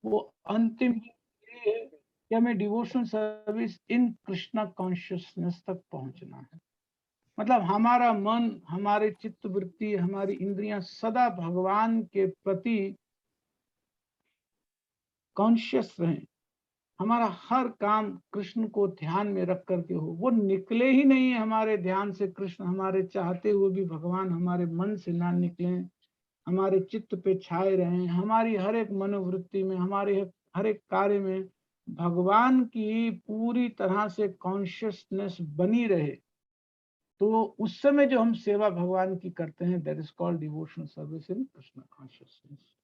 वो अंतिम ये है कि हमें devotional service in Krishna consciousness तक पहुंचना है। मतलब हमारा मन, हमारे चित्त वृत्ति, हमारी इंद्रियां सदा भगवान के प्रति कॉन्शियस रहें। हमारा हर काम कृष्ण को ध्यान में रख करके हो। वो निकले ही नहीं है हमारे ध्यान से कृष्ण, हमारे चाहते हुए भी भगवान हमारे मन से ना निकले, हमारे चित्त पे छाए रहें। हमारी हर एक मनोवृत्ति में, हमारे हर एक कार्य में भगवान की पूरी तरह से कॉन्शियसनेस बनी रहे। तो उस समय जो हम सेवा भगवान की करते हैं, that is called devotional service in Krishna consciousness.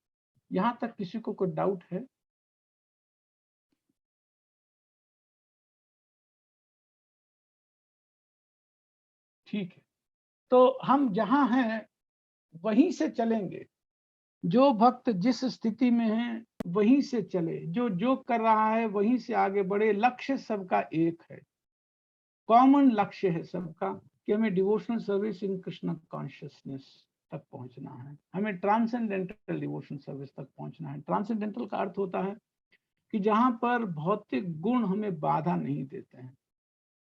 यहां तक किसी को कोई डाउट है? ठीक है, तो हम जहां हैं वहीं से चलेंगे। जो भक्त जिस स्थिति में है वहीं से चले, जो जो कर रहा है वहीं से आगे बढ़े। लक्ष्य सबका एक है, कॉमन लक्ष्य है सबका कि हमें devotional service in Krishna consciousness तक पहुंचना है, हमें ट्रांसेंडेंटल डिवोशनल सर्विस तक पहुंचना है। ट्रांसेंडेंटल का अर्थ होता है कि जहां पर भौतिक गुण हमें बाधा नहीं देते हैं,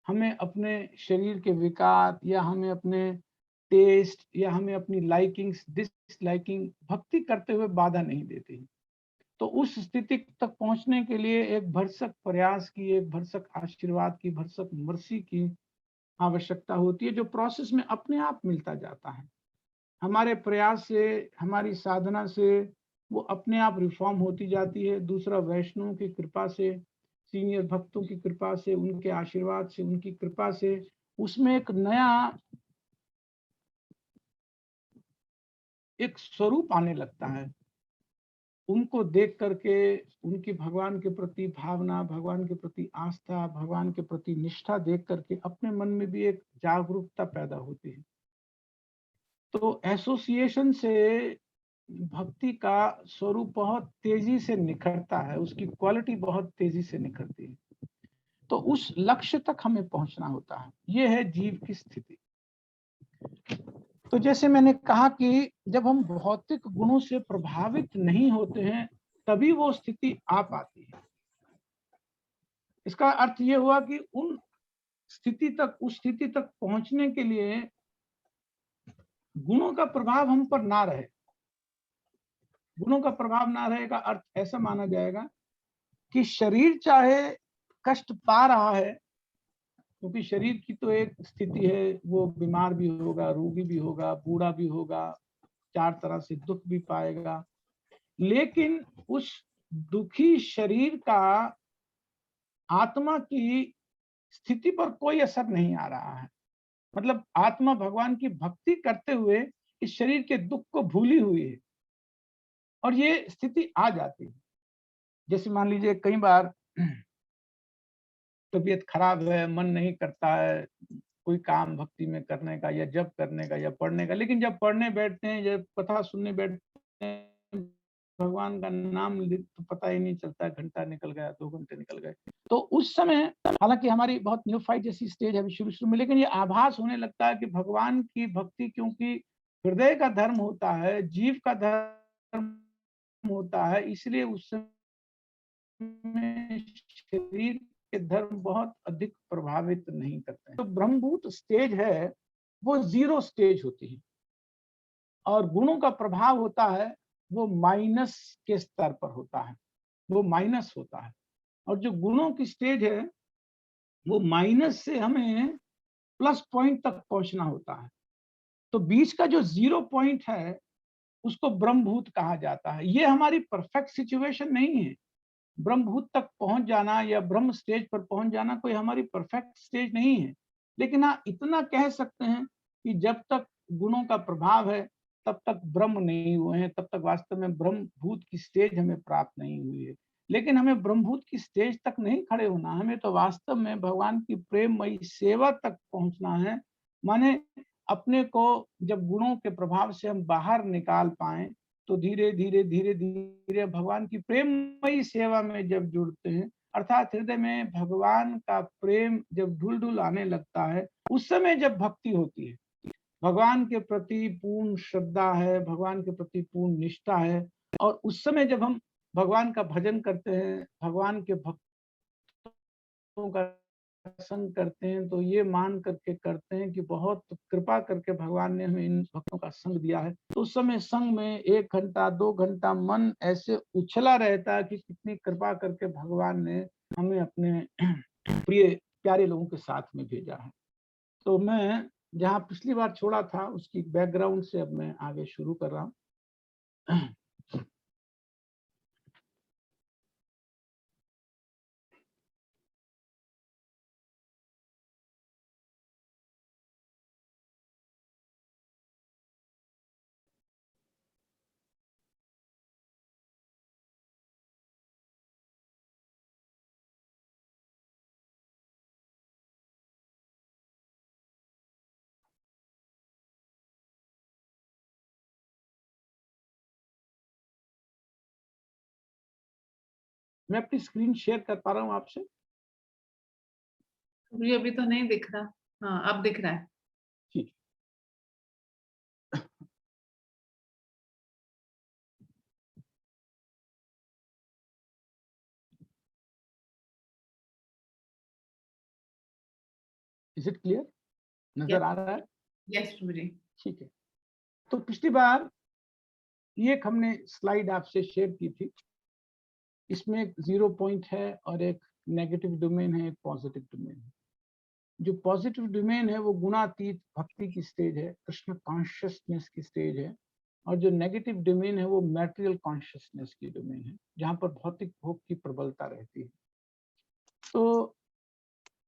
हमें अपने शरीर के विकार या हमें अपने टेस्ट या हमें अपनी लाइकिंग्स डिसलाइकिंग भक्ति करते हुए बाधा नहीं देती। तो उस स्थिति तक पहुंचने के लिए एक भरसक प्रयास की, एक भरसक आशीर्वाद की, भरसक मर्सी की आवश्यकता होती है, जो प्रोसेस में अपने आप मिलता जाता है। हमारे प्रयास से, हमारी साधना से वो अपने आप रिफॉर्म होती जाती है। दूसरा, वैष्णव की कृपा से, सीनियर भक्तों की कृपा से, उनके आशीर्वाद से, उनकी कृपा से उसमें एक नया एक स्वरूप आने लगता है। उनको देख करके उनकी भगवान के प्रति भावना, भगवान के प्रति आस्था, भगवान के प्रति निष्ठा देख करके अपने मन में भी एक जागरूकता पैदा होती है। तो एसोसिएशन से भक्ति का स्वरूप बहुत तेजी से निखरता है, उसकी क्वालिटी बहुत तेजी से निखरती है। तो उस लक्ष्य तक हमें पहुंचना होता है। ये है जीव की स्थिति। तो जैसे मैंने कहा कि जब हम भौतिक गुणों से प्रभावित नहीं होते हैं तभी वो स्थिति आ पाती है। इसका अर्थ ये हुआ कि उन स्थिति तक, उस स्थिति तक पहुंचने के लिए गुणों का प्रभाव हम पर ना रहे। गुणों का प्रभाव ना रहे का अर्थ ऐसा माना जाएगा कि शरीर चाहे कष्ट पा रहा है, क्योंकि शरीर की तो एक स्थिति है, वो बीमार भी होगा, रोगी भी होगा, बूढ़ा भी होगा, चार तरह से दुख भी पाएगा, लेकिन उस दुखी शरीर का आत्मा की स्थिति पर कोई असर नहीं आ रहा है। मतलब आत्मा भगवान की भक्ति करते हुए इस शरीर के दुख को भूली हुई है, और ये स्थिति आ जाती है। जैसे मान लीजिए कई बार तबीयत खराब है, मन नहीं करता है कोई काम भक्ति में करने का या जप करने का या पढ़ने का, लेकिन जब पढ़ने बैठते हैं, जब कथा सुनने बैठते हैं, भगवान का नाम तो पता ही नहीं चलता, घंटा निकल गया, 2 घंटे निकल गए। तो उस समय, हालांकि हमारी बहुत न्यूफाइट जैसी स्टेज है शुरू शुरू में, लेकिन ये आभास होने लगता है कि भगवान की भक्ति, क्योंकि हृदय का धर्म होता है, जीव का धर्म होता है, इसलिए उस समय शरीर के धर्म बहुत अधिक प्रभावित नहीं करते हैं। तो ब्रह्मभूत स्टेज है वो 0 स्टेज होती है, और गुणों का प्रभाव होता है वो माइनस के स्तर पर होता है, वो माइनस होता है। और जो गुणों की स्टेज है वो माइनस से हमें प्लस पॉइंट तक पहुंचना होता है। तो बीच का जो 0 पॉइंट है उसको ब्रह्मभूत कहा जाता है। ये हमारी परफेक्ट सिचुएशन नहीं है। ब्रह्मभूत तक पहुंच जाना या ब्रह्म स्टेज पर पहुंच जाना कोई हमारी परफेक्ट स्टेज नहीं है। लेकिन हाँ, इतना कह सकते हैं कि जब तक गुणों का प्रभाव है तब तक ब्रह्म नहीं हुए हैं, तब तक वास्तव में ब्रह्मभूत की स्टेज हमें प्राप्त नहीं हुई है। लेकिन हमें ब्रह्मभूत की स्टेज तक नहीं खड़े होना, हमें तो वास्तव में भगवान की प्रेममयी सेवा तक पहुंचना है। माने अपने को जब गुणों के प्रभाव से हम बाहर निकाल पाए, तो धीरे धीरे धीरे धीरे भगवान की प्रेममयी सेवा में जब जुड़ते हैं, अर्थात हृदय में भगवान का प्रेम जब ढुल ढुल आने लगता है, उस समय जब भक्ति होती है, भगवान के प्रति पूर्ण श्रद्धा है, भगवान के प्रति पूर्ण निष्ठा है, और उस समय जब हम भगवान का भजन करते हैं, भगवान के भक्तों का संग करते हैं, तो ये मान करके करते हैं कि बहुत कृपा करके भगवान ने हमें इन भक्तों का संग दिया है। तो उस समय संग में 1 घंटा 2 घंटा मन ऐसे उछला रहता है कि कितनी कृपा करके भगवान ने हमें अपने प्रिय प्यारे लोगों के साथ में भेजा है। तो मैं जहाँ पिछली बार छोड़ा था उसकी बैकग्राउंड से अब मैं आगे शुरू कर रहा हूँ। मैं अपनी स्क्रीन शेयर कर पा रहा हूँ आपसे? अभी तो नहीं दिख रहा। हाँ, अब दिख रहा है। ठीक। Is it clear? नजर आ रहा है? यस प्रभु जी। ठीक है। तो पिछली बार ये एक हमने स्लाइड आपसे शेयर की थी। इसमें एक 0 पॉइंट है और एक नेगेटिव डोमेन है, एक पॉजिटिव डोमेन है। जो पॉजिटिव डोमेन है वो गुणातीत भक्ति की स्टेज है, कृष्ण कॉन्शियसनेस की स्टेज है। और जो नेगेटिव डोमेन है वो मैटेरियल कॉन्शियसनेस की डोमेन है, जहां पर भौतिक भोग की प्रबलता रहती है। तो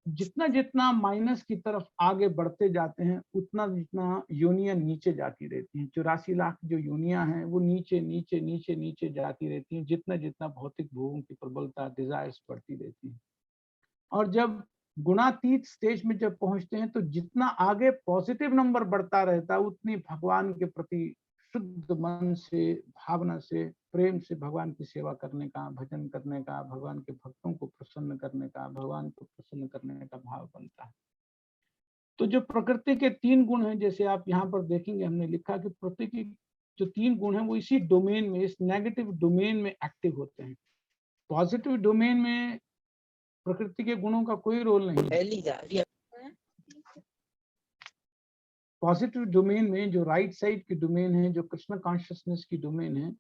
जितना जितना माइनस की तरफ आगे बढ़ते जाते हैं उतना जितना योनियां नीचे जाती रहती हैं। 84 लाख जो योनियां हैं वो नीचे नीचे नीचे नीचे जाती रहती हैं, जितना जितना भौतिक भोगों की प्रबलता डिजायर्स बढ़ती रहती है। और जब गुणातीत स्टेज में जब पहुंचते हैं तो जितना आगे पॉजिटिव नंबर बढ़ता रहता है उतनी भगवान के प्रति शुद्ध मन से, भावना से, प्रेम से भगवान की सेवा करने का, भजन करने का, भगवान के भक्तों को प्रसन्न करने का, भगवान को प्रसन्न करने का भाव बनता है। तो जो प्रकृति के 3 गुण हैं, जैसे आप यहाँ पर देखेंगे हमने लिखा कि प्रकृति की जो 3 गुण हैं वो इसी डोमेन में, इस नेगेटिव डोमेन में एक्टिव होते हैं। पॉजिटिव डोमेन में प्रकृति के गुणों का कोई रोल नहीं है। पॉजिटिव डोमेन में जो राइट साइड की डोमेन है, जो कृष्ण कॉन्शियसनेस की डोमेन है,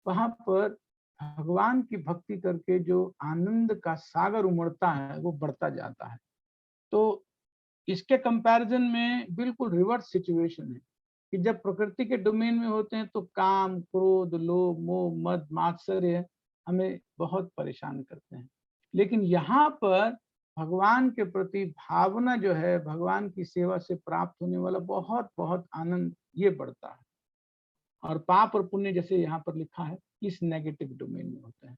वहां पर भगवान की भक्ति करके जो आनंद का सागर उमड़ता है वो बढ़ता जाता है। तो इसके कंपैरिजन में बिल्कुल रिवर्स सिचुएशन है कि जब प्रकृति के डोमेन में होते हैं तो काम, क्रोध, लोभ, मोह, मद, मात्सर्य हमें बहुत परेशान करते हैं। लेकिन यहाँ पर भगवान के प्रति भावना जो है, भगवान की सेवा से प्राप्त होने वाला बहुत बहुत आनंद ये बढ़ता है। और पाप और पुण्य जैसे यहाँ पर लिखा है इस नेगेटिव डोमेन में होते हैं।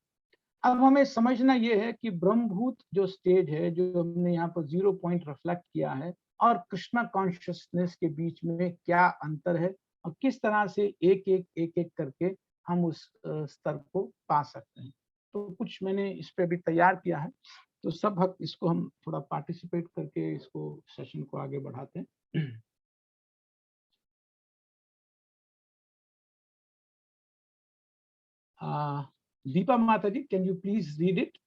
अब हमें समझना यह है कि ब्रह्मभूत जो स्टेज है, जो हमने यहाँ पर 0 पॉइंट रिफ्लेक्ट किया है, और कृष्णा कॉन्शियसनेस के बीच में क्या अंतर है और किस तरह से एक एक करके हम उस स्तर को पा सकते हैं। तो कुछ मैंने इस पे भी तैयार किया है, तो सब भक्त इसको हम थोड़ा पार्टिसिपेट करके इसको सेशन को आगे बढ़ाते हैं। दीपा माता जी, can you please read it?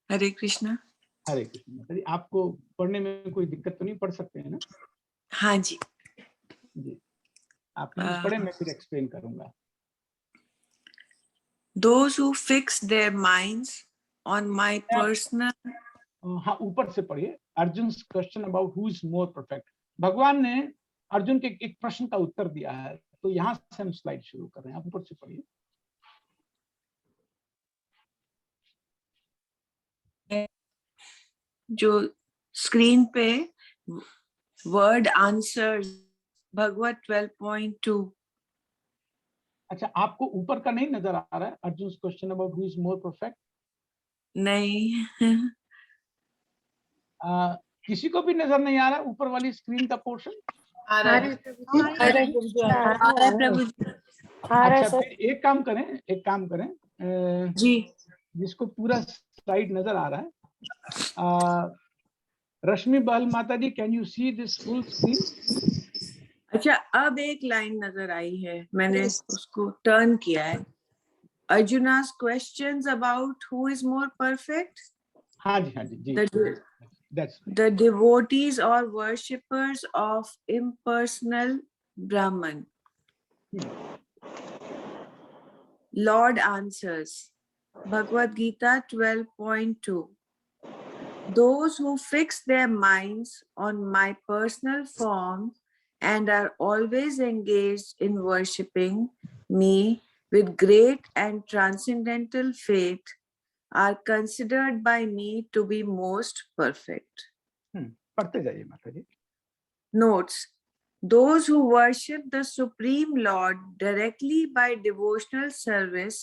Hare Krishna. Hare Krishna माता जी, आपको पढ़ने में कोई दिक्कत तो नहीं? पढ़ सकते हैं ना? हाँ जी जी, आप प्लीज पढ़े, मैं फिर एक्सप्लेन करूंगा। Those who fix their minds on my personal, हाँ, ऊपर से पढ़िए। Arjun question about who is more perfect. भगवान ने अर्जुन के एक प्रश्न का उत्तर दिया है, तो यहाँ से हम स्लाइड शुरू कर रहे हैं। आप ऊपर से पढ़िए। जो स्क्रीन पे वर्ड आंसर्स भगवत 12.2। अच्छा, आपको ऊपर का नहीं नजर आ रहा है? Arjun question about who is more perfect नहीं किसी को भी नजर नहीं आ रहा ऊपर वाली स्क्रीन का पोर्शन? आ रहा है प्रभु जी। अच्छा, फिर एक काम करें जी, जिसको पूरा स्लाइड नजर आ रहा है। रश्मि बहल माता जी, can you see this full screen? अच्छा, अब एक लाइन नजर आई है, मैंने उसको टर्न किया है। Arjuna's questions about who is more perfect? हाँ जी, हाँ जी, जी, that's right. The devotees or worshippers of impersonal Brahman. Lord answers, Bhagavad Gita 12.2. Those who fix their minds on my personal form and are always engaged in worshipping me with great and transcendental faith are considered by me to be most perfect. पढ़ते जाइए माता जी। Notes: those who worship the Supreme Lord directly by devotional service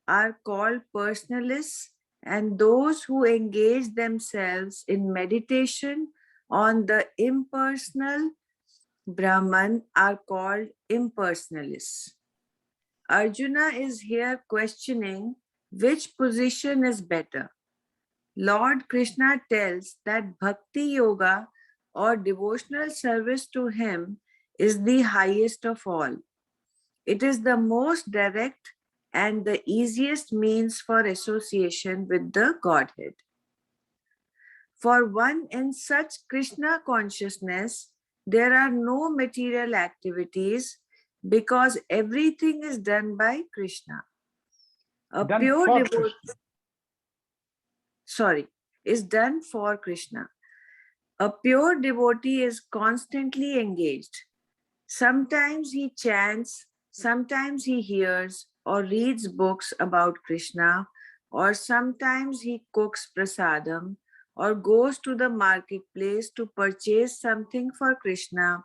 are called personalists, and those who engage themselves in meditation on the impersonal Brahman are called impersonalists. Arjuna is here questioning which position is better. Lord Krishna tells that Bhakti Yoga or devotional service to him is the highest of all. It is the most direct and the easiest means for association with the Godhead. For one in such Krishna consciousness, there are no material activities because everything is done by Krishna. Is done for Krishna. A pure devotee is constantly engaged. Sometimes he chants, sometimes he hears or reads books about Krishna, or sometimes he cooks prasadam or goes to the marketplace to purchase something for Krishna,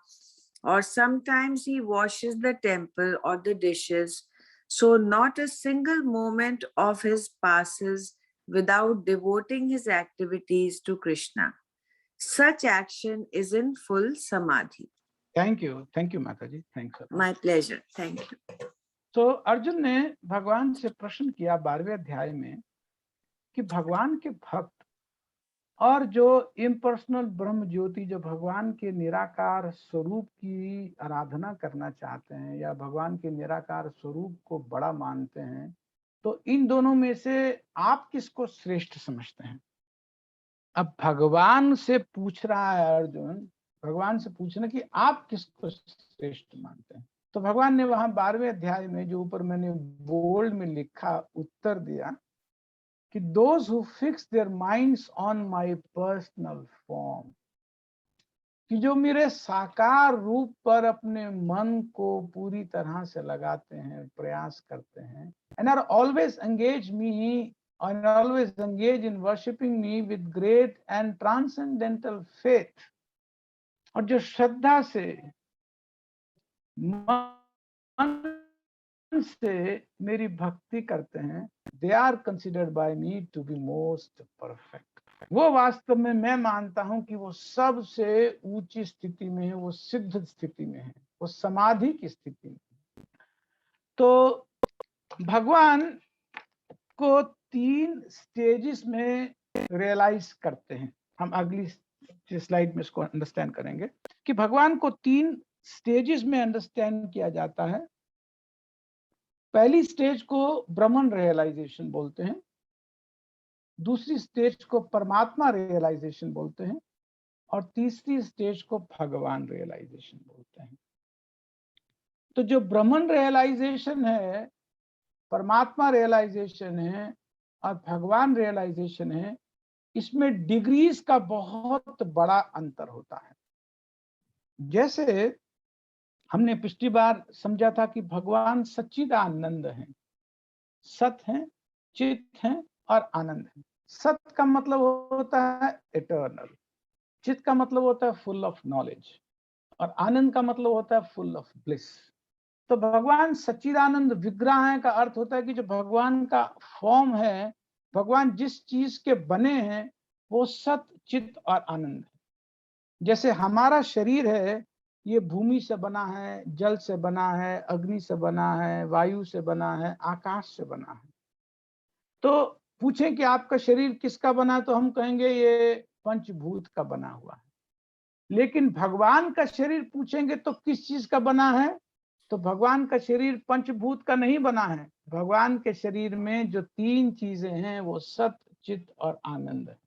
or sometimes he washes the temple or the dishes. So not a single moment of his passes without devoting his activities to Krishna. Such action is in full samadhi. Thank you माता जी, thanks. My pleasure, thank you. तो अर्जुन ने भगवान से प्रश्न किया 12वें अध्याय में कि भगवान के भक्त और जो इम्पर्सनल ब्रह्म ज्योति, जो भगवान के निराकार स्वरूप की आराधना करना चाहते हैं या भगवान के निराकार स्वरूप को बड़ा मानते हैं, तो इन दोनों में से आप किसको श्रेष्ठ समझते हैं? अब भगवान से पूछ रहा है अर्जुन, भगवान से पूछना कि आप किसको श्रेष्ठ मानते हैं। तो भगवान ने वहां 12वें अध्याय में जो ऊपर मैंने बोल्ड में लिखा उत्तर दिया कि those who fix their minds on my personal form, कि जो मेरे साकार रूप पर अपने मन को पूरी तरह से लगाते हैं, प्रयास करते हैं, and are always engage me and always engage in worshipping me with great and transcendental faith, और जो श्रद्धा से मन से मेरी भक्ति करते हैं, they are considered by me to be most perfect. वो वास्तव में मैं मानता हूं कि वो सबसे ऊंची स्थिति में है, वो सिद्ध स्थिति में है, वो समाधि की स्थिति में है। तो भगवान को 3 स्टेजेस में रियलाइज करते हैं। हम अगली स्लाइड में इसको अंडरस्टैंड करेंगे कि भगवान को 3 स्टेजेस में अंडरस्टैंड किया जाता है। पहली स्टेज को ब्रह्मन रियलाइजेशन बोलते हैं, दूसरी स्टेज को परमात्मा रियलाइजेशन बोलते हैं, और तीसरी स्टेज को भगवान रियलाइजेशन बोलते हैं। तो जो ब्रह्मन रियलाइजेशन है, परमात्मा रियलाइजेशन है और भगवान रियलाइजेशन है, इसमें डिग्रीज का बहुत बड़ा अंतर होता है। जैसे हमने पिछली बार समझा था कि भगवान सच्चिदानंद हैं, सत हैं, चित हैं और आनंद हैं। सत का मतलब होता है इटर्नल, चित का मतलब होता है फुल ऑफ नॉलेज, और आनंद का मतलब होता है फुल ऑफ ब्लिस। तो भगवान सच्चिदानंद विग्रह है का अर्थ होता है कि जो भगवान का फॉर्म है, भगवान जिस चीज के बने हैं वो सत, चित और आनंद है। जैसे हमारा शरीर है, ये भूमि से बना है, जल से बना है, अग्नि से बना है, वायु से बना है, आकाश से बना है। तो पूछें कि आपका शरीर किसका बना, तो हम कहेंगे ये पंचभूत का बना हुआ है। लेकिन भगवान का शरीर पूछेंगे तो किस चीज का बना है, तो भगवान का शरीर पंचभूत का नहीं बना है। भगवान के शरीर में जो 3 चीजें हैं वो सत्य, चित्त और आनंद है।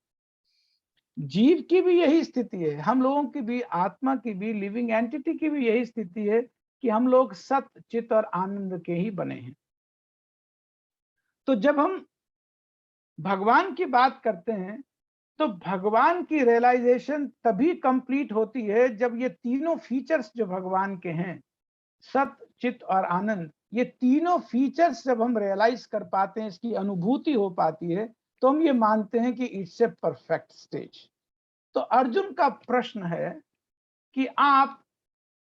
जीव की भी यही स्थिति है, हम लोगों की भी, आत्मा की भी, लिविंग एंटिटी की भी यही स्थिति है कि हम लोग सत्य, चित्त और आनंद के ही बने हैं। तो जब हम भगवान की बात करते हैं तो भगवान की रियलाइजेशन तभी कंप्लीट होती है जब ये तीनों फीचर्स जो भगवान के हैं, सत्य, चित्त और आनंद, ये तीनों फीचर्स जब हम रियलाइज कर पाते हैं, इसकी अनुभूति हो पाती है, तो हम ये मानते हैं कि इट्स ए परफेक्ट स्टेज। तो अर्जुन का प्रश्न है कि आप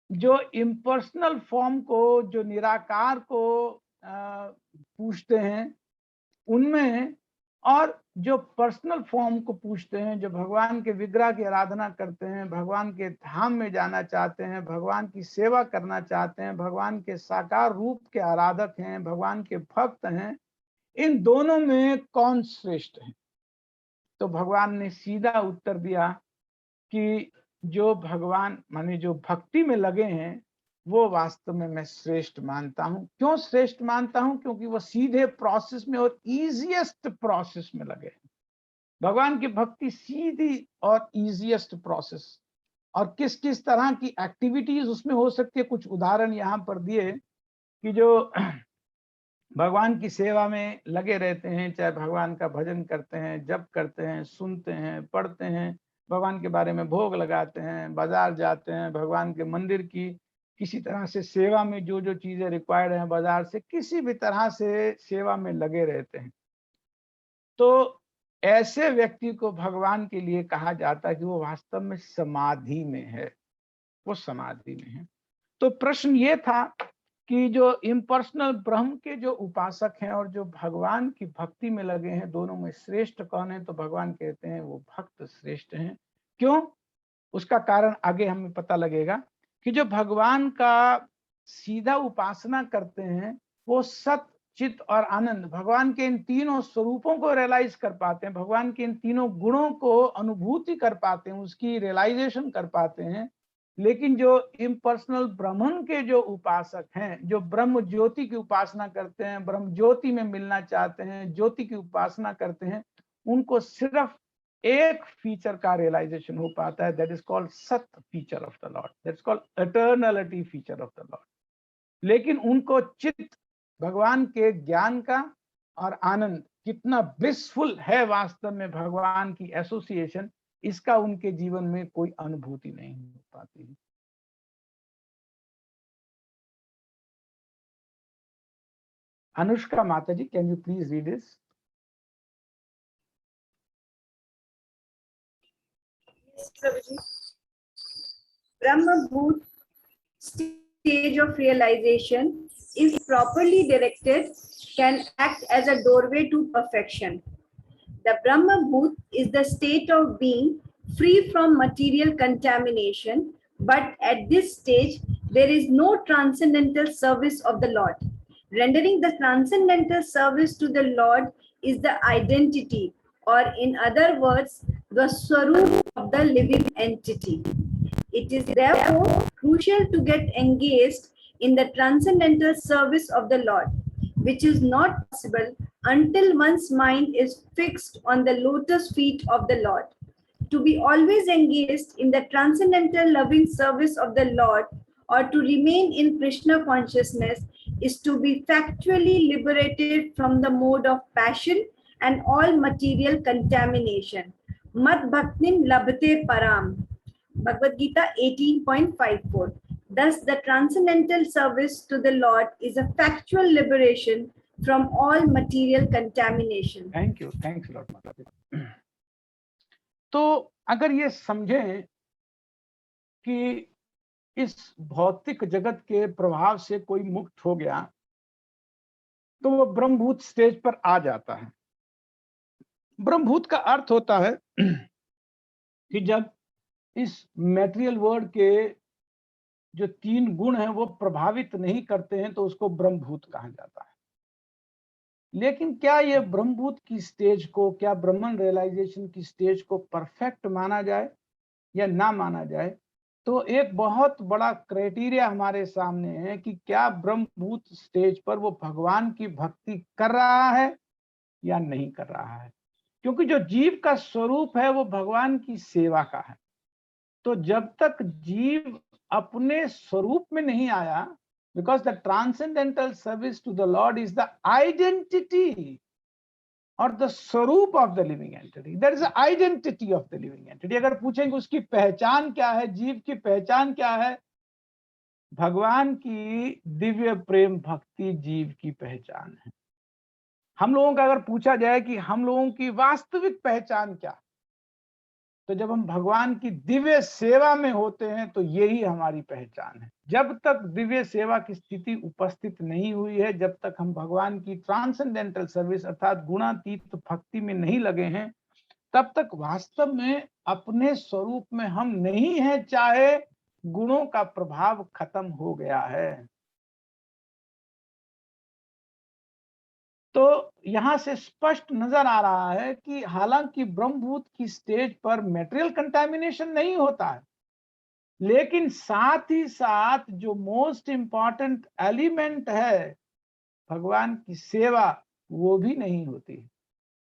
जो इम्पर्सनल फॉर्म को, जो निराकार को पूछते हैं उनमें, और जो पर्सनल फॉर्म को पूछते हैं, जो भगवान के विग्रह की आराधना करते हैं, भगवान के धाम में जाना चाहते हैं, भगवान की सेवा करना चाहते हैं, भगवान के साकार रूप के आराधक हैं, भगवान के भक्त हैं, इन दोनों में कौन श्रेष्ठ है? तो भगवान ने सीधा उत्तर दिया कि जो भगवान माने जो भक्ति में लगे हैं वो वास्तव में मैं श्रेष्ठ मानता हूं। क्यों श्रेष्ठ मानता हूं? क्योंकि वो सीधे प्रोसेस में और इजीएस्ट प्रोसेस में लगे हैं। भगवान की भक्ति सीधी और इजीएस्ट प्रोसेस, और किस किस तरह की एक्टिविटीज उसमें हो सकती है, कुछ उदाहरण यहाँ पर दिए कि जो भगवान की सेवा में लगे रहते हैं, चाहे भगवान का भजन करते हैं, जप करते हैं, सुनते हैं, पढ़ते हैं, भगवान के बारे में भोग लगाते हैं, बाजार जाते हैं, भगवान के मंदिर की किसी तरह से सेवा में जो जो चीजें रिक्वायर्ड हैं, बाजार से किसी भी तरह से सेवा में लगे रहते हैं, तो ऐसे व्यक्ति को भगवान के लिए कहा जाता है कि वो वास्तव में समाधि में है, वो समाधि में है। तो प्रश्न ये था कि जो इम्पर्सनल ब्रह्म के जो उपासक हैं और जो भगवान की भक्ति में लगे हैं, दोनों में श्रेष्ठ कौन है? तो भगवान कहते हैं वो भक्त श्रेष्ठ हैं। क्यों? उसका कारण आगे हमें पता लगेगा कि जो भगवान का सीधा उपासना करते हैं वो सत्य, चित्त और आनंद, भगवान के इन तीनों स्वरूपों को रियलाइज कर पाते हैं, भगवान के इन तीनों गुणों को अनुभूति कर पाते हैं, उसकी रियलाइजेशन कर पाते हैं। लेकिन जो इम्पर्सनल ब्रह्मन के जो उपासक हैं, जो ब्रह्म ज्योति की उपासना करते हैं, ब्रह्म ज्योति में मिलना चाहते हैं, ज्योति की उपासना करते हैं, उनको सिर्फ एक फीचर का रियलाइजेशन हो पाता है, दैट इज कॉल्ड सत्य feature of the lord, that is called eternality feature of the lord. लेकिन उनको चित्त, भगवान के ज्ञान का और आनंद, कितना ब्लिसफुल है वास्तव में भगवान की एसोसिएशन, इसका उनके जीवन में कोई अनुभूति नहीं हो पाती। अनुष्का माता जी, can you please read this? Brahma Bhoot stage of realization, if properly directed, can act as a doorway to perfection. The Brahma Bhoot is the state of being free from material contamination, but at this stage, there is no transcendental service of the Lord. Rendering the transcendental service to the Lord is the identity, or in other words, the swarup of the living entity. It is therefore crucial to get engaged in the transcendental service of the Lord, which is not possible until one's mind is fixed on the lotus feet of the Lord. To be always engaged in the transcendental loving service of the Lord, or to remain in Krishna consciousness, is to be factually liberated from the mode of passion and all material contamination. Mad bhaktim labhate param. Bhagavad Gita 18.54. Thus, the transcendental service to the Lord is a factual liberation from all material contamination. Thank you. Thanks a lot, Mata ji. तो अगर ये समझें कि इस भौतिक जगत के प्रभाव से कोई मुक्त हो गया तो वो ब्रह्मभूत स्टेज पर आ जाता है। ब्रह्मभूत का अर्थ होता है कि जब इस मैटेरियल वर्ल्ड के जो 3 गुण हैं वो प्रभावित नहीं करते हैं तो उसको ब्रह्मभूत कहा जाता है। लेकिन क्या ये ब्रह्मभूत की स्टेज को, क्या ब्रह्मन रियलाइजेशन की स्टेज को परफेक्ट माना जाए या ना माना जाए? तो एक बहुत बड़ा क्राइटेरिया हमारे सामने है कि क्या ब्रह्मभूत स्टेज पर वो भगवान की भक्ति कर रहा है या नहीं कर रहा है। क्योंकि जो जीव का स्वरूप है वो भगवान की सेवा का है। तो जब तक जीव अपने स्वरूप में नहीं आया, because the transcendental service to the Lord is the identity और द स्वरूप of the living entity, that is the identity of the living entity. अगर पूछेंगे उसकी पहचान क्या है, जीव की पहचान क्या है, भगवान की दिव्य प्रेम भक्ति जीव की पहचान है। हम लोगों का अगर पूछा जाए कि हम लोगों की वास्तविक पहचान क्या, तो जब हम भगवान की दिव्य सेवा में होते हैं तो यही हमारी पहचान है। जब तक दिव्य सेवा की स्थिति उपस्थित नहीं हुई है, जब तक हम भगवान की ट्रांसेंडेंटल सर्विस अर्थात गुणातीत भक्ति में नहीं लगे हैं, तब तक वास्तव में अपने स्वरूप में हम नहीं हैं, चाहे गुणों का प्रभाव खत्म हो गया है। तो यहां से स्पष्ट नजर आ रहा है कि हालांकि ब्रह्मभूत की स्टेज पर मटेरियल कंटामिनेशन नहीं होता है, लेकिन साथ ही साथ जो मोस्ट इंपॉर्टेंट एलिमेंट है भगवान की सेवा, वो भी नहीं होती।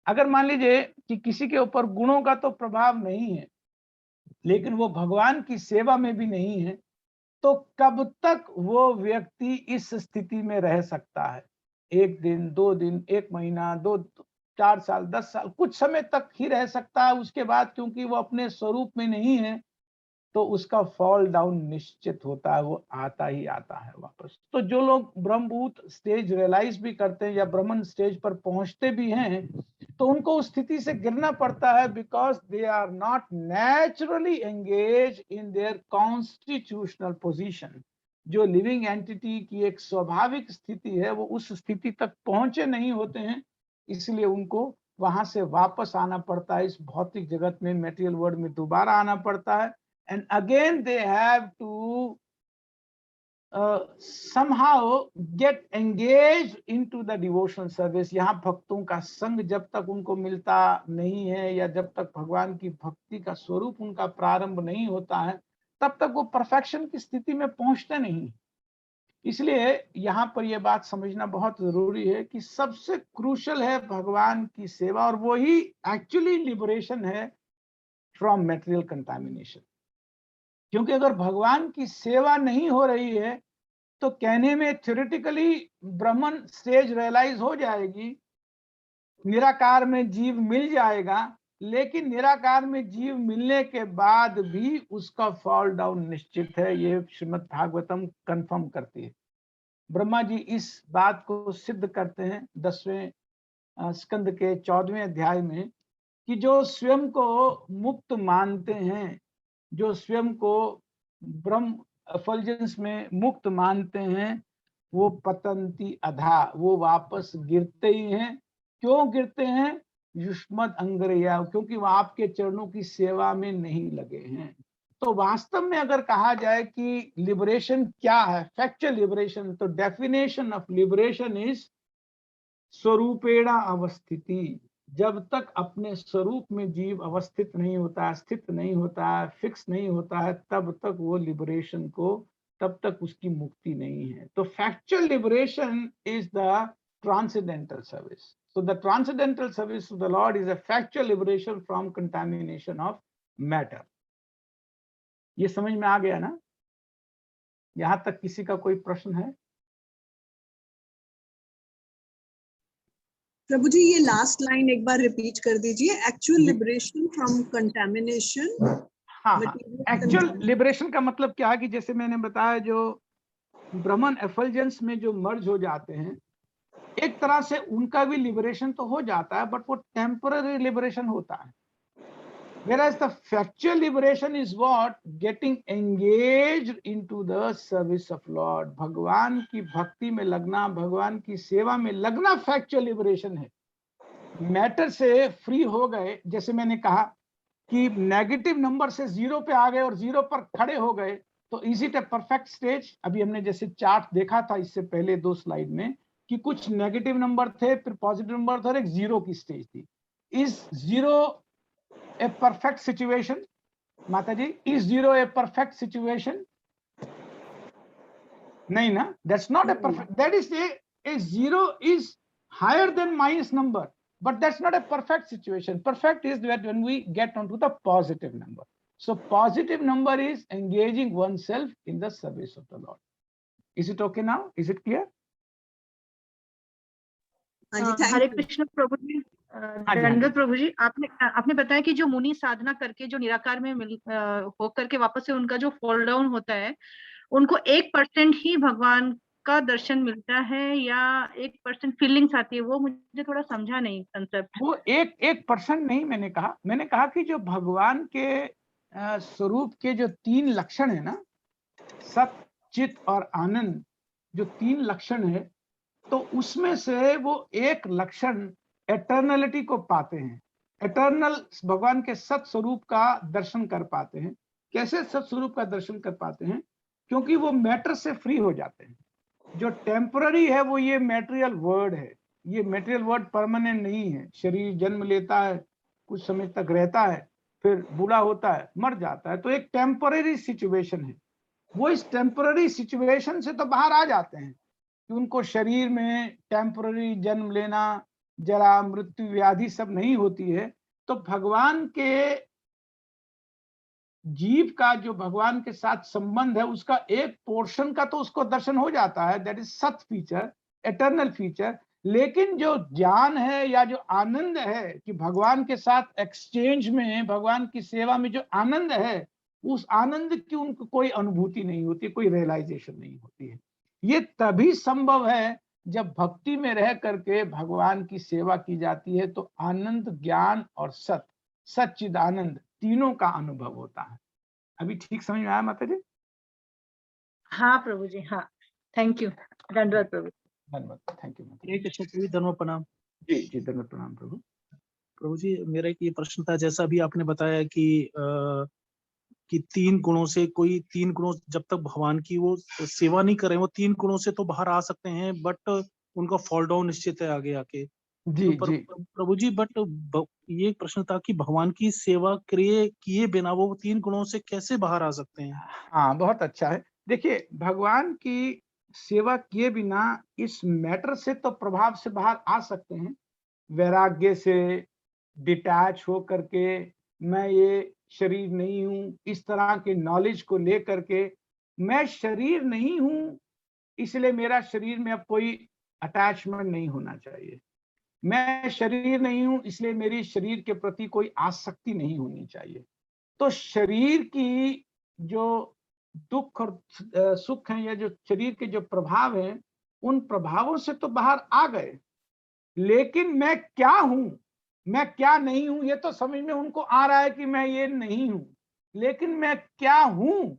अगर मान लीजिए कि किसी के ऊपर गुणों का तो प्रभाव नहीं है, लेकिन वो भगवान की सेवा में भी नहीं है, तो कब तक वो व्यक्ति इस स्थिति में रह सकता है? 1 दिन, 2 दिन, 1 महीना, 2 4 साल, 10 साल, कुछ समय तक ही रह सकता है। उसके बाद क्योंकि वो अपने स्वरूप में नहीं है, तो उसका फॉल डाउन निश्चित होता है, वो आता ही आता है वापस। तो जो लोग ब्रह्मभूत स्टेज रियलाइज भी करते हैं या ब्रह्मन स्टेज पर पहुंचते भी हैं, तो उनको उस स्थिति से गिरना पड़ता है, because they are not naturally engage in their constitutional position. जो लिविंग एंटिटी की एक स्वाभाविक स्थिति है, वो उस स्थिति तक पहुंचे नहीं होते हैं, इसलिए उनको वहां से वापस आना पड़ता है, इस भौतिक जगत में, मेटेरियल वर्ल्ड में दोबारा आना पड़ता है। And again they have to somehow get engaged into the devotional service। यहाँ भक्तों का संग जब तक उनको मिलता नहीं है या जब तक भगवान की भक्ति का स्वरूप उनका प्रारंभ नहीं होता है, तब तक वो परफेक्शन की स्थिति में पहुंचते नहीं। इसलिए यहाँ पर यह बात समझना बहुत जरूरी है कि सबसे क्रूशल है भगवान की सेवा, और वो ही एक्चुअली लिबरेशन है फ्रॉम मेटेरियल कंटामिनेशन। क्योंकि अगर भगवान की सेवा नहीं हो रही है, तो कहने में थ्योरेटिकली ब्रह्मन स्टेज रियलाइज हो जाएगी, निराकार में जीव मिल जाएगा, लेकिन निराकार में जीव मिलने के बाद भी उसका फॉल डाउन निश्चित है। ये श्रीमद् भागवतम कंफर्म करती है। ब्रह्मा जी इस बात को सिद्ध करते हैं 10वें स्कंद के 14वें अध्याय में, कि जो स्वयं को मुक्त मानते हैं, जो स्वयं को ब्रह्म एफल्जेंस में मुक्त मानते हैं, वो पतंती अधा, वो वापस गिरते ही हैं। क्यों गिरते हैं? युष्मद अंग्रया, क्योंकि वो आपके चरणों की सेवा में नहीं लगे हैं। तो वास्तव में अगर कहा जाए कि लिबरेशन क्या है, फैक्चुअल लिबरेशन, तो डेफिनेशन ऑफ लिबरेशन इज स्वरूपेणा अवस्थिति। जब तक अपने स्वरूप में जीव अवस्थित नहीं होता है, स्थित नहीं होता है, फिक्स नहीं होता है, तब तक वो लिबरेशन को, तब तक उसकी मुक्ति नहीं है। तो factual liberation is the transcendental service. So the transcendental service to the Lord is a factual liberation from contamination of matter. ये समझ में आ गया ना? यहां तक किसी का कोई प्रश्न है? प्रभु जी, ये लास्ट लाइन एक बार रिपीट कर दीजिए। Actual liberation from contamination. हाँ, एक्चुअल लिबरेशन का मतलब क्या है कि जैसे मैंने बताया, जो ब्रह्मन एफल्जेंस में जो मर्ज हो जाते हैं, एक तरह से उनका भी लिबरेशन तो हो जाता है, बट वो टेम्पररी लिबरेशन होता है। Whereas the factual liberation is what? Getting engaged into the service of Lord। भगवान की भक्ति में लगना, भगवान की सेवा में लगना फैक्चुअल लिबरेशन है। मैटर से फ्री हो गए, जैसे मैंने कहा कि नेगेटिव नंबर से 0 पे आ गए और 0 पर खड़े हो गए, तो is it a perfect stage? अभी हमने जैसे चार्ट देखा था इससे पहले 2 स्लाइड में कि कुछ नेगेटिव नंबर थे, फिर पॉजिटिव नंबर थे और एक जीरो की स्टेज थी। Is zero a perfect situation? माता जी, is zero a perfect situation? नहीं ना, that's not a perfect, that is a zero is higher than minus number, but that's not a perfect situation. Perfect is that when we get onto the positive number. So positive number is engaging oneself in the service of the Lord. Is it okay now? Is it clear? हाँ जी, हरे thank you. Krishna प्रभु जी, हाँ जी। दंडवत प्रभु जी। आपने बताया कि जो मुनि साधना करके जो निराकार में होकर के वापस से उनका जो फॉल डाउन होता है, उनको 1% ही भगवान का दर्शन मिलता है या 1% फीलिंग्स आती है? वो मुझे थोड़ा समझा नहीं कंसेप्ट। वो 1% नहीं, मैंने कहा कि जो भगवान के स्वरूप के जो 3 लक्षण है ना, सत, चित और आनंद, जो 3 लक्षण है, तो उसमें से वो एक लक्षण एटर्नलिटी को पाते हैं। एटर्नल भगवान के सत स्वरूप का दर्शन कर पाते हैं। कैसे सत स्वरूप का दर्शन कर पाते हैं? क्योंकि वो मैटर से फ्री हो जाते हैं। जो टेम्पररी है वो ये मैटेरियल वर्ड है। ये मैटेरियल वर्ड परमानेंट नहीं है। शरीर जन्म लेता है, कुछ समय तक रहता है, फिर बूढ़ा होता है, मर जाता है, तो एक टेम्पररी सिचुएशन है। वो इस टेम्पररी सिचुएशन से तो बाहर आ जाते हैं कि उनको शरीर में टेम्पररी जन्म लेना, जरा, मृत्यु, व्याधि सब नहीं होती है। तो भगवान के जीव का जो भगवान के साथ संबंध है, उसका एक पोर्शन का तो उसको दर्शन हो जाता है, दैट इज सत फीचर, एटर्नल फीचर। लेकिन जो ज्ञान है या जो आनंद है कि भगवान के साथ एक्सचेंज में, भगवान की सेवा में जो आनंद है, उस आनंद की उनको कोई अनुभूति नहीं होती, कोई रियलाइजेशन नहीं होती है। ये तभी संभव है जब भक्ति में रह करके भगवान की सेवा की जाती है, तो आनंद, ज्ञान और सत, सच्चिद आनंद, तीनों का अनुभव होता है। अभी ठीक समझ में आया माता जी? हाँ प्रभु जी, हाँ, थैंक यू, दंडवत प्रभु। धन्यवाद, थैंक यू माता जी। हरे कृष्ण प्रभु, धन्यवाद, प्रणाम। जी जी, धन्यवाद, प्रणाम प्रभु। प्रभु जी, मेरा एक ये प्रश्न था, जैसा अभी आपने बताया कि 3 गुणों से, कोई 3 गुणों जब तक भगवान की वो सेवा नहीं करें, वो 3 गुणों से तो बाहर आ सकते हैं, बट उनका फॉल डाउन निश्चित है आगे आके। जी तो जी, प्रभु जी, बट ये एक प्रश्न था कि भगवान की सेवा किए बिना वो 3 गुणों से कैसे बाहर आ सकते हैं? हाँ, बहुत अच्छा है। देखिए, भगवान की सेवा किए बिना इस मैटर से तो प्रभाव से बाहर आ सकते हैं। वैराग्य से डिटैच हो करके, मैं ये शरीर नहीं हूँ, इस तरह के नॉलेज को लेकर के, मैं शरीर नहीं हूँ इसलिए मेरा शरीर में अब कोई अटैचमेंट नहीं होना चाहिए। मैं शरीर नहीं हूं इसलिए मेरी शरीर के प्रति कोई आसक्ति नहीं होनी चाहिए। तो शरीर की जो दुख और सुख है, या जो शरीर के जो प्रभाव हैं, उन प्रभावों से तो बाहर आ गए। लेकिन मैं क्या हूं, मैं क्या नहीं हूं, ये तो समझ में उनको आ रहा है कि मैं ये नहीं हूं। लेकिन मैं क्या हूं,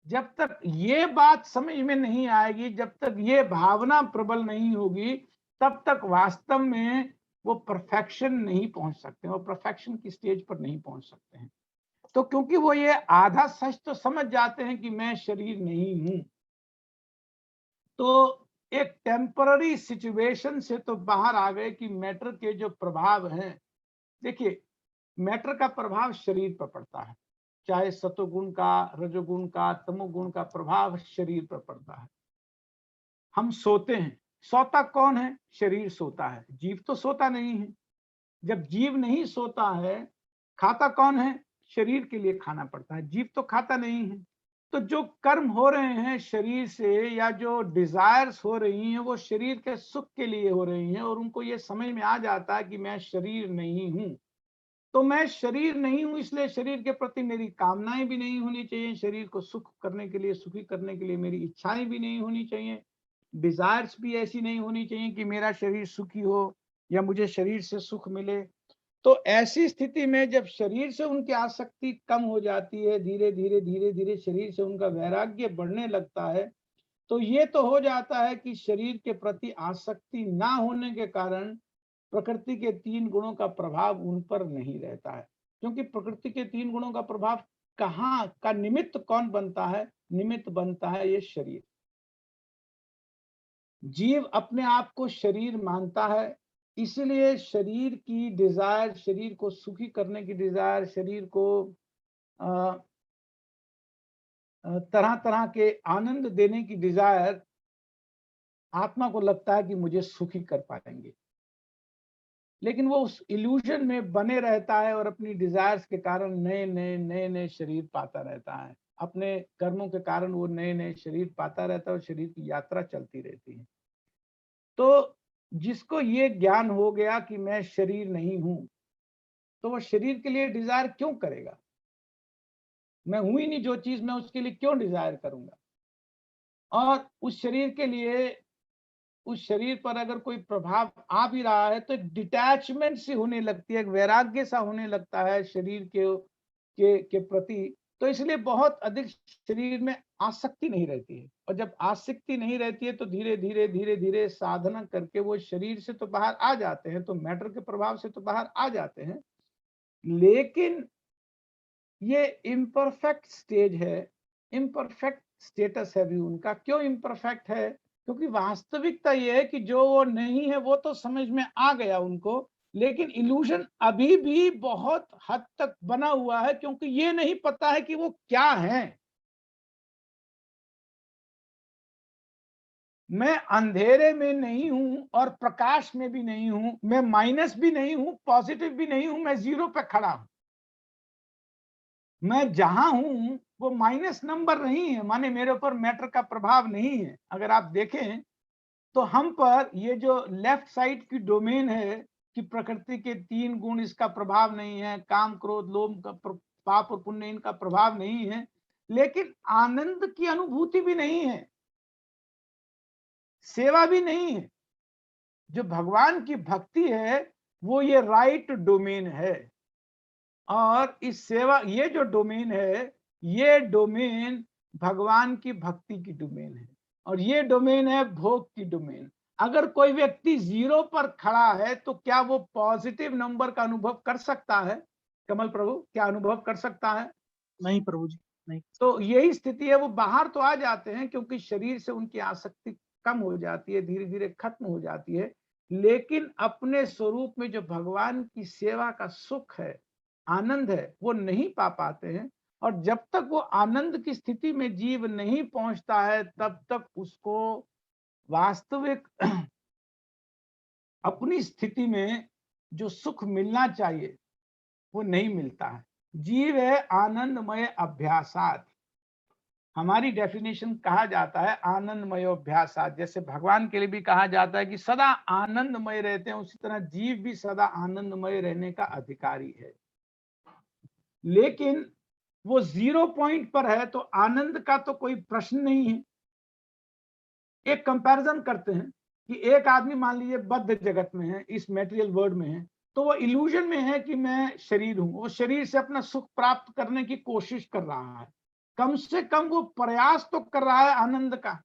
जब तक ये बात समझ में नहीं आएगी, जब तक ये भावना प्रबल नहीं होगी, तब तक वास्तव में वो परफेक्शन नहीं पहुंच सकते, वो परफेक्शन की स्टेज पर नहीं पहुंच सकते हैं। तो क्योंकि वो ये आधा सच तो समझ जाते हैं कि मैं शरीर नहीं हूं, तो एक टेम्पररी सिचुएशन से तो बाहर आ गए कि मैटर के जो प्रभाव हैं। देखिए, मैटर का प्रभाव शरीर पर पड़ता है, चाहे सतोगुण का, रजोगुण का, तमोगुण का प्रभाव शरीर पर पड़ता है। हम सोते हैं, सोता कौन है? शरीर सोता है, जीव तो सोता नहीं है। जब जीव नहीं सोता है, खाता कौन है? शरीर के लिए खाना पड़ता है, जीव तो खाता नहीं है। तो जो कर्म हो रहे हैं शरीर से, या जो डिजायर्स हो रही हैं, वो शरीर के सुख के लिए हो रही हैं, और उनको ये समझ में आ जाता है कि मैं शरीर नहीं हूं। तो मैं शरीर नहीं हूं इसलिए शरीर के प्रति मेरी कामनाएं भी नहीं होनी चाहिए, शरीर को सुख करने के लिए, सुखी करने के लिए मेरी इच्छाएं भी नहीं होनी चाहिए, डिजायर्स भी ऐसी नहीं होनी चाहिए कि मेरा शरीर सुखी हो या मुझे शरीर से सुख मिले। तो ऐसी स्थिति में जब शरीर से उनकी आसक्ति कम हो जाती है, धीरे धीरे शरीर से उनका वैराग्य बढ़ने लगता है, तो ये तो हो जाता है कि शरीर के प्रति आसक्ति ना होने के कारण प्रकृति के 3 गुणों का प्रभाव उन पर नहीं रहता है। क्योंकि प्रकृति के 3 गुणों का प्रभाव कहाँ का निमित्त कौन बनता है? निमित्त बनता है ये शरीर। जीव अपने आप को शरीर मानता है, इसलिए शरीर की डिजायर, शरीर को सुखी करने की डिजायर, शरीर को तरह तरह के आनंद देने की डिजायर, आत्मा को लगता है कि मुझे सुखी कर पाएंगे, लेकिन वो उस इल्यूजन में बने रहता है और अपनी डिजायर्स के कारण नए नए शरीर पाता रहता है। अपने कर्मों के कारण वो नए नए शरीर पाता रहता है और शरीर की यात्रा चलती रहती है। तो जिसको ये ज्ञान हो गया कि मैं शरीर नहीं हूं, तो वो शरीर के लिए डिजायर क्यों करेगा? मैं हूं ही नहीं जो चीज, मैं उसके लिए क्यों डिजायर करूंगा? और उस शरीर के लिए, उस शरीर पर अगर कोई प्रभाव आ भी रहा है तो एक डिटैचमेंट सी होने लगती है, एक वैराग्य सा होने लगता है शरीर के प्रति। तो इसलिए बहुत अधिक शरीर में आसक्ति नहीं रहती है, और जब आसक्ति नहीं रहती है तो धीरे धीरे साधना करके वो शरीर से तो बाहर आ जाते हैं, तो मैटर के प्रभाव से तो बाहर आ जाते हैं, लेकिन ये इम्परफेक्ट स्टेज है, इम्परफेक्ट स्टेटस है भी उनका। क्यों इम्परफेक्ट है? क्योंकि वास्तविकता ये है कि जो वो नहीं है वो तो समझ में आ गया उनको, लेकिन इल्यूजन अभी भी बहुत हद तक बना हुआ है, क्योंकि ये नहीं पता है कि वो क्या है। मैं अंधेरे में नहीं हूं और प्रकाश में भी नहीं हूं, मैं माइनस भी नहीं हूं, पॉजिटिव भी नहीं हूं, मैं जीरो पे खड़ा हूं। मैं जहां हूं वो माइनस नंबर नहीं है, माने मेरे ऊपर मैटर का प्रभाव नहीं है। अगर आप देखें तो हम पर ये जो लेफ्ट साइड की डोमेन है कि प्रकृति के 3 गुण, इसका प्रभाव नहीं है, काम क्रोध लोभ का पाप और पुण्य इनका प्रभाव नहीं है, लेकिन आनंद की अनुभूति भी नहीं है, सेवा भी नहीं है। जो भगवान की भक्ति है वो ये राइट डोमेन है, और इस सेवा, ये जो डोमेन है, ये डोमेन भगवान की भक्ति की डोमेन है, और ये डोमेन है भोग की डोमेन। अगर कोई व्यक्ति जीरो पर खड़ा है तो क्या वो पॉजिटिव नंबर का अनुभव कर सकता है? कमल प्रभु, क्या अनुभव कर सकता है? नहीं प्रभु जी, नहीं। तो यही स्थिति है, वो बाहर तो आ जाते हैं क्योंकि शरीर से उनकी आसक्ति कम हो जाती है, धीरे धीरे खत्म हो जाती है, लेकिन अपने स्वरूप में जो भगवान की सेवा का सुख है, आनंद है, वो नहीं पा पाते हैं। और जब तक वो आनंद की स्थिति में जीव नहीं पहुंचता है, तब तक उसको वास्तविक अपनी स्थिति में जो सुख मिलना चाहिए वो नहीं मिलता है। जीव है आनंदमय अभ्यासात, हमारी डेफिनेशन कहा जाता है आनंदमय अभ्यासात। जैसे भगवान के लिए भी कहा जाता है कि सदा आनंदमय रहते हैं, उसी तरह जीव भी सदा आनंदमय रहने का अधिकारी है। लेकिन वो जीरो पॉइंट पर है तो आनंद का तो कोई प्रश्न नहीं है। एक कंपैरिजन करते हैं कि एक आदमी मान लीजिए बद्ध जगत में है, इस मेटेरियल वर्ल्ड में है, तो वो इल्यूजन में है कि मैं शरीर हूं, वो शरीर से अपना सुख प्राप्त करने की कोशिश कर रहा है, कम से कम वो प्रयास तो कर रहा है आनंद का,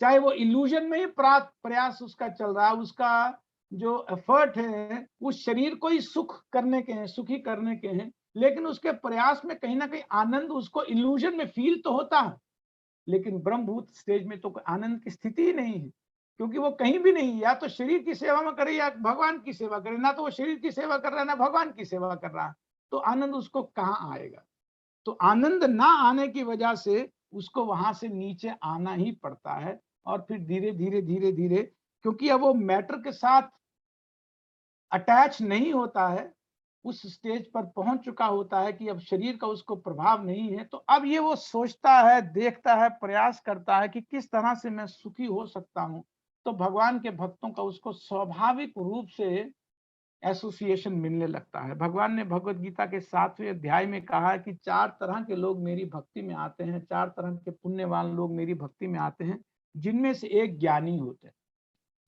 चाहे वो इल्यूजन में ही प्रयास उसका चल रहा है, उसका जो एफर्ट है उस शरीर को ही सुख करने के हैं, सुखी करने के हैं, लेकिन उसके प्रयास में कहीं ना कहीं आनंद उसको इल्यूजन में फील तो होता है। लेकिन ब्रह्मभूत स्टेज में तो आनंद की स्थिति ही नहीं है, क्योंकि वो कहीं भी नहीं, या तो शरीर की सेवा में करे या भगवान की सेवा करे, ना तो वो शरीर की सेवा कर रहा है ना भगवान की सेवा कर रहा है, तो आनंद उसको कहाँ आएगा? तो आनंद ना आने की वजह से उसको वहां से नीचे आना ही पड़ता है, और फिर धीरे धीरे क्योंकि अब वो मैटर के साथ अटैच नहीं होता है, उस स्टेज पर पहुंच चुका होता है कि अब शरीर का उसको प्रभाव नहीं है, तो अब ये वो सोचता है, देखता है, प्रयास करता है कि किस तरह से मैं सुखी हो सकता हूं। तो भगवान के भक्तों का उसको स्वाभाविक रूप से एसोसिएशन मिलने लगता है। भगवान ने भगवत गीता के 7वें अध्याय में कहा कि 4 तरह के लोग मेरी भक्ति में आते हैं, 4 तरह के पुण्यवान लोग मेरी भक्ति में आते हैं, जिनमें से एक ज्ञानी होते हैं।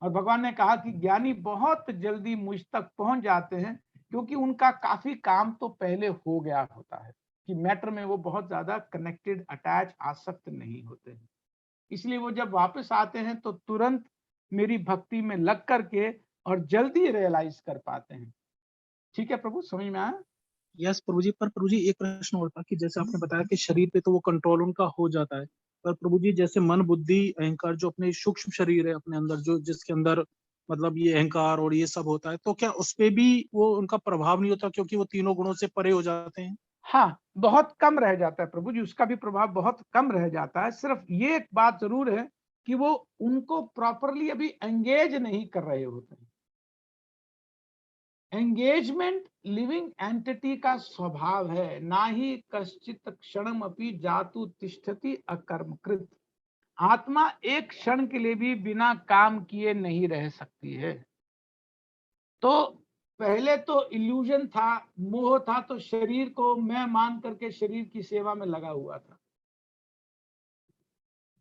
और भगवान ने कहा कि ज्ञानी बहुत जल्दी मुझ तक पहुंच जाते हैं, क्योंकि उनका काफी काम तो पहले हो गया होता है, कि मैटर में वो बहुत ज्यादा कनेक्टेड, अटैच, आसक्त नहीं होते हैं। इसलिए वो जब वापस आते हैं तो तुरंत मेरी भक्ति में लग करके और जल्दी रियलाइज कर पाते हैं। ठीक है प्रभु, समझ में आया? यस प्रभु जी। पर प्रभु जी एक प्रश्न और था कि जैसे आपने बताया कि शरीर पे तो वो कंट्रोल उनका हो जाता है, पर प्रभु जी जैसे मन बुद्धि अहंकार जो अपने सूक्ष्म शरीर है अपने अंदर, जो जिसके अंदर मतलब ये अहंकार और ये सब होता है, तो क्या उस पे भी वो उनका प्रभाव नहीं होता क्योंकि वो तीनों गुणों से परे हो जाते हैं? हाँ, बहुत कम रह जाता है प्रभु जी, उसका भी प्रभाव बहुत कम रह जाता है। सिर्फ ये एक बात जरूर है कि वो उनको प्रॉपरली अभी एंगेज नहीं कर रहे होते हैं। एंगेजमेंट लिविंग एंटिटी का स्वभाव है, ना ही कश्चित क्षणम अपि जातु तिष्ठति अकर्मकृत। आत्मा एक क्षण के लिए भी बिना काम किए नहीं रह सकती है। तो पहले तो इल्यूजन था, मोह था, तो शरीर को मैं मान करके शरीर की सेवा में लगा हुआ था।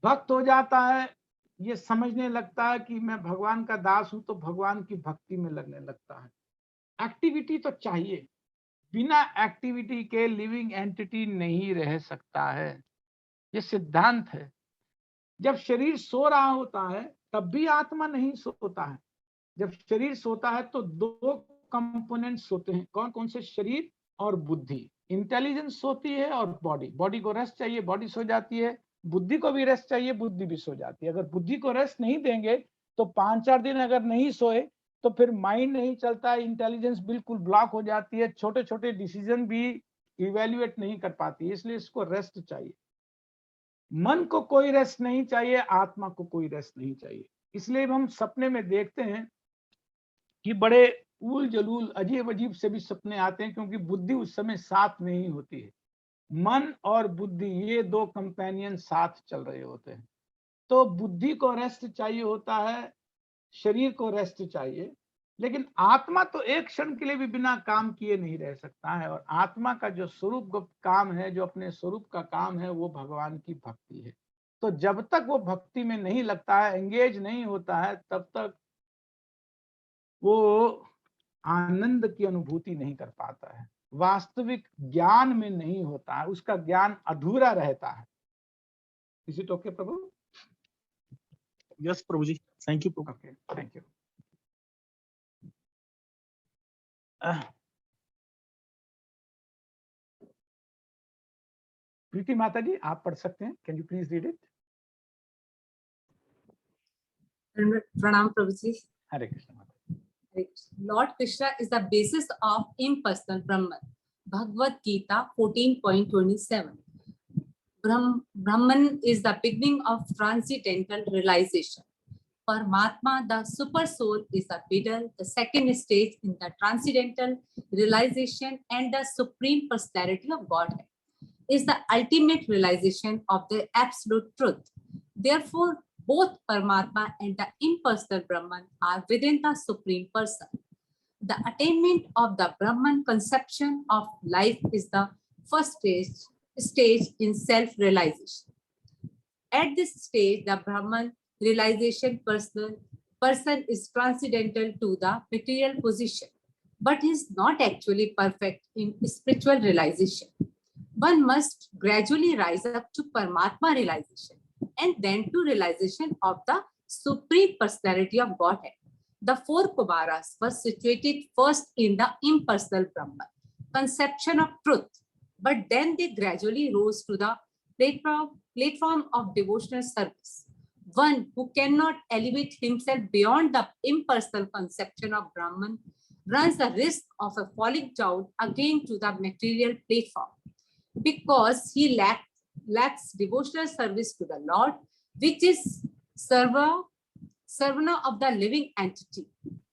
भक्त हो जाता है, ये समझने लगता है कि मैं भगवान का दास हूं, तो भगवान की भक्ति में लगने लगता है। एक्टिविटी तो चाहिए, बिना एक्टिविटी के लिविंग एंटिटी नहीं रह सकता है, ये सिद्धांत है। जब शरीर सो रहा होता है तब भी आत्मा नहीं सोता है। जब शरीर सोता है तो दो कंपोनेंट सोते हैं। कौन कौन से? शरीर और बुद्धि। इंटेलिजेंस सोती है और बॉडी, बॉडी को रेस्ट चाहिए, बॉडी सो जाती है। बुद्धि को भी रेस्ट चाहिए, बुद्धि भी सो जाती है। अगर बुद्धि को रेस्ट नहीं देंगे तो 5-4 दिन अगर नहीं सोए तो फिर माइंड नहीं चलता, इंटेलिजेंस बिल्कुल ब्लॉक हो जाती है, छोटे छोटे डिसीजन भी इवेल्युएट नहीं कर पाती। इसलिए इसको रेस्ट चाहिए। मन को कोई रेस्ट नहीं चाहिए, आत्मा को कोई रेस्ट नहीं चाहिए। इसलिए हम सपने में देखते हैं कि बड़े उल जलूल अजीब अजीब से भी सपने आते हैं, क्योंकि बुद्धि उस समय साथ नहीं होती है। मन और बुद्धि ये दो कंपेनियन साथ चल रहे होते हैं। तो बुद्धि को रेस्ट चाहिए होता है, शरीर को रेस्ट चाहिए, लेकिन आत्मा तो एक क्षण के लिए भी बिना काम किए नहीं रह सकता है। और आत्मा का जो स्वरूप काम है, जो अपने स्वरूप का काम है, वो भगवान की भक्ति है। तो जब तक वो भक्ति में नहीं लगता है, एंगेज नहीं होता है, तब तक वो आनंद की अनुभूति नहीं कर पाता है, वास्तविक ज्ञान में नहीं होता है, उसका ज्ञान अधूरा रहता है। इज इट ओके प्रभु? यस प्रभु जी, थैंक यू प्रभु। Okay, thank you. प्रीति माता जी, आप पढ़ सकते हैं। Can you please read it? Pranam Prabhuji. Hare Krishna माता। Lord Krishna is the basis of impersonal Brahman. Bhagavad Gita 14.27. Brahman is the beginning of transcendental realization. Paramatma, the super soul, is the middle, the second stage in the transcendental realization, and the supreme personality of Godhead is the ultimate realization of the absolute truth. Therefore, both Paramatma and the impersonal Brahman are within the Supreme Person. The attainment of the Brahman conception of life is the first stage in self-realization. At this stage, the Brahman realization person is transcendental to the material position, but is not actually perfect in spiritual realization. One must gradually rise up to Paramatma realization and then to realization of the Supreme Personality of Godhead. The four Kumaras were situated first in the impersonal Brahman, conception of truth, but then they gradually rose to the platform of devotional service. One who cannot elevate himself beyond the impersonal conception of Brahman runs the risk of falling down again to the material platform, because he lacks devotional service to the Lord, which is Sarvana of the living entity.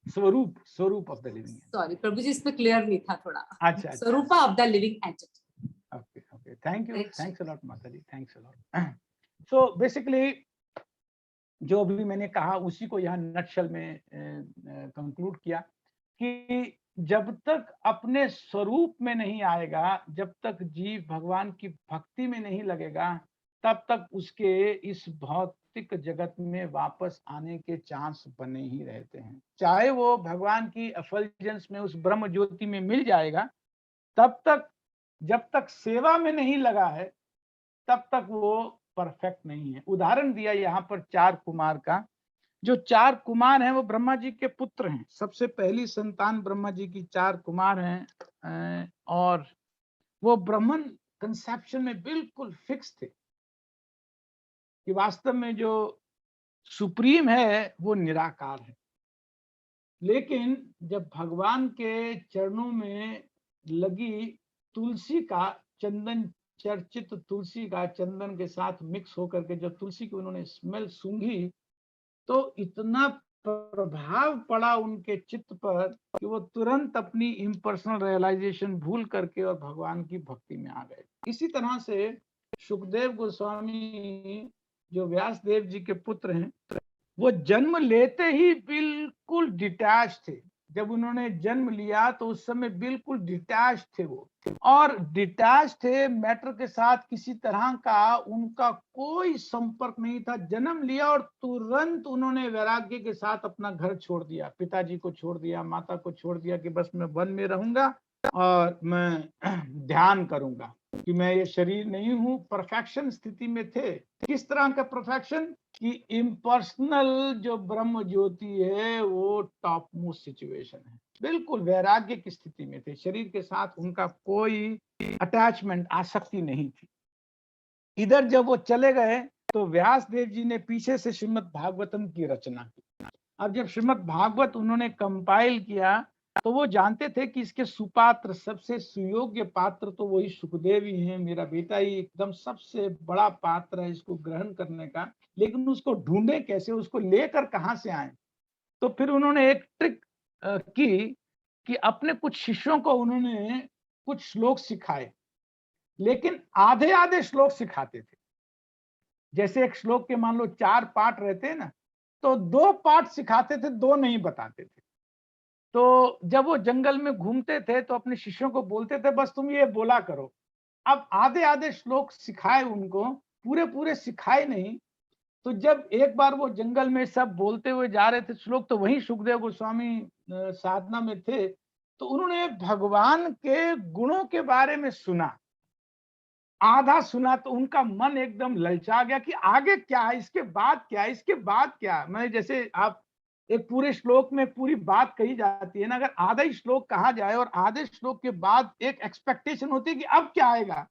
स्वरूप of the living entity. Sorry, Prabhuji, इसमें clear नहीं था थोड़ा. अच्छा. Swarupa of the living entity. Okay. Thank you. Right. Thanks a lot, Mataji. Thanks a lot. So basically, जो भी मैंने कहा उसी को यहाँ नटशल में कंक्लूड किया कि जब तक अपने स्वरूप में नहीं आएगा, जब तक जीव भगवान की भक्ति में नहीं लगेगा, तब तक उसके इस भौतिक जगत में वापस आने के चांस बने ही रहते हैं। चाहे वो भगवान की एफल्जेंस में उस ब्रह्म ज्योति में मिल जाएगा, तब तक जब तक सेवा में नहीं लगा है, तब तक वो परफेक्ट नहीं है। उदाहरण दिया यहाँ पर 4 कुमार का। जो 4 कुमार हैं वो ब्रह्मा जी के पुत्र हैं। सबसे पहली संतान ब्रह्मा जी की 4 कुमार हैं, और वो ब्राह्मण कंसेप्शन में बिल्कुल फिक्स थे। कि वास्तव में जो सुप्रीम है वो निराकार है। लेकिन जब भगवान के चरणों में लगी तुलसी का चंदन, चर्चित तुलसी का चंदन के साथ मिक्स होकर के जब तुलसी की उन्होंने स्मेल सूंघी, तो इतना प्रभाव पड़ा उनके चित्त पर कि वो तुरंत अपनी इम्पर्सनल रियलाइजेशन भूल करके और भगवान की भक्ति में आ गए। इसी तरह से सुखदेव गोस्वामी जो व्यास देव जी के पुत्र हैं, वो जन्म लेते ही बिल्कुल डिटैच थे। जब उन्होंने जन्म लिया तो उस समय बिल्कुल डिटैच थे वो, और डिटैच थे मैटर के साथ, किसी तरह का उनका कोई संपर्क नहीं था। जन्म लिया और तुरंत उन्होंने वैराग्य के साथ अपना घर छोड़ दिया, पिताजी को छोड़ दिया, माता को छोड़ दिया कि बस मैं वन में रहूंगा और मैं ध्यान करूंगा कि मैं ये शरीर नहीं हूं। परफेक्शन स्थिति में थे। किस तरह का परफेक्शन कि इम्पर्सनल जो ब्रह्म ज्योति है वो टॉप मोस्ट सिचुएशन है, बिल्कुल वैराग्य की स्थिति में थे। शरीर के साथ उनका कोई अटैचमेंट, आसक्ति नहीं थी। इधर जब वो चले गए तो व्यास देव जी ने पीछे से श्रीमद् भागवतम की रचना की। अब जब श्रीमद् भागवत उन्होंने कंपाइल किया तो वो जानते थे कि इसके सुपात्र, सबसे सुयोग्य पात्र तो वही सुखदेव ही हैं। मेरा बेटा ही एकदम सबसे बड़ा पात्र है इसको ग्रहण करने का, लेकिन उसको ढूंढे कैसे, उसको लेकर कहां से आए। तो फिर उन्होंने एक ट्रिक की कि अपने कुछ शिष्यों को उन्होंने कुछ श्लोक सिखाए, लेकिन आधे आधे श्लोक सिखाते थे। जैसे एक श्लोक के मान लो 4 पार्ट रहते हैं ना, तो 2 पार्ट सिखाते थे, 2 नहीं बताते थे। तो जब वो जंगल में घूमते थे तो अपने शिष्यों को बोलते थे बस तुम ये बोला करो। अब आधे आधे श्लोक सिखाए उनको, पूरे पूरे सिखाए नहीं। तो जब एक बार वो जंगल में सब बोलते हुए जा रहे थे श्लोक, तो वहीं सुखदेव गोस्वामी साधना में थे, तो उन्होंने भगवान के गुणों के बारे में सुना। आधा सुना तो उनका मन एकदम ललचा गया कि आगे क्या है, इसके बाद क्या है, इसके बाद क्या है। मैं जैसे आप एक पूरे श्लोक में पूरी बात कही जाती है ना, अगर आधा ही श्लोक कहा जाए और आधे श्लोक के बाद एक एक्सपेक्टेशन होती है कि अब क्या आएगा,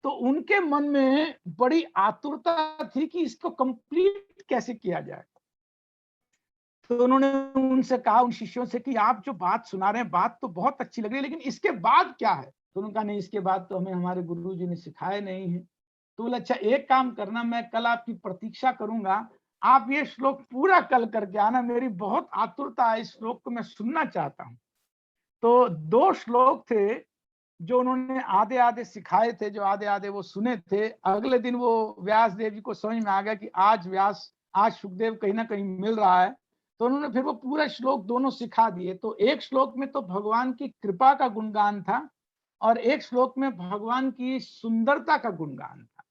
तो उनके मन में बड़ी आतुरता थी कि इसको कंप्लीट कैसे किया जाए। तो उन्होंने उनसे कहा, उन शिष्यों से, कि आप जो बात सुना रहे हैं बात तो बहुत अच्छी लग रही है, लेकिन इसके बाद क्या है। तो उन्होंने कहा नहीं, इसके बाद तो हमें हमारे गुरुजी ने सिखाया नहीं है। तो बोले अच्छा एक काम करना, मैं कल आपकी प्रतीक्षा करूंगा, आप ये श्लोक पूरा कल करके आना, मेरी बहुत आतुरता है, इस श्लोक को मैं सुनना चाहता हूँ। तो 2 श्लोक थे जो उन्होंने आधे आधे सिखाए थे, जो आधे आधे वो सुने थे। अगले दिन वो व्यास देव जी को समझ में आ गया कि आज सुखदेव कहीं ना कहीं मिल रहा है। तो उन्होंने फिर वो पूरा श्लोक दोनों सिखा दिए। तो एक श्लोक में तो भगवान की कृपा का गुणगान था और एक श्लोक में भगवान की सुंदरता का गुणगान था।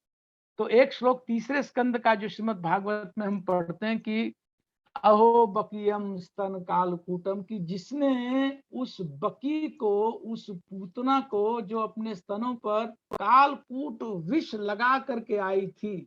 तो एक श्लोक 3रे स्कंद का जो श्रीमद् भागवत में हम पढ़ते हैं कि अहो बकीयम स्तन कालकूटम, की जिसने उस बकी को, उस पूतना को जो अपने स्तनों पर कालकूट विष लगा करके आई थी,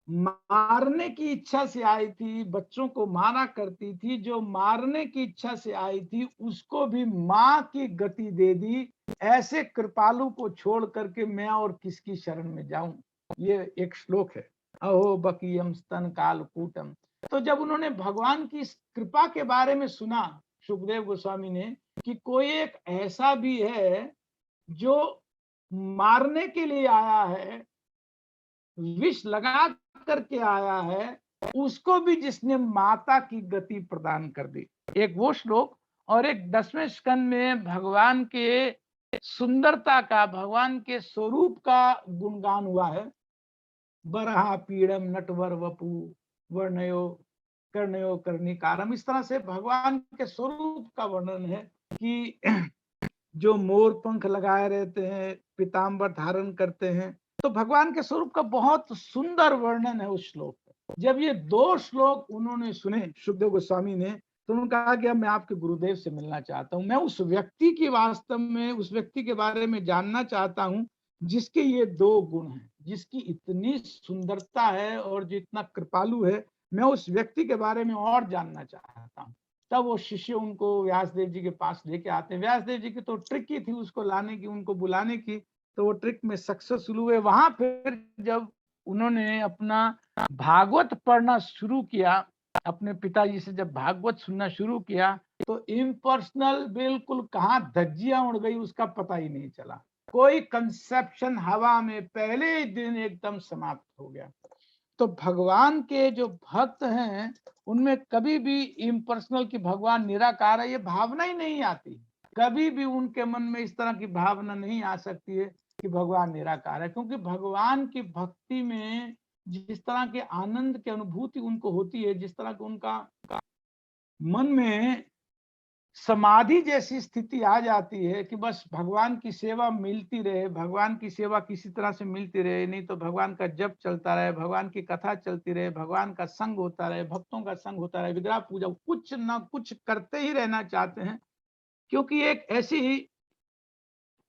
मारने की इच्छा से आई थी, बच्चों को मारा करती थी, जो मारने की इच्छा से आई थी उसको भी माँ की गति दे दी। ऐसे कृपालु को छोड़ करके मैं और किसकी शरण में जाऊं। ये एक श्लोक है, अहो बकीयम स्तन कालकूटम। तो जब उन्होंने भगवान की इस कृपा के बारे में सुना सुखदेव गोस्वामी ने, कि कोई एक ऐसा भी है जो मारने के लिए आया है, विष लगा करके आया है, उसको भी जिसने माता की गति प्रदान कर दी। एक वो श्लोक, और एक 10वें स्कंद में भगवान के सुंदरता का, भगवान के स्वरूप का गुणगान हुआ है। बरहा पीड़म नटवर वपु वर्णयो कर्णयो कर्णिकारम। इस तरह से भगवान के स्वरूप का वर्णन है कि जो मोर पंख लगाए रहते हैं, पीताम्बर धारण करते हैं। तो भगवान के स्वरूप का बहुत सुंदर वर्णन है उस श्लोक में। जब ये 2 श्लोक उन्होंने सुने सुखदेव गोस्वामी ने, तो उन्होंने कहा कि अब मैं आपके गुरुदेव से मिलना चाहता हूँ। मैं उस व्यक्ति की, वास्तव में उस व्यक्ति के बारे में जानना चाहता हूँ जिसके ये 2 गुण हैं, जिसकी इतनी सुंदरता है और जो इतना कृपालु है। मैं उस व्यक्ति के बारे में और जानना चाहता हूँ। तब वो शिष्य उनको व्यासदेव जी के पास लेके आते हैं। व्यासदेव जी की तो ट्रिक ही थी उसको लाने की, उनको बुलाने की, तो वो ट्रिक में सक्सेसफुल हुए। वहां फिर जब उन्होंने अपना भागवत पढ़ना शुरू किया, अपने पिताजी से जब भागवत सुनना शुरू किया तो इम्पर्सनल बिल्कुल कहाँ धज्जियां उड़ गई उसका पता ही नहीं चला। कोई कंसेप्शन हवा में पहले ही दिन एकदम समाप्त हो गया। तो भगवान के जो भक्त हैं उनमें कभी भी इम्पर्सनल की भगवान निराकार है ये भावना ही नहीं आती। कभी भी उनके मन में इस तरह की भावना नहीं आ सकती है कि भगवान निराकार है, क्योंकि भगवान की भक्ति में जिस तरह के आनंद की अनुभूति उनको होती है, जिस तरह का उनका मन में समाधि जैसी स्थिति आ जाती है कि बस भगवान की सेवा मिलती रहे, भगवान की सेवा किसी तरह से मिलती रहे, नहीं तो भगवान का जप चलता रहे, भगवान की कथा चलती रहे, भगवान का संग होता रहे, भक्तों का संग होता रहे, विग्रह पूजा कुछ ना कुछ करते ही रहना चाहते हैं, क्योंकि एक ऐसी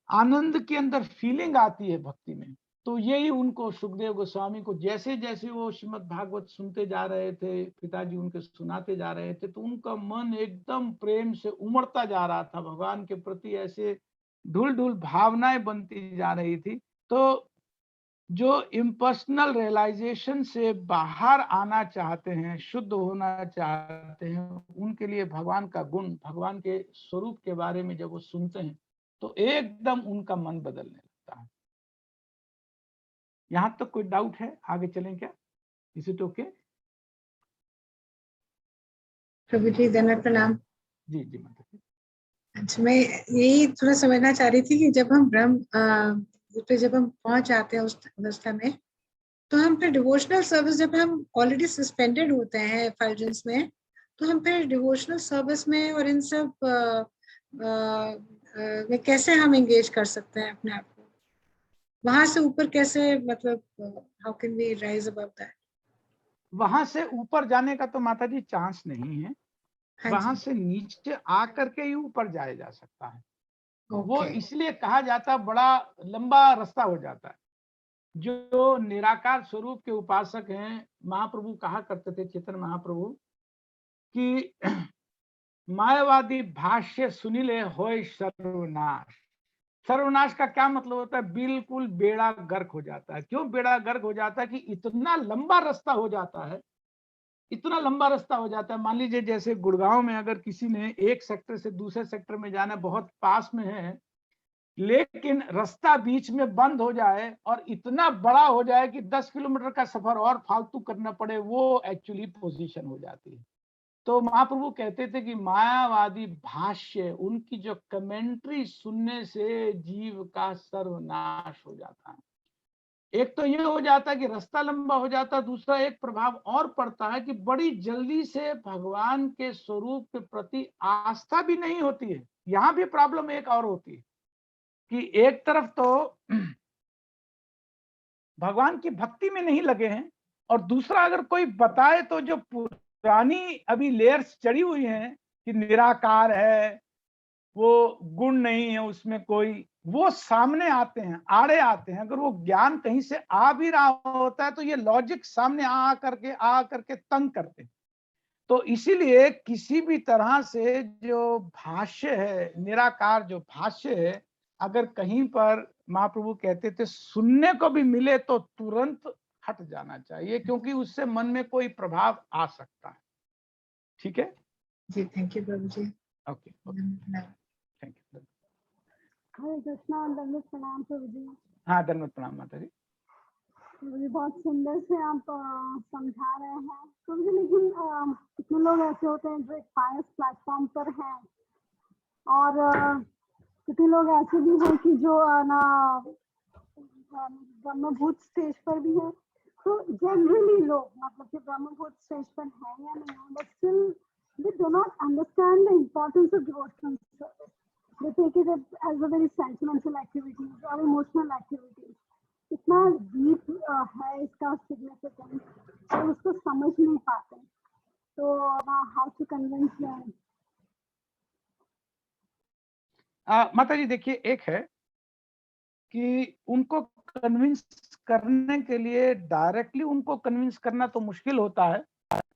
आनंद के अंदर फीलिंग आती है भक्ति में। तो यही उनको सुखदेव गोस्वामी को जैसे जैसे वो श्रीमद् भागवत सुनते जा रहे थे, पिताजी उनके सुनाते जा रहे थे, तो उनका मन एकदम प्रेम से उमड़ता जा रहा था भगवान के प्रति, ऐसे ढुल ढुल भावनाएं बनती जा रही थी। तो जो इम्पर्सनल रियलाइजेशन से बाहर आना चाहते हैं, शुद्ध होना चाहते हैं, उनके लिए भगवान का गुण, भगवान के स्वरूप के बारे में जब वो सुनते हैं तो एकदम उनका मन बदलने लगता है। यहां तक कोई डाउट है? आगे चलें क्या? Is it okay? प्रभु जी धन्यवाद, प्रणाम। जी जी माता जी। अच्छा, मैं यही थोड़ा समझना चाह रही थी कि जब हम ब्रह्म पे जब हम पहुंच जाते हैं उस अवस्था में, तो हम फिर डिवोशनल सर्विस, जब हम ऑलरेडी सस्पेंडेड होते हैं एफल्जेंस में, तो हम फिर डिवोशनल सर्विस में और इन सब में कैसे हम एंगेज कर सकते हैं अपने आप को? वहां से ऊपर कैसे, मतलब how can we rise above that? वहां से ऊपर जाने का तो माता जी चांस नहीं है। हाँ वहां जी, से नीचे आकर के ही ऊपर जाया जा सकता है। वो ओके, इसलिए कहा जाता है बड़ा लंबा रास्ता हो जाता है। जो निराकार स्वरूप के उपासक हैं, महाप्रभु कहा करते थे, चेतन महाप्रभु, कि मायावादी भाष्य सुनिले होय सर्वनाश। सर्वनाश का क्या मतलब होता है? बिल्कुल बेड़ा गर्क हो जाता है। क्यों बेड़ा गर्क हो जाता है? कि इतना लंबा रास्ता हो जाता है, इतना लंबा रास्ता हो जाता है। मान लीजिए जैसे गुड़गांव में अगर किसी ने एक सेक्टर से दूसरे सेक्टर में जाना, बहुत पास में है, लेकिन रास्ता बीच में बंद हो जाए और इतना बड़ा हो जाए कि 10 किलोमीटर का सफर और फालतू करना पड़े, वो एक्चुअली पोजीशन हो जाती है। तो महाप्रभु कहते थे कि मायावादी भाष्य, उनकी जो कमेंट्री सुनने से जीव का सर्वनाश हो जाता है। एक तो ये हो जाता है कि रास्ता लंबा हो जाता है, दूसरा एक प्रभाव और पड़ता है कि बड़ी जल्दी से भगवान के स्वरूप के प्रति आस्था भी नहीं होती है। यहाँ भी प्रॉब्लम एक और होती है कि एक तरफ तो भगवान की भक्ति में नहीं लगे हैं, और दूसरा अगर कोई बताए तो जो पुरानी अभी लेयर्स चढ़ी हुई हैं कि निराकार है, वो गुण नहीं है उसमें कोई, वो सामने आते हैं, आड़े आते हैं। अगर वो ज्ञान कहीं से आ भी रहा होता है तो ये लॉजिक सामने आ करके तंग करते हैं। तो इसीलिए किसी भी तरह से जो भाष्य है, निराकार जो भाष्य है, अगर कहीं पर महाप्रभु कहते थे सुनने को भी मिले तो तुरंत हट जाना चाहिए, क्योंकि उससे मन में कोई प्रभाव आ सकता है। ठीक है जी, थैंक यू प्रभु जी। Okay thank you. Hare Krishna, दंडवत प्रणाम प्रभु जी। हाँ दंडवत प्रणाम माता जी। प्रभु जी बहुत सुंदर से आप समझा रहे हैं प्रभु जी, लेकिन कितने लोग ऐसे होते हैं जो एक पायस प्लेटफॉर्म पर हैं, और कितने लोग ऐसे भी हैं कि जो ना ब्रह्मभूत स्टेज पर भी हैं। तो जनरली लोग, मतलब कि ब्रह्मभूत स्टेज पर हैं या नहीं हो, but still they do not understand the importance of devotional service. They take it as a very sentimental activity or emotional activity. इतना डीप है इसका सिग्निफिकेंस, और उसको समझ नहीं पाते। तो हाउ टू कन्विंस देम? माता जी देखिए, एक है कि उनको कन्विंस करने के लिए डायरेक्टली उनको कन्विंस करना तो मुश्किल होता है।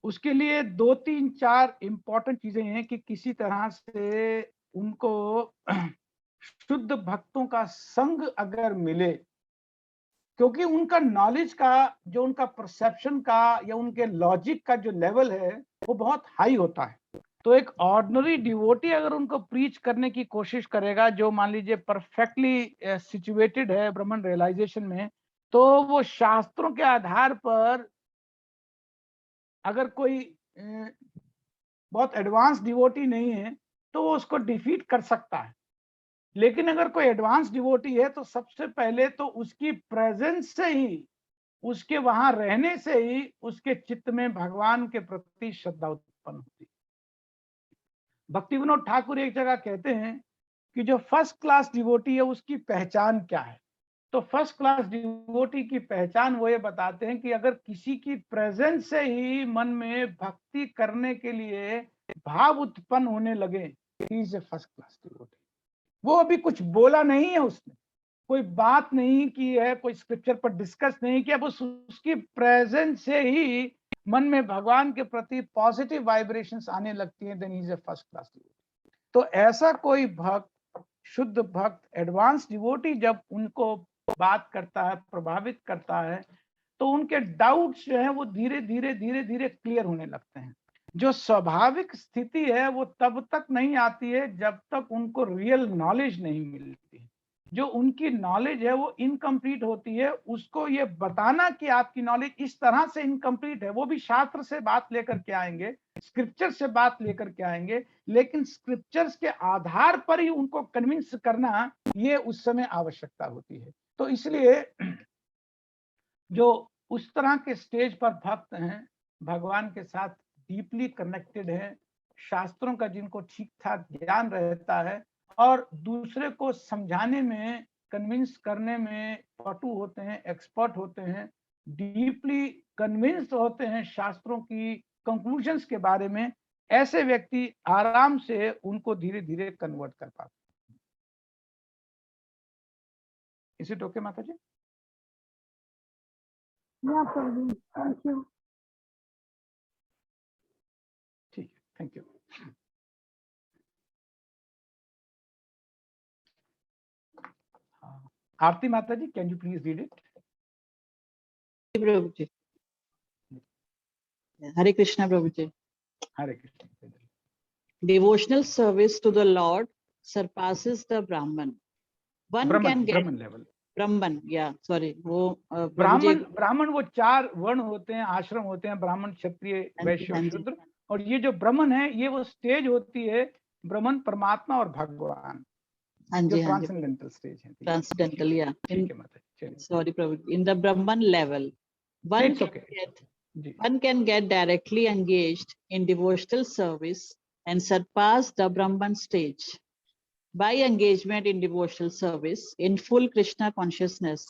उसके लिए 2, 3, 4 इंपॉर्टेंट चीजें हैं कि किसी तरह से उनको शुद्ध भक्तों का संग अगर मिले क्योंकि उनका नॉलेज का जो उनका परसेप्शन का या उनके लॉजिक का जो लेवल है वो बहुत हाई होता है। तो एक ऑर्डिनरी डिवोटी अगर उनको प्रीच करने की कोशिश करेगा, जो मान लीजिए परफेक्टली सिचुएटेड है ब्रह्मन रियलाइजेशन में, तो वो शास्त्रों के आधार पर अगर कोई बहुत एडवांस डिवोटी नहीं है तो वो उसको डिफीट कर सकता है। लेकिन अगर कोई एडवांस डिवोटी है तो सबसे पहले तो उसकी प्रेजेंस से ही, उसके वहां रहने से ही उसके चित्त में भगवान के प्रति श्रद्धा उत्पन्न होती है। भक्ति विनोद ठाकुर एक जगह कहते हैं कि जो फर्स्ट क्लास डिवोटी है उसकी पहचान क्या है। तो फर्स्ट क्लास डिवोटी की पहचान वो ये बताते हैं कि अगर किसी की प्रेजेंस से ही मन में भक्ति करने के लिए भाव उत्पन्न होने लगे, ही is a first class devotee. वो अभी कुछ बोला नहीं है, उसने कोई बात नहीं की है, कोई स्क्रिप्चर पर डिस्कस नहीं किया, बस उसकी प्रेजेंस से ही मन में भगवान के प्रति पॉजिटिव वाइब्रेशंस आने लगती हैं, then he is a first class devotee. तो ऐसा कोई भक्त, शुद्ध भक्त, एडवांस डिवोटी जब उनको बात करता है, प्रभावित करता है, तो उनके डाउट्स जो है वो धीरे धीरे धीरे धीरे क्लियर होने लगते हैं। जो स्वाभाविक स्थिति है वो तब तक नहीं आती है जब तक उनको रियल नॉलेज नहीं मिलती है। जो उनकी नॉलेज है वो इनकम्प्लीट होती है, उसको ये बताना कि आपकी नॉलेज इस तरह से इनकम्प्लीट है, वो भी शास्त्र से बात लेकर के आएंगे, स्क्रिप्चर से बात लेकर के आएंगे, लेकिन स्क्रिप्चर्स के आधार पर ही उनको कन्विंस करना ये उस समय आवश्यकता होती है। तो इसलिए जो उस तरह के स्टेज पर भक्त हैं, भगवान के साथ डीपली कनेक्टेड है, शास्त्रों का जिनको ठीक ठाक ज्ञान रहता है और दूसरे को समझाने में, कन्विंस करने में पटु होते हैं, एक्सपर्ट होते हैं, डीपली कन्विंस्ड होते हैं शास्त्रों की कंक्लूजन्स के बारे में, ऐसे व्यक्ति आराम से उनको धीरे धीरे कन्वर्ट कर पाते हैं। इस इट ओके माता जी? Yeah, Prabhu. Thank you. ठीक है, थैंक यू। आरती माता जी, can you please read it? प्रभु जी, हरे कृष्णा प्रभु जी। Hare Krishna. Devotional service to the Lord surpasses the Brahman. One can get ब्राह्मण लेवल। Brahman, yeah, sorry, वो ब्राह्मण वो 4 वर्ण होते हैं, आश्रम होते हैं, ब्राह्मण, क्षत्रिय, वैश्य, शूद्र, और ये जो ब्राह्मण है ये वो स्टेज होती है, ब्राह्मण, परमात्मा और भगवान, जो ट्रांसेंडेंटल स्टेज है। ट्रांसेंडेंटल, या ठीक है माता जी, सॉरी प्रभु, in the Brahman level one can get directly engaged in devotional service and surpass the Brahman stage. By engagement in devotional service in full Krishna consciousness,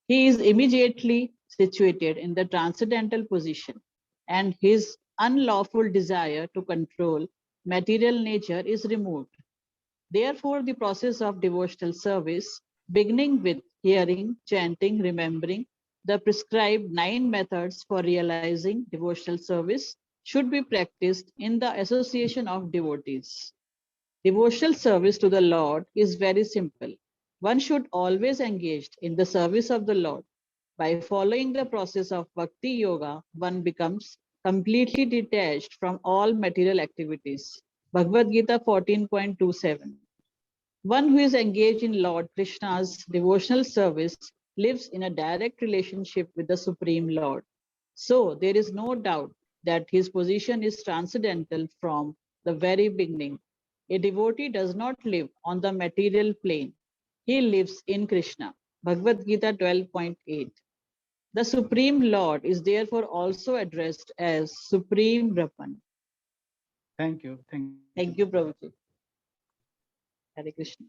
he is immediately situated in the transcendental position, and his unlawful desire to control material nature is removed. Therefore, the process of devotional service, beginning with hearing, chanting, remembering the prescribed 9 methods for realizing devotional service, should be practiced in the association of devotees. Devotional service to the Lord is very simple. One should always engage in the service of the Lord. By following the process of Bhakti Yoga, one becomes completely detached from all material activities. Bhagavad Gita 14.27. One who is engaged in Lord Krishna's devotional service lives in a direct relationship with the Supreme Lord. So there is no doubt that his position is transcendental from the very beginning. A devotee does not live on the material plane. He lives in Krishna. Bhagavad Gita 12.8. The Supreme Lord is therefore also addressed as Supreme Brahman. Thank you. Thank you, Prabhuji. Hare Krishna.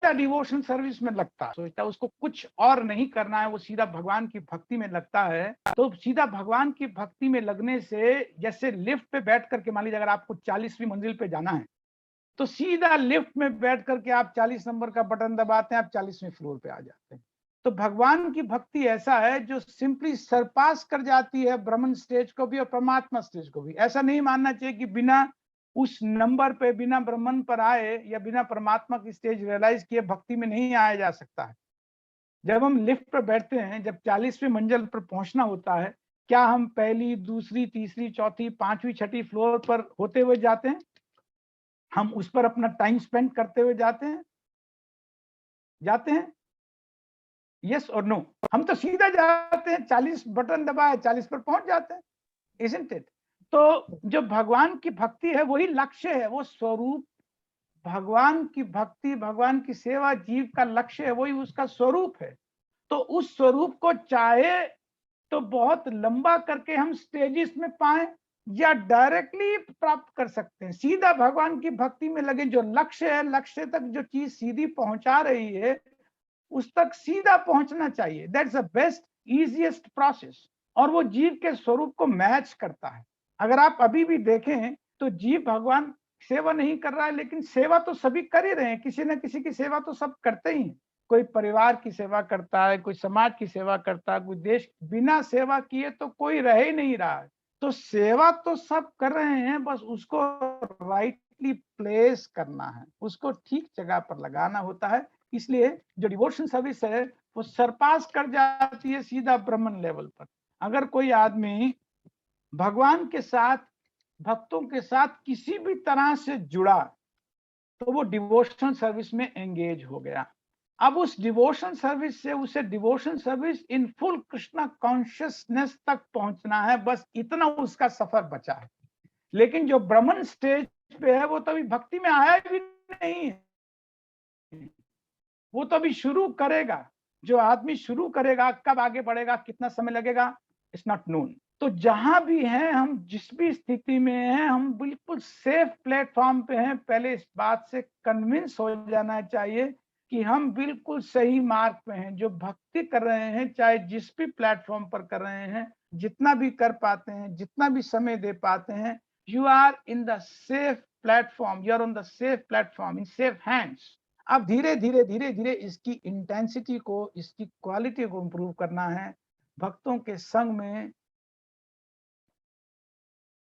Devotion service में लगता है, सोचता है उसको कुछ और नहीं करना है, वो सीधा भगवान की भक्ति में लगता है। तो सीधा भगवान की भक्ति में लगने से, जैसे लिफ्ट पे बैठ करके, मान लीजिए अगर आपको 40वीं मंजिल पे जाना है तो सीधा लिफ्ट में बैठ करके आप 40 नंबर का बटन दबाते हैं, आप 40वें फ्लोर पे आ जाते हैं। तो भगवान की भक्ति ऐसा है जो सिंपली सरपास कर जाती है ब्रह्मन स्टेज को भी और परमात्मा स्टेज को भी। ऐसा नहीं मानना चाहिए कि बिना उस नंबर पे, बिना ब्रह्मन पर आए या बिना परमात्मा की स्टेज रियलाइज किए भक्ति में नहीं आया जा सकता है। जब हम लिफ्ट पर बैठते हैं, जब 40वीं मंजिल पर पहुंचना होता है, क्या हम पहली, दूसरी, तीसरी, चौथी, पांचवी, छठी फ्लोर पर होते हुए जाते हैं? हम उस पर अपना टाइम स्पेंड करते हुए जाते हैं? यस और नो? हम तो सीधा जाते हैं, 40 बटन दबाए 40 पर पहुंच जाते हैं, isn't it? तो जो भगवान की भक्ति है वही लक्ष्य है, वो स्वरूप। भगवान की भक्ति, भगवान की सेवा जीव का लक्ष्य है, वही उसका स्वरूप है। तो उस स्वरूप को चाहे तो बहुत लंबा करके हम स्टेजेस में पाएं या डायरेक्टली प्राप्त कर सकते हैं। सीधा भगवान की भक्ति में लगे, जो लक्ष्य है, लक्ष्य तक जो चीज सीधी पहुंचा रही है उस तक सीधा पहुंचना चाहिए। That's the best easiest process, और वो जीव के स्वरूप को मैच करता है। अगर आप अभी भी देखें तो जीव भगवान सेवा नहीं कर रहा है, लेकिन सेवा तो सभी कर ही रहे हैं, किसी न किसी की सेवा तो सब करते ही हैं। कोई परिवार की सेवा करता है, कोई समाज की सेवा करता है, कोई देश। बिना सेवा किए तो कोई रह ही नहीं रहा है। तो सेवा तो सब कर रहे हैं, बस उसको राइटली प्लेस करना है, उसको ठीक जगह पर लगाना होता है। इसलिए जो डिवोशन सर्विस है वो सरपास कर जाती है सीधा ब्रह्मन लेवल पर। अगर कोई आदमी भगवान के साथ, भक्तों के साथ किसी भी तरह से जुड़ा तो वो डिवोशनल सर्विस में एंगेज हो गया। अब उस डिवोशन सर्विस से उसे devotion service in full Krishna consciousness तक पहुंचना है, बस इतना उसका सफर बचा है। लेकिन जो ब्रह्मन स्टेज पे है वो तो अभी भक्ति में आया भी नहीं है, वो तो अभी शुरू करेगा। जो आदमी शुरू करेगा, कब आगे बढ़ेगा, कितना समय लगेगा, इट्स नॉट नोन। तो जहां भी हैं हम, जिस भी स्थिति में हैं, हम बिल्कुल सेफ प्लेटफॉर्म पे हैं। पहले इस बात से कन्विंस हो जाना चाहिए कि हम बिल्कुल सही मार्ग पे हैं। जो भक्ति कर रहे हैं, चाहे जिस भी प्लेटफॉर्म पर कर रहे हैं, जितना भी कर पाते हैं, जितना भी समय दे पाते हैं, you are in the safe platform, you are on the safe platform, in safe hands. अब धीरे धीरे इसकी इंटेंसिटी को, इसकी क्वालिटी को इंप्रूव करना है। भक्तों के संग में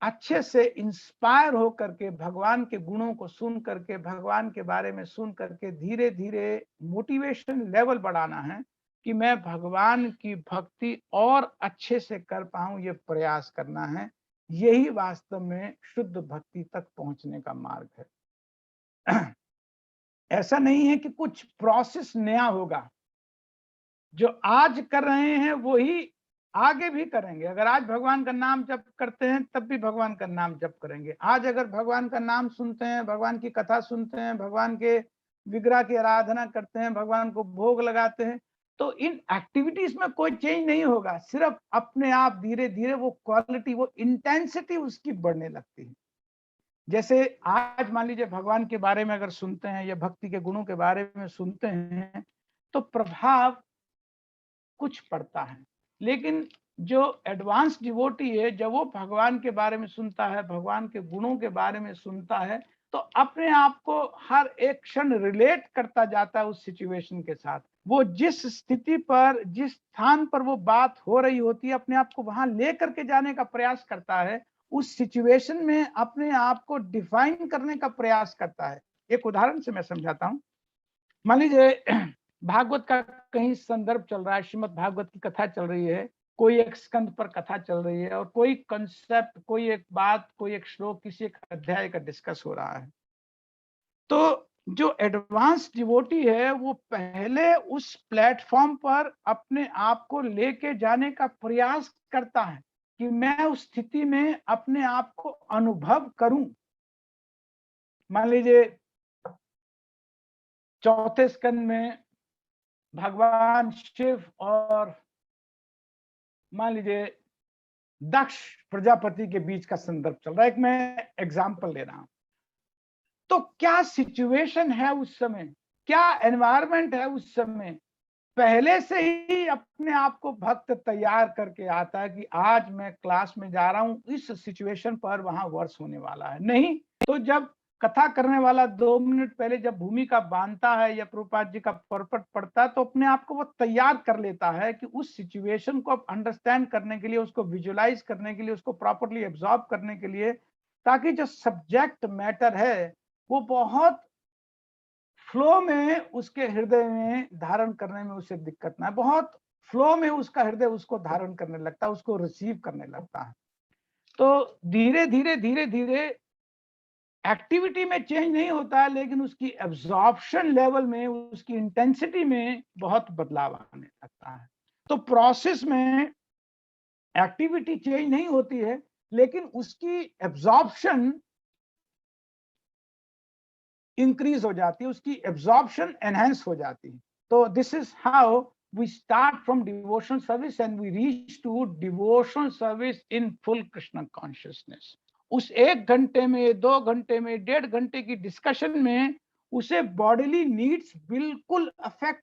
अच्छे से इंस्पायर हो करके, भगवान के गुणों को सुन करके, भगवान के बारे में सुन करके धीरे धीरे मोटिवेशन लेवल बढ़ाना है कि मैं भगवान की भक्ति और अच्छे से कर पाऊं, ये प्रयास करना है। यही वास्तव में शुद्ध भक्ति तक पहुंचने का मार्ग है। ऐसा नहीं है कि कुछ प्रोसेस नया होगा। जो आज कर रहे हैं वही आगे भी करेंगे। अगर आज भगवान का नाम जप करते हैं तब भी भगवान का नाम जप करेंगे। आज अगर भगवान का नाम सुनते हैं, भगवान की कथा सुनते हैं, भगवान के विग्रह की आराधना करते हैं, भगवान को भोग लगाते हैं, तो इन एक्टिविटीज में कोई चेंज नहीं होगा। सिर्फ अपने आप धीरे धीरे वो क्वालिटी, वो इंटेंसिटी उसकी बढ़ने लगती है। जैसे आज मान लीजिए भगवान के बारे में अगर सुनते हैं या भक्ति के गुणों के बारे में सुनते हैं तो प्रभाव कुछ पड़ता है। लेकिन जो एडवांस डिवोटी है, जब वो भगवान के बारे में सुनता है, भगवान के गुणों के बारे में सुनता है, तो अपने आप को हर एक क्षण रिलेट करता जाता है उस सिचुएशन के साथ। वो जिस स्थिति पर, जिस स्थान पर वो बात हो रही होती है, अपने आप को वहां लेकर के जाने का प्रयास करता है। उस सिचुएशन में अपने आप को डिफाइन करने का प्रयास करता है। एक उदाहरण से मैं समझाता हूँ। मान लीजिए भागवत का कहीं संदर्भ चल रहा है, श्रीमद् भागवत की कथा चल रही है, कोई एक स्कंद पर कथा चल रही है और कोई कंसेप्ट, कोई एक बात, कोई एक श्लोक, किसी एक अध्याय का डिस्कस हो रहा है। तो जो एडवांस डिवोटी है वो पहले उस प्लेटफॉर्म पर अपने आप को लेके जाने का प्रयास करता है कि मैं उस स्थिति में अपने आप को अनुभव करूं। मान लीजिए चौथे स्कंद में भगवान शिव और मान लीजिए दक्ष प्रजापति के बीच का संदर्भ चल रहा है। एक मैं एग्जांपल ले रहा हूं। तो क्या सिचुएशन है उस समय, क्या एनवायरनमेंट है उस समय। पहले से ही अपने आप को भक्त तैयार करके आता है कि आज मैं क्लास में जा रहा हूं, इस सिचुएशन पर वहां वर्ष होने वाला है। नहीं तो जब कथा करने वाला 2 मिनट पहले जब भूमिका बांधता है या प्रभुपाद जी का परपट पढ़ता है तो अपने आप को वो तैयार कर लेता है कि उस सिचुएशन को अंडरस्टैंड करने के लिए, उसको विजुलाइज करने के लिए, उसको प्रॉपर्ली एब्जॉर्ब करने के लिए, ताकि जो सब्जेक्ट मैटर है वो बहुत फ्लो में उसके हृदय में धारण करने में उसे दिक्कत ना है, बहुत फ्लो में उसका हृदय उसको धारण करने लगता है, उसको रिसीव करने लगता है। तो धीरे धीरे धीरे धीरे एक्टिविटी में चेंज नहीं होता है, लेकिन उसकी एब्जॉर्प्शन लेवल में, उसकी इंटेंसिटी में बहुत बदलाव आने लगता है। तो प्रोसेस में एक्टिविटी चेंज नहीं होती है, लेकिन उसकी एब्जॉर्प्शन इंक्रीज हो जाती है, उसकी एब्जॉर्प्शन एनहांस हो जाती है। तो this is how we start from devotional service and we reach to devotional service in full Krishna consciousness. उस 1 घंटे में, 2 घंटे में, 1.5 घंटे की डिस्कशन में उसे बॉडीली नीड्स बिल्कुल अफेक्ट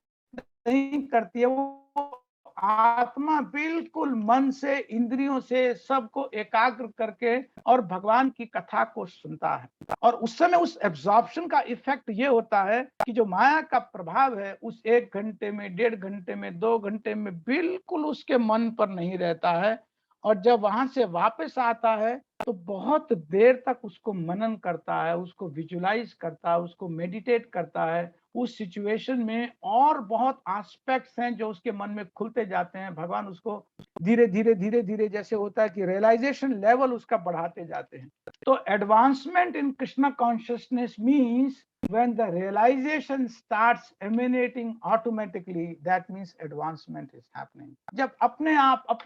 नहीं करती है। वो आत्मा बिल्कुल मन से, इंद्रियों से सबको एकाग्र करके और भगवान की कथा को सुनता है। और उस समय उस एब्जॉर्प्शन का इफेक्ट ये होता है कि जो माया का प्रभाव है उस 1 घंटे में, 1.5 घंटे में, 2 घंटे में बिल्कुल उसके मन पर नहीं रहता है। और जब वहां से वापस आता है तो बहुत देर तक उसको मनन करता है, उसको विजुलाइज करता है, उसको मेडिटेट करता है। उस सिचुएशन में और बहुत एस्पेक्ट्स हैं जो उसके मन में खुलते जाते हैं। भगवान उसको धीरे धीरे धीरे धीरे जैसे होता है कि रियलाइजेशन लेवल उसका बढ़ाते जाते हैं। तो advancement in Krishna consciousness means when the realization starts emanating automatically, that means advancement is happening. जब अपने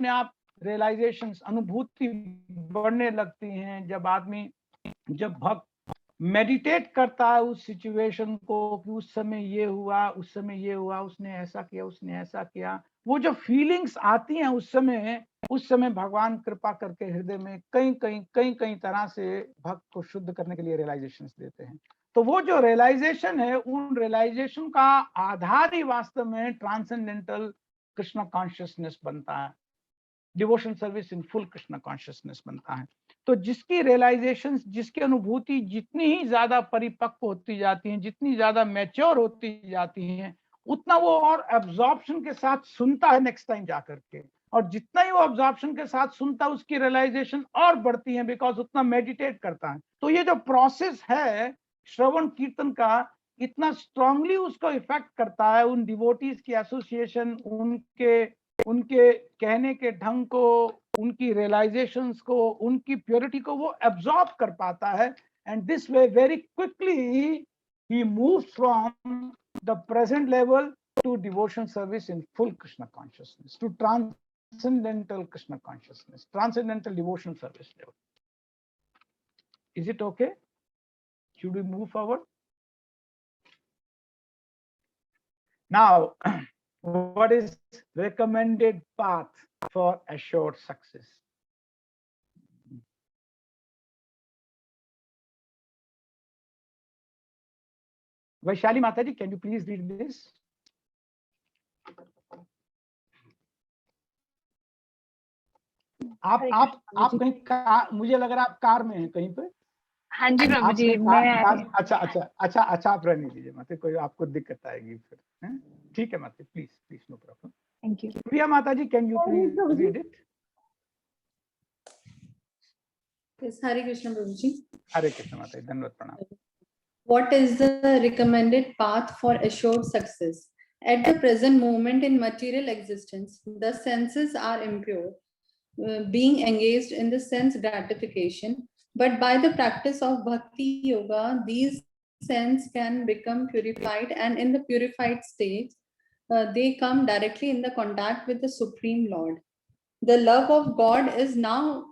आप रियलाइजेशंस, अनुभूति बढ़ने लगती हैं, जब भक्त मेडिटेट करता है उस सिचुएशन को कि उस समय ये हुआ, उस समय ये हुआ, उसने ऐसा किया, उसने ऐसा किया, वो जो फीलिंग्स आती हैं उस समय भगवान कृपा करके हृदय में कई तरह से भक्त को शुद्ध करने के लिए रियलाइजेशंस देते हैं। तो वो जो रियलाइजेशन है, उन रियलाइजेशन का आधार ही वास्तव में ट्रांसेंडेंटल कृष्णा कॉन्शियसनेस बनता है, devotion service in full Krishna consciousness बनता है। तो जिसकी रियलाइजेशन, जिसकी अनुभूति जितनी ही ज्यादा परिपक्व होती जाती है, जितनी ज्यादा मैच्योर होती जाती है, उतना वो और एब्जॉर्प्शन के साथ सुनता है नेक्स्ट टाइम जाकर के, और जितना ही वो एब्जॉर्प्शन के साथ सुनता है उसकी रियलाइजेशन और बढ़ती है, बिकॉज उतना मेडिटेट करता है। तो ये जो प्रोसेस है श्रवण कीर्तन का, इतना स्ट्रांगली उसको इफेक्ट करता है, उन डिवोटीज की एसोसिएशन, उनके कहने के ढंग को, उनकी रियलाइजेशंस को, उनकी प्योरिटी को वो एब्जॉर्ब कर पाता है। And this way very quickly he moves from the present level to devotion service in full Krishna consciousness, to transcendental Krishna consciousness, transcendental devotion service level. Is it okay? Should we move forward? Now, what is recommended path for assured success? Vaishali Mataji, can you please read this? आप कहीं मुझे लग रहा है आप car में हैं कहीं पे। हाँ जी प्रभु जी, मैं अच्छा आप रहने दीजिए, मतलब कोई आपको दिक्कत आएगी फिर। ठीक है माता, please no problem. Thank you. Priya माता जी, can you please read it? Hare Krishna प्रभु जी। हरे कृष्ण माता जी, धन्यवाद, प्रणाम। What is the recommended path for assured success? At the present moment in material existence, the senses are impure, being engaged in the sense gratification. But by the practice of bhakti yoga, these senses can become purified, and in the purified state, they come directly in the contact with the Supreme Lord. The love of God is now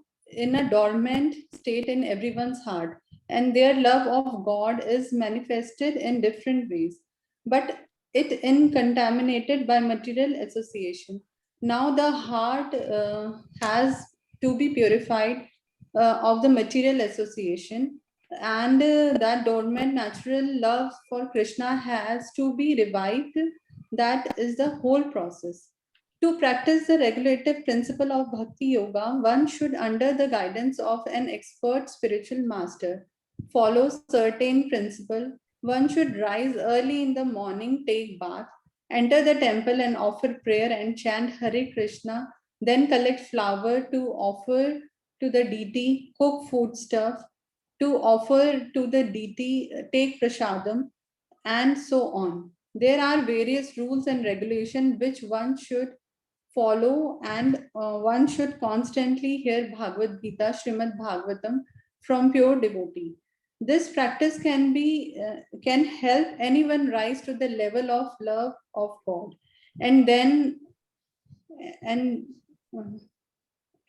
in a dormant state in everyone's heart, and their love of God is manifested in different ways, but it is contaminated by material association. Now the heart has to be purified of the material association, and that dormant natural love for Krishna has to be revived. That is the whole process. To practice the regulative principle of bhakti yoga, one should, under the guidance of an expert spiritual master, follow certain principle. One should rise early in the morning, take bath, enter the temple and offer prayer and chant Hare Krishna, then collect flower to offer to the deity, cook food stuff to offer to the deity, take prasadam, and so on. There are various rules and regulations which one should follow, and one should constantly hear Bhagavad Gita, Srimad Bhagavatam from pure devotee. This practice can help anyone rise to the level of love of God, and then and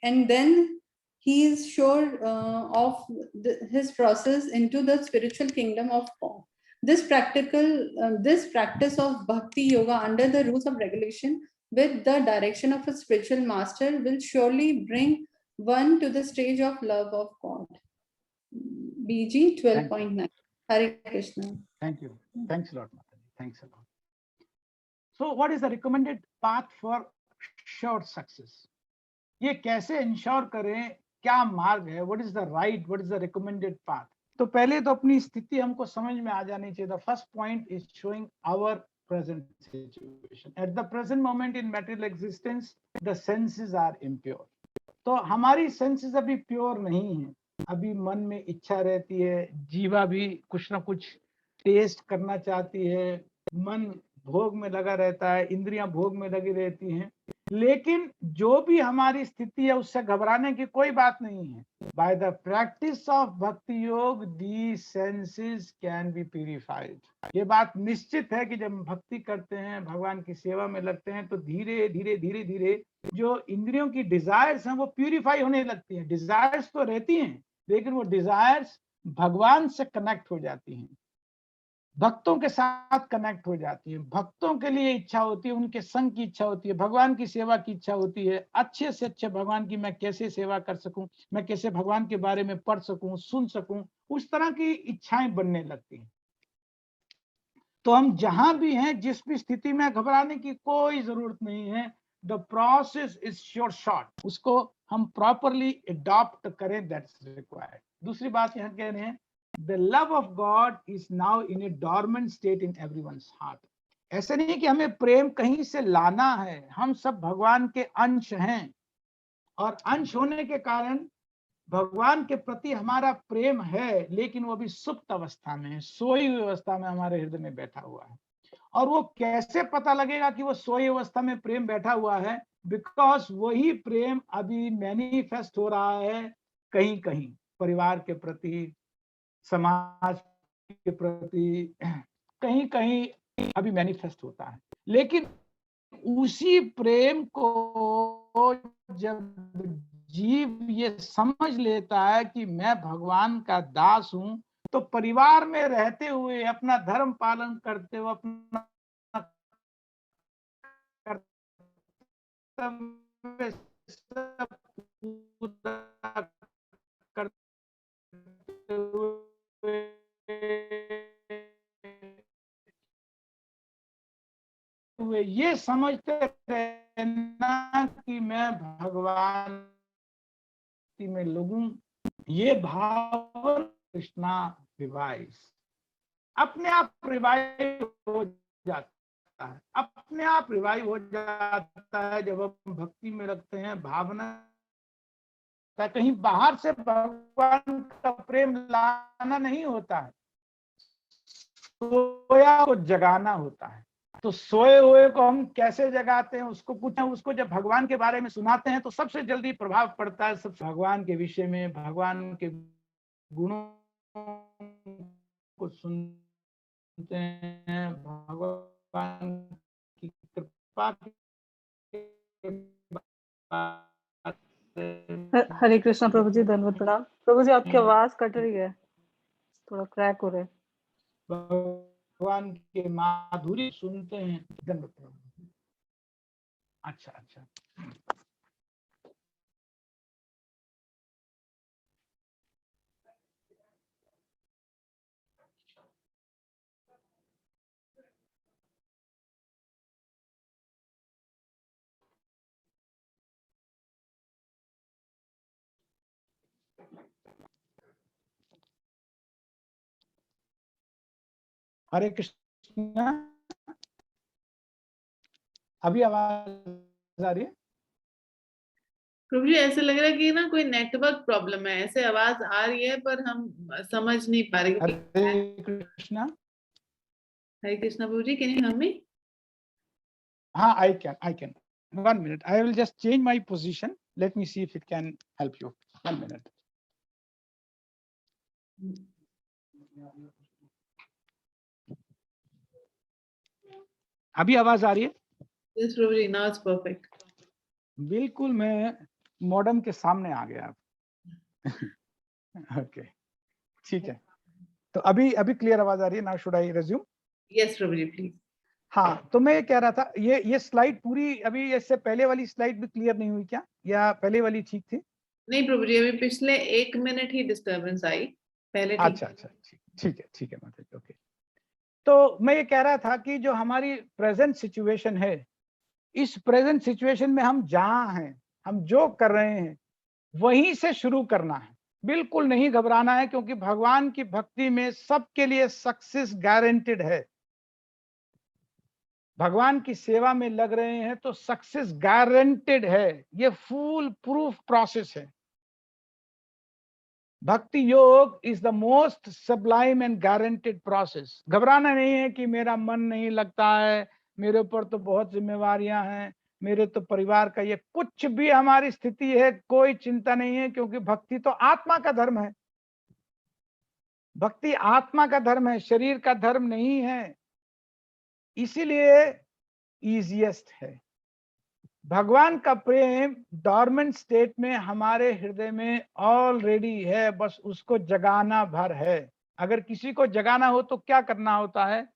and then he is sure of his process into the spiritual kingdom of God. This practice of bhakti yoga under the rules of regulation with the direction of a spiritual master will surely bring one to the stage of love of God. BG 12.9. Hare Krishna. Thank you. Thanks a lot, Mataji. Thanks a lot. So what is the recommended path for sure success? ये कैसे ensure करें, क्या मार्ग है, what is the right, what is the recommended path? तो पहले तो अपनी स्थिति हमको समझ में आ जानी चाहिए. The first point is showing our present situation. At the present moment in material existence, the senses are impure. तो हमारी सेंसेस अभी प्योर नहीं है. अभी मन में इच्छा रहती है, जीवा भी कुछ ना कुछ टेस्ट करना चाहती है, मन भोग में लगा रहता है, इंद्रियां भोग में लगी रहती हैं. लेकिन जो भी हमारी स्थिति है उससे घबराने की कोई बात नहीं है. By the practice of bhakti योग दी सेंसेस कैन बी प्यूरिफाइड. ये बात निश्चित है कि जब हम भक्ति करते हैं, भगवान की सेवा में लगते हैं, तो धीरे धीरे धीरे धीरे जो इंद्रियों की डिजायर्स हैं वो प्यूरिफाई होने लगती हैं. डिजायर्स तो रहती हैं, लेकिन वो डिजायर्स भगवान से कनेक्ट हो जाती हैं, भक्तों के साथ कनेक्ट हो जाती है. भक्तों के लिए इच्छा होती है, उनके संग की इच्छा होती है, भगवान की सेवा की इच्छा होती है. अच्छे से अच्छे भगवान की मैं कैसे सेवा कर सकूं, मैं कैसे भगवान के बारे में पढ़ सकूं, सुन सकूं, उस तरह की इच्छाएं बनने लगती हैं. तो हम जहां भी हैं, जिस भी स्थिति में, घबराने की कोई जरूरत नहीं है. The process is sure short. उसको हम प्रॉपरली अडॉप्ट करें, दैट्स रिक्वायर्ड. दूसरी बात यहाँ कह रहे हैं, the love of God is now in a dormant state in everyone's heart. ऐसे नहीं कि हमें प्रेम कहीं से लाना है. हम सब भगवान के अंश हैं, और अंश होने के कारण भगवान के प्रति हमारा प्रेम है, लेकिन वो भी सुप्त अवस्था में है, सोई हुई अवस्था में हमारे हृदय में बैठा हुआ है. और वो कैसे पता लगेगा कि वो सोई अवस्था में प्रेम बैठा हुआ है? बिकॉज वही प्रेम अभी मैनिफेस्ट हो रहा है कहीं कहीं, परिवार के प्रति, समाज के प्रति, कहीं कहीं अभी मैनिफेस्ट होता है. लेकिन उसी प्रेम को जब जीव ये समझ लेता है कि मैं भगवान का दास हूं, तो परिवार में रहते हुए, अपना धर्म पालन करते हुए, अपना कर्तव्य सब पूरा करते हुए ये समझते रहना कि मैं भगवान में लगूं, ये भाव कृष्णा रिवाइज अपने आप रिवाइव हो जाता है. अपने आप रिवाइव हो जाता है जब हम भक्ति में लगते हैं. भावना कहीं बाहर से भगवान का प्रेम लाना नहीं होता है, सोया को जगाना होता है. तो सोए हुए को हम कैसे जगाते हैं, उसको जब भगवान के बारे में सुनाते हैं तो सबसे जल्दी प्रभाव पड़ता है. सब भगवान के विषय में, भगवान के गुणों को सुनते हैं, भगवान की कृपा हरे कृष्णा प्रभु जी, धन्यवाद प्रणाम. प्रभु जी आपकी आवाज कट रही है, थोड़ा क्रैक हो रहा है. भगवान के माधुरी सुनते हैं. अच्छा अच्छा. हरे कृष्णा। अभी आवाज आ रही है? प्रभु जी ऐसे लग रहा है कि ना कोई नेटवर्क प्रॉब्लम है, ऐसे आवाज आ रही है पर हम समझ नहीं पा रहे। हरे कृष्णा। हरे कृष्णा प्रभु जी, कैन यू हेयर मी? हाँ, I can. 1 minute. I will just change my position. Let me see if it can help you. 1 minute. अभी आवाज आ रही है? Yes Prabhu ji, now it's perfect. बिल्कुल, मैं मॉडेम के सामने आ गया। ओके, ठीक है। तो अभी क्लियर आवाज आ रही है ना? Should I resume? Yes Prabhu ji, please. हाँ, तो मैं ये कह रहा था, ये स्लाइड पूरी, अभी इससे पहले वाली स्लाइड भी क्लियर नहीं हुई क्या, या पहले वाली ठीक थी? नहीं प्रभु जी, अभी पिछले 1 मिनट ही डिस्टरबेंस आई, पहले ठीक। अच्छा, ठीक है मतलब। ओके, तो मैं ये कह रहा था कि जो हमारी प्रेजेंट सिचुएशन है, इस प्रेजेंट सिचुएशन में हम जहां हैं, हम जो कर रहे हैं वहीं से शुरू करना है। बिल्कुल नहीं घबराना है, क्योंकि भगवान की भक्ति में सबके लिए सक्सेस गारंटेड है। भगवान की सेवा में लग रहे हैं तो सक्सेस गारंटेड है। ये फुल प्रूफ प्रोसेस है। भक्ति योग is the most sublime and guaranteed process. घबराना नहीं है कि मेरा मन नहीं लगता है, मेरे ऊपर तो बहुत जिम्मेवारियां हैं, मेरे तो परिवार का, ये कुछ भी हमारी स्थिति है, कोई चिंता नहीं है, क्योंकि भक्ति तो आत्मा का धर्म है। भक्ति आत्मा का धर्म है, शरीर का धर्म नहीं है। इसीलिए इजीएस्ट है। भगवान का प्रेम डॉर्मेंट स्टेट में हमारे हृदय में ऑलरेडी है, बस उसको जगाना भर है। अगर किसी को जगाना हो तो क्या करना होता है?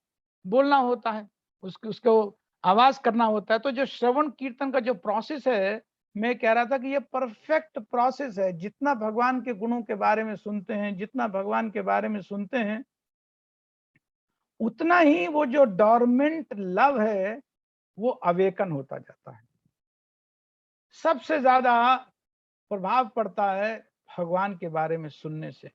बोलना होता है, उसको आवाज करना होता है। तो जो श्रवण कीर्तन का जो प्रोसेस है, मैं कह रहा था कि ये परफेक्ट प्रोसेस है। जितना भगवान के गुणों के बारे में सुनते हैं, जितना भगवान के बारे में सुनते हैं, उतना ही वो जो डॉर्मेंट लव है वो अवेकन होता जाता है। सबसे ज्यादा प्रभाव पड़ता है भगवान के बारे में सुनने से।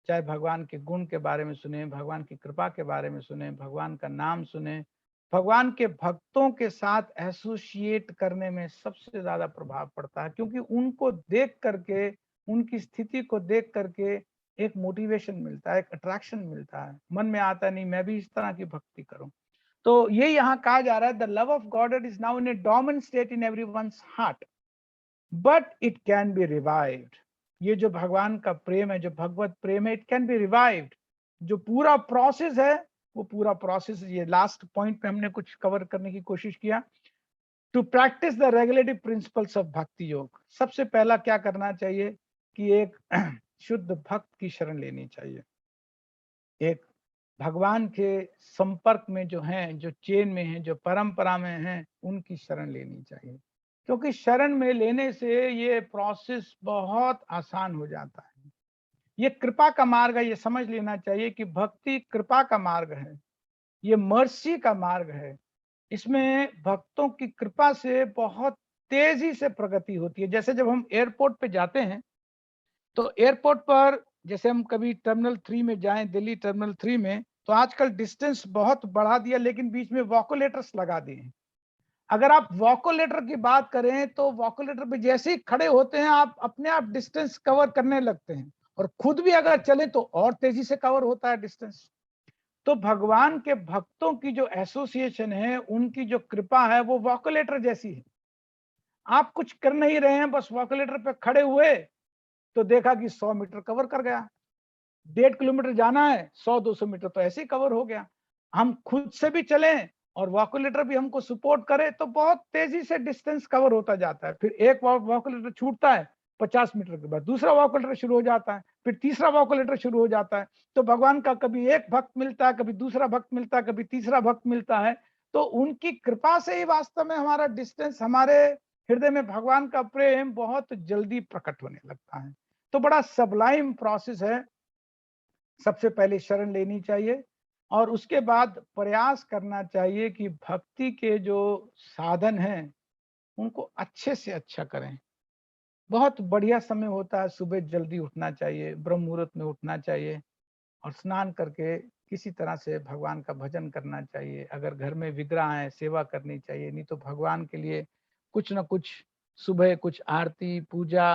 चाहे भगवान के गुण के बारे में सुने, भगवान की कृपा के बारे में सुने, भगवान का नाम सुने, भगवान के भक्तों के साथ एसोसिएट करने में सबसे ज्यादा प्रभाव पड़ता है। क्योंकि उनको देख करके, उनकी स्थिति को देख करके एक मोटिवेशन मिलता है, एक अट्रैक्शन मिलता है। मन में आता नहीं मैं भी इस तरह की भक्ति करूं। तो ये यहाँ कहा जा रहा है, the love of God is now in A dormant state in everyone's heart, but it can be revived. ये जो भगवान का प्रेम है, जो भगवत प्रेम है, इट कैन बी रिवाइव्ड। जो पूरा प्रोसेस है, वो पूरा प्रोसेस, ये लास्ट पॉइंट पे हमने कुछ कवर करने की कोशिश किया। To practise the regulative principles of bhakti yoga, सबसे पहला क्या करना चाहिए कि एक शुद्ध भक्त की शरण लेनी चाहिए। एक भगवान के संपर्क में जो हैं, जो चेन में हैं, जो परंपरा में हैं, उनकी शरण लेनी चाहिए। क्योंकि शरण में लेने से ये प्रोसेस बहुत आसान हो जाता है। ये कृपा का मार्ग है, ये समझ लेना चाहिए कि भक्ति कृपा का मार्ग है, ये मर्सी का मार्ग है। इसमें भक्तों की कृपा से बहुत तेजी से प्रगति होती है। जैसे जब हम एयरपोर्ट पे जाते हैं, तो एयरपोर्ट पर जैसे हम कभी टर्मिनल 3 में जाएं, दिल्ली टर्मिनल 3 में, तो आजकल डिस्टेंस बहुत बढ़ा दिया, लेकिन बीच में वॉकुलेटर्स लगा दिए हैं। अगर आप वॉकुलेटर की बात करें तो वॉकुलेटर पे जैसे ही खड़े होते हैं, आप अपने आप डिस्टेंस कवर करने लगते हैं, और खुद भी अगर चले तो और तेजी से कवर होता है डिस्टेंस। तो भगवान के भक्तों की जो एसोसिएशन है, उनकी जो कृपा है, वो वॉकुलेटर जैसी है। आप कुछ कर नहीं रहे हैं, बस वॉकुलेटर पे खड़े हुए तो देखा कि 100 मीटर कवर कर गया। 1.5 किलोमीटर जाना है, 100-200 मीटर तो ऐसे ही कवर हो गया। हम खुद से भी चलें और वॉकुलेटर भी हमको सपोर्ट करे तो बहुत तेजी से डिस्टेंस कवर होता जाता है। फिर एक वॉकुलेटर छूटता है, 50 मीटर के बाद दूसरा वॉकुलेटर शुरू हो जाता है, फिर तीसरा वॉकुलेटर शुरू हो जाता है। तो भगवान का कभी एक भक्त मिलता है, कभी दूसरा भक्त मिलता है, कभी तीसरा भक्त मिलता है। तो उनकी कृपा से ही वास्तव में हमारा डिस्टेंस, हमारे हृदय में भगवान का प्रेम बहुत जल्दी प्रकट होने लगता है। तो बड़ा सबलाइम प्रोसेस है। सबसे पहले शरण लेनी चाहिए और उसके बाद प्रयास करना चाहिए कि भक्ति के जो साधन हैं उनको अच्छे से अच्छा करें। बहुत बढ़िया समय होता है, सुबह जल्दी उठना चाहिए, ब्रह्म मुहूर्त में उठना चाहिए और स्नान करके किसी तरह से भगवान का भजन करना चाहिए। अगर घर में विग्रह है, सेवा करनी चाहिए, नहीं तो भगवान के लिए कुछ न कुछ सुबह कुछ आरती पूजा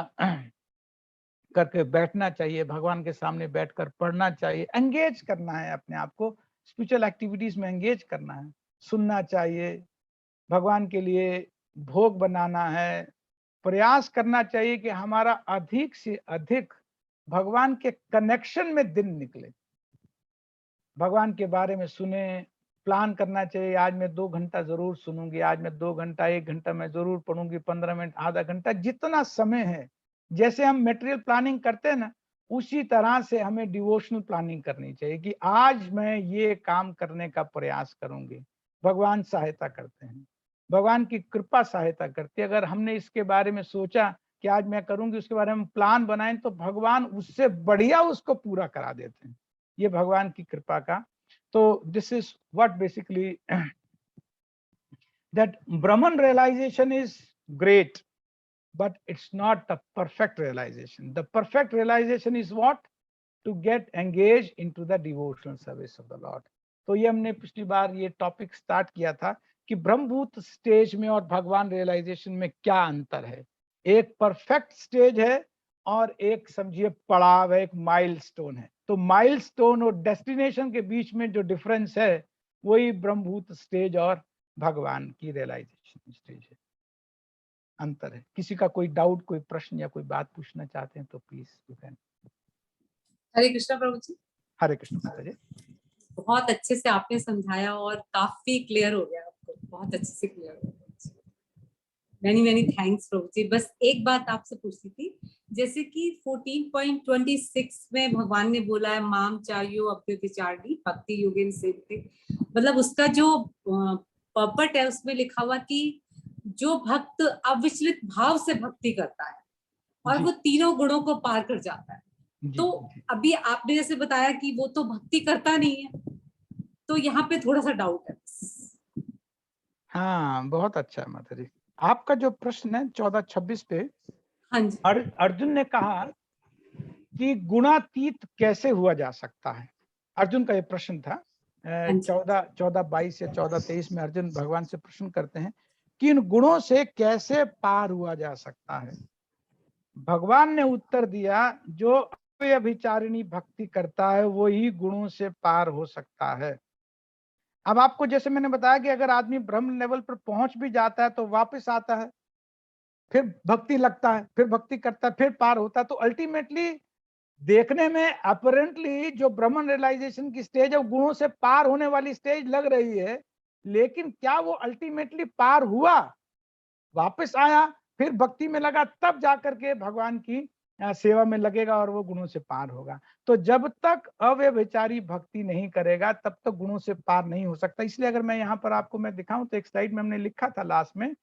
करके बैठना चाहिए, भगवान के सामने बैठकर पढ़ना चाहिए, एंगेज करना है अपने आप को, स्पिरिचुअल एक्टिविटीज में एंगेज करना है, सुनना चाहिए, भगवान के लिए भोग बनाना है, प्रयास करना चाहिए कि हमारा अधिक से अधिक भगवान के कनेक्शन में दिन निकले, भगवान के बारे में सुने, प्लान करना चाहिए, आज मैं 2 घंटा जरूर सुनूंगी, आज मैं 2 घंटा 1 घंटा मैं जरूर पढ़ूंगी, 15 मिनट आधा घंटा, जितना समय है। जैसे हम मटेरियल प्लानिंग करते हैं ना, उसी तरह से हमें डिवोशनल प्लानिंग करनी चाहिए कि आज मैं ये काम करने का प्रयास करूंगी। भगवान सहायता करते हैं, भगवान की कृपा सहायता करती है। अगर हमने इसके बारे में सोचा कि आज मैं करूंगी, उसके बारे में प्लान बनाएं, तो भगवान उससे बढ़िया उसको पूरा करा देते हैं। ये भगवान की कृपा का। तो this is what basically that Brahman realization is great, but it's not the perfect realization. The perfect realization is what? To get engaged into the devotional service of the Lord. तो ये हमने पिछली बार ये टॉपिक स्टार्ट किया था कि ब्रह्मभूत stage में और भगवान रियलाइजेशन में क्या अंतर है। एक परफेक्ट स्टेज है और एक समझिए पड़ाव है, एक माइलस्टोन है। तो माइलस्टोन और डेस्टिनेशन के बीच में जो डिफरेंस है, वही ब्रह्मभूत स्टेज और भगवान की रियलाइजेशन स्टेज है, अंतर है। किसी का कोई डाउट, कोई प्रश्न या कोई बात पूछना चाहते हैं तो प्लीज यू कैन। हरे कृष्णा प्रभु जी। हरे कृष्ण माता जी। बहुत अच्छे से आपने समझाया और काफी क्लियर हो गया, आपको बहुत अच्छे से क्लियर हो गया। मैनी मैनी थैंक्स प्रभु जी। बस एक बात आपसे पूछती थी, जैसे कि 14.26 में भगवान ने बोला है माम चायो अभ्युपचारिणी भक्ति योगेन सेवते, मतलब उसका जो पर्पट है उसमें लिखा हुआ कि जो भक्त अविचलित भाव से भक्ति करता है और वो तीनों गुणों को पार कर जाता है। तो अभी आपने जैसे बताया कि वो तो भक्ति करता नहीं है, तो यहाँ पे थोड़ा सा डाउट है। हाँ बहुत अच्छा है माता जी। आपका जो प्रश्न है 14-26 पे, हाँ जी। अर्जुन ने कहा कि गुणातीत कैसे हुआ जा सकता है, अर्जुन का ये प्रश्न था। 14-22 या 14-23 में अर्जुन भगवान से प्रश्न करते हैं कि इन गुणों से कैसे पार हुआ जा सकता है। भगवान ने उत्तर दिया, जो अव्यभिचारिणी भक्ति करता है वही गुणों से पार हो सकता है। अब आपको जैसे मैंने बताया कि अगर आदमी ब्रह्म लेवल पर पहुंच भी जाता है तो वापस आता है, फिर भक्ति लगता है, फिर भक्ति करता है, फिर पार होता है। तो अल्टीमेटली देखने में अपरेंटली जो ब्रह्मन रियलाइजेशन की स्टेज है वो गुणों से पार होने वाली स्टेज लग रही है, लेकिन क्या वो अल्टीमेटली पार हुआ? वापस आया, फिर भक्ति में लगा, तब जाकर के भगवान की सेवा में लगेगा और वो गुणों से पार होगा। तो जब तक अव्यभिचारी भक्ति नहीं करेगा तब तक गुणों से पार नहीं हो सकता। इसलिए अगर मैं यहाँ पर आपको मैं दिखाऊं तो एक स्लाइड में हमने लिखा था लास्ट में,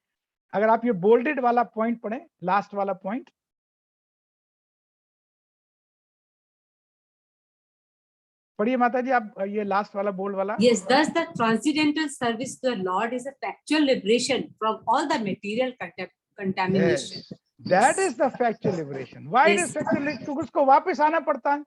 अगर आप ये बोल्डेड वाला पॉइंट पढ़ें, लास्ट वाला पॉइंट, पढ़िए माता जी आप ये लास्ट वाला बोल्ड वाला। Yes, thus the transcendental service to the Lord is a factual liberation from all the material contamination. Yes, that is the factual liberation. Why it is factual liberation? क्योंकि उसको वापस आना पड़ता है,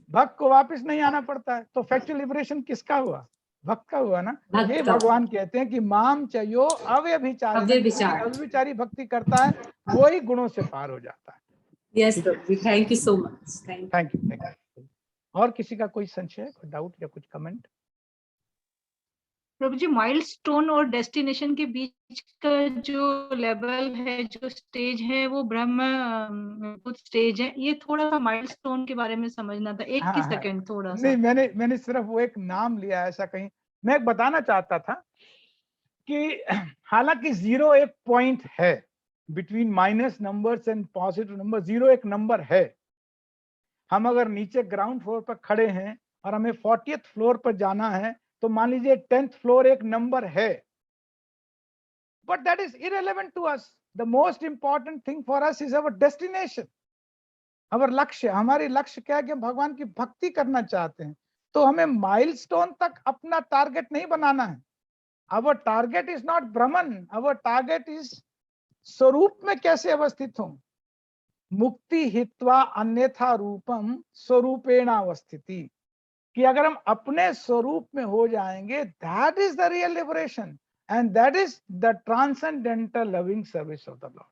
भक्त को वापस नहीं आना पड़ता है। तो factual liberation किसका हुआ? भक्त का हुआ ना। ये भगवान कहते हैं कि माम चयो अव्यभिचारी भक्ति करता है वही गुणों से पार हो जाता है। Yes, thank you so much. Thank you. और किसी का कोई संशय, कोई डाउट या कुछ कमेंट? प्रभु जी, माइलस्टोन और डेस्टिनेशन के बीच का जो लेवल है, जो स्टेज है, वो ब्रह्म स्टेज है। ये थोड़ा सा माइलस्टोन के बारे में समझना था, एक ही सेकंड थोड़ा सा। नहीं, मैंने सिर्फ वो एक नाम लिया, ऐसा कहीं मैं बताना चाहता था कि हालांकि 0 एक पॉइंट है between minus numbers and positive number. 0 एक नंबर है। हम अगर नीचे ग्राउंड फ्लोर पर खड़े हैं और हमें 40th फ्लोर पर जाना है तो मान लीजिए 10th फ्लोर एक नंबर है, but that is irrelevant to us. The most important thing for us is our destination, our लक्ष्य। हमारी लक्ष्य क्या है कि हम भगवान की भक्ति करना चाहते हैं। तो हमें माइलस्टोन तक अपना टारगेट नहीं बनाना है। अवर target is not Brahman, our target is स्वरूप में कैसे अवस्थित हो। मुक्ति हित्वा अन्यथा रूपम स्वरूपेण अवस्थिति। कि अगर हम अपने स्वरूप में हो जाएंगे, that is the real liberation and that is the transcendental loving service of the Lord.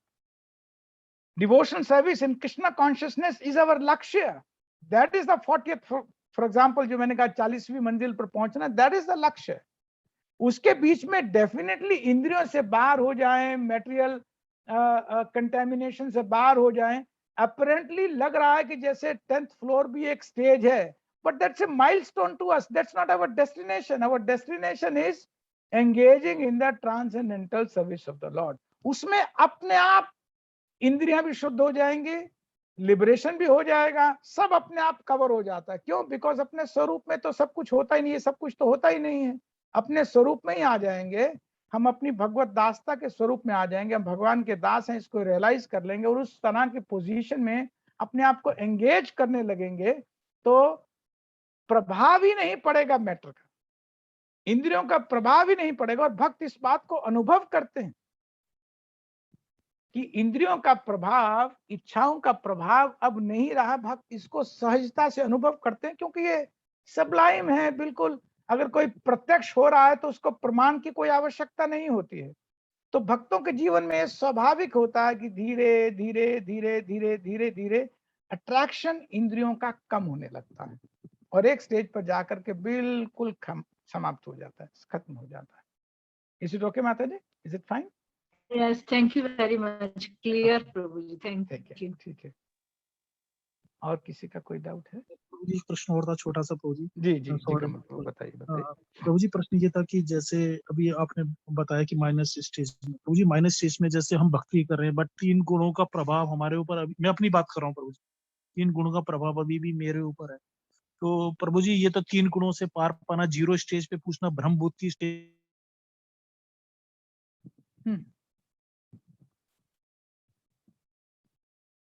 Devotional service in Krishna consciousness is our lakshya. That is the 40th, for example, जो मैंने कहा 40वीं मंजिल पर पहुंचना, that is the लक्ष्य. उसके बीच में definitely इंद्रियों से बाहर हो जाएं, मेटेरियल कंटेमिनेशन से बाहर हो जाएं. अपरेंटली लग रहा है कि जैसे 10th फ्लोर भी एक स्टेज है, but that's a milestone to us. That's not our destination. Our destination is engaging in the transcendental service of the Lord. उसमें अपने आप इंद्रियां भी शुद्ध हो जाएंगे, लिबरेशन भी हो जाएगा, सब अपने आप कवर हो जाता है. क्यों? बिकॉज अपने स्वरूप में तो सब कुछ होता ही नहीं है, सब कुछ तो होता ही नहीं है. अपने स्वरूप में ही आ जाएंगे हम, अपनी भगवत दासता के स्वरूप में आ जाएंगे. हम भगवान के दास हैं, इसको रियलाइज कर लेंगे और उस तरह की पोजीशन में अपने आप को एंगेज करने लगेंगे, तो प्रभाव ही नहीं पड़ेगा मैटर का, इंद्रियों का प्रभाव ही नहीं पड़ेगा. और भक्त इस बात को अनुभव करते हैं कि इंद्रियों का प्रभाव, इच्छाओं का प्रभाव अब नहीं रहा. भक्त इसको सहजता से अनुभव करते हैं, क्योंकि ये सबलाइम है बिल्कुल. अगर कोई प्रत्यक्ष हो रहा है तो उसको प्रमाण की कोई आवश्यकता नहीं होती है. तो भक्तों के जीवन में स्वाभाविक होता है कि धीरे धीरे धीरे धीरे धीरे धीरे अट्रैक्शन इंद्रियों का कम होने लगता है और एक स्टेज पर जाकर के बिल्कुल समाप्त हो जाता है, खत्म हो जाता है. इज इट ओके माता जी? Is it fine? Yes, thank you very much. Clear, Prabhuji. Thank you. ठीक है. और किसी का कोई डाउट है? प्रभु जी, प्रश्न और था छोटा सा प्रभु जी. जी बताइए. प्रभु जी, प्रश्न ये था कि जैसे अभी आपने बताया कि माइनस स्टेज में, प्रभु जी माइनस स्टेज में जैसे हम भक्ति कर रहे हैं, बट 3 गुणों का प्रभाव हमारे ऊपर, अभी मैं अपनी बात कर रहा हूँ प्रभु जी, 3 गुणों का प्रभाव अभी भी मेरे ऊपर है. तो प्रभु जी ये तो 3 गुणों से पार पाना, 0 स्टेज पे पूछना ब्रह्मभूत की स्टेज.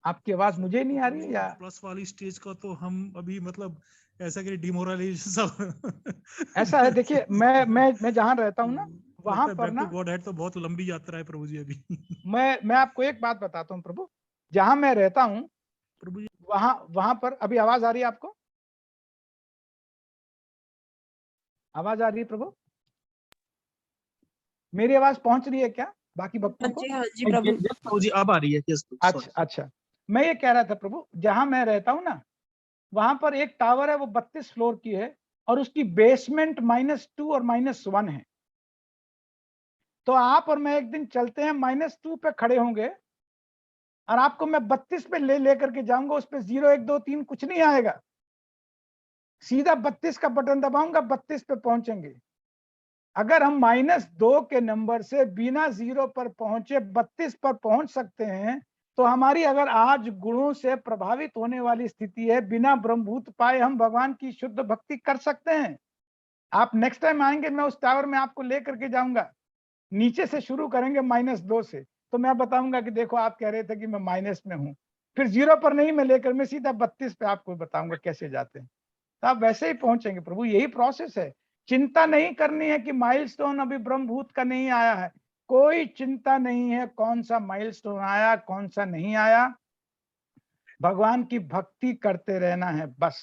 आपकी आवाज मुझे नहीं आ रही है या? प्लस वाली स्टेज का तो हम अभी मतलब ऐसा कि डिमोरलाइजेशन सब ऐसा है. देखिए मैं जहां रहता हूँ ना, वहां पर ना गॉड हेड तो बहुत लंबी यात्रा है प्रभु जी अभी. मैं आपको एक बात बताता हूँ प्रभु, जहां मैं रहता हूँ प्रभु जी, वहां पर अभी आवाज आ रही है आपको? आवाज आ रही है प्रभु? मेरी आवाज पहुंच रही है क्या बाकी भक्तों को? जी प्रभु जी अब आ रही है. अच्छा. मैं ये कह रहा था प्रभु, जहां मैं रहता हूँ ना, वहां पर एक टावर है, वो 32 फ्लोर की है और उसकी बेसमेंट -2 और -1 है. तो आप और मैं एक दिन चलते हैं, -2 पे खड़े होंगे और आपको मैं 32 पे लेकर के जाऊंगा. उस पे 0 1 2 3 कुछ नहीं आएगा, सीधा 32 का बटन दबाऊंगा, 32 पे पहुंचेंगे. अगर हम -2 के नंबर से बिना 0 पर पहुंचे 32 पर पहुंच सकते हैं, तो हमारी अगर आज गुणों से प्रभावित होने वाली स्थिति है, बिना ब्रह्मभूत पाए हम भगवान की शुद्ध भक्ति कर सकते हैं. आप नेक्स्ट टाइम आएंगे, मैं उस टावर में आपको लेकर के जाऊंगा. नीचे से शुरू करेंगे -2 से, तो मैं बताऊंगा कि देखो आप कह रहे थे कि मैं माइनस में हूं. फिर 0 पर नहीं मैं लेकर, मैं सीधा 32 पे आपको बताऊंगा कैसे जाते हैं. तो आप वैसे ही पहुंचेंगे प्रभु. यही प्रोसेस है. चिंता नहीं करनी है कि माइलस्टोन अभी ब्रह्मभूत का नहीं आया है. कोई चिंता नहीं है कौन सा माइलस्टोन आया कौन सा नहीं आया. भगवान की भक्ति करते रहना है बस.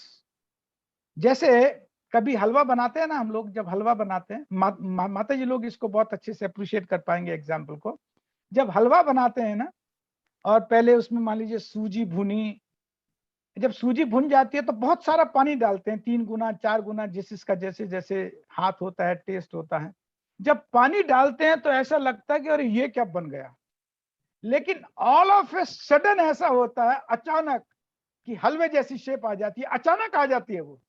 जैसे कभी हलवा बनाते हैं ना हम लोग, जब हलवा बनाते हैं, माता जी लोग इसको बहुत अच्छे से अप्रिशिएट कर पाएंगे एग्जाम्पल को. जब हलवा बनाते हैं ना, और पहले उसमें मान लीजिए सूजी भुनी, जब सूजी भुन जाती है तो बहुत सारा पानी डालते हैं, 3 गुना 4 गुना, जिसका जैसे जैसे हाथ होता है, टेस्ट होता है. जब पानी डालते हैं तो ऐसा लगता है कि अरे ये क्या बन गया. लेकिन ऑल ऑफ ए सडन ऐसा होता है अचानक कि हलवे जैसी शेप आ जाती है, अचानक आ जाती है वो.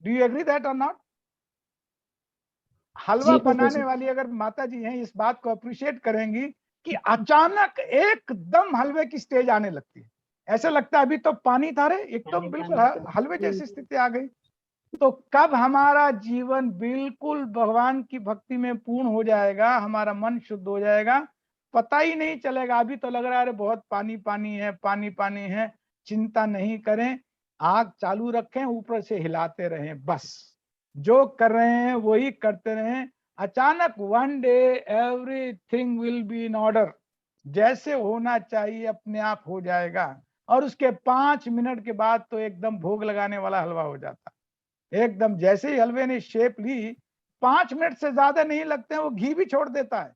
डू यू एग्री दैट और नॉट? हलवा बनाने वाली अगर माता जी हैं, इस बात को अप्रिशिएट करेंगी कि अचानक एकदम हलवे की स्टेज आने लगती है. ऐसा लगता है अभी तो पानी था रे, एक तो बिल्कुल हलवे जैसी स्थिति आ गई. तो कब हमारा जीवन बिल्कुल भगवान की भक्ति में पूर्ण हो जाएगा, हमारा मन शुद्ध हो जाएगा, पता ही नहीं चलेगा. अभी तो लग रहा है बहुत पानी पानी है, पानी पानी है. चिंता नहीं करें, आग चालू रखें, ऊपर से हिलाते रहें बस. जो कर रहे हैं वही करते रहें. अचानक one day everything will be in order. जैसे होना चाहिए अपने आप हो जाएगा. और उसके 5 मिनट के बाद तो एकदम भोग लगाने वाला हलवा हो जाता. एकदम जैसे ही हलवे ने शेप ली 5 मिनट से ज्यादा नहीं लगते हैं, वो घी भी छोड़ देता है।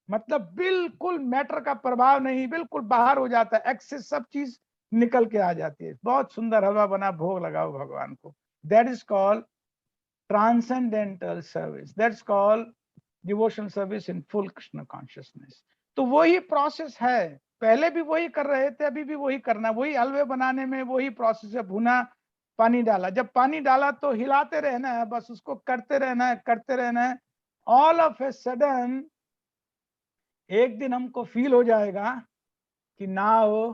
मतलब बिल्कुल मैटर का प्रभाव नहीं, बिल्कुल बाहर हो जाता है, एक्सेस सब चीज निकल के आ जाती है। बहुत सुंदर हलवा बना, भोग लगाओ भगवान को। That is called transcendental service, that's called devotional service in full Krishna consciousness. तो वही प्रोसेस है, पहले भी वही कर रहे थे, अभी भी वही करना, वही हलवे बनाने में वही प्रोसेस है। भुना, पानी डाला, जब पानी डाला तो हिलाते रहना है, बस उसको करते रहना है, करते रहना है। ऑल ऑफ ए सडन एक दिन हमको फील हो जाएगा कि now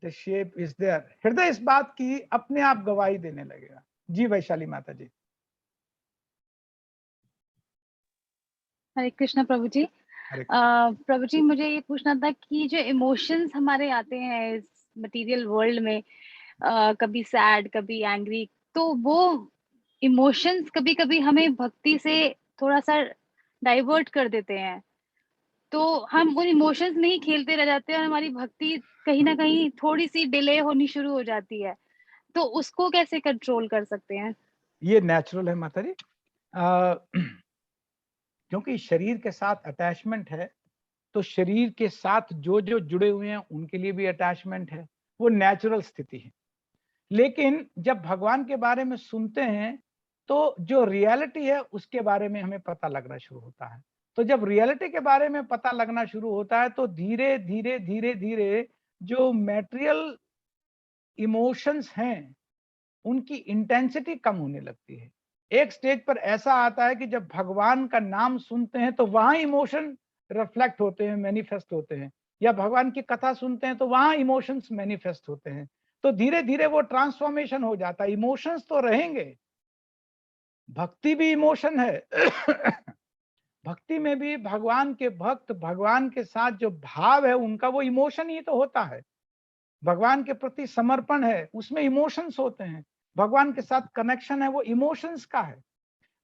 the shape is there. हृदय इस बात की अपने आप गवाही देने लगेगा। जी वैशाली माता जी। हरे कृष्णा प्रभु जी। हरे प्रभु जी, मुझे ये पूछना था कि जो इमोशंस हमारे आते हैं इस मटेरियल वर्ल्ड में, कभी सैड, कभी एंग्री, तो वो इमोशंस कभी कभी हमें भक्ति से थोड़ा सा डाइवर्ट कर देते हैं, तो हम उन इमोशंस में ही खेलते रह जाते हैं और हमारी भक्ति कहीं ना कहीं थोड़ी सी डिले होनी शुरू हो जाती है, तो उसको कैसे कंट्रोल कर सकते हैं? ये नेचुरल है माता जी, क्योंकि शरीर के साथ अटैचमेंट है, तो शरीर के साथ जो जो जुड़े हुए हैं उनके लिए भी अटैचमेंट है, वो नेचुरल स्थिति है। लेकिन जब भगवान के बारे में सुनते हैं तो जो रियलिटी है उसके बारे में हमें पता लगना शुरू होता है। तो जब रियलिटी के बारे में पता लगना शुरू होता है तो धीरे धीरे धीरे धीरे जो मैटेरियल इमोशंस हैं उनकी इंटेंसिटी कम होने लगती है। एक स्टेज पर ऐसा आता है कि जब भगवान का नाम सुनते हैं तो वहां इमोशन रिफ्लेक्ट होते हैं, मैनिफेस्ट होते हैं, या भगवान की कथा सुनते हैं तो वहां इमोशंस मैनिफेस्ट होते हैं। तो धीरे धीरे वो ट्रांसफॉर्मेशन हो जाता है। इमोशंस तो रहेंगे, भक्ति भी इमोशन है। भक्ति में भी भगवान के भक्त, भगवान के साथ जो भाव है उनका, वो इमोशन ही तो होता है। भगवान के प्रति समर्पण है, उसमें इमोशंस होते हैं। भगवान के साथ कनेक्शन है, वो इमोशंस का है।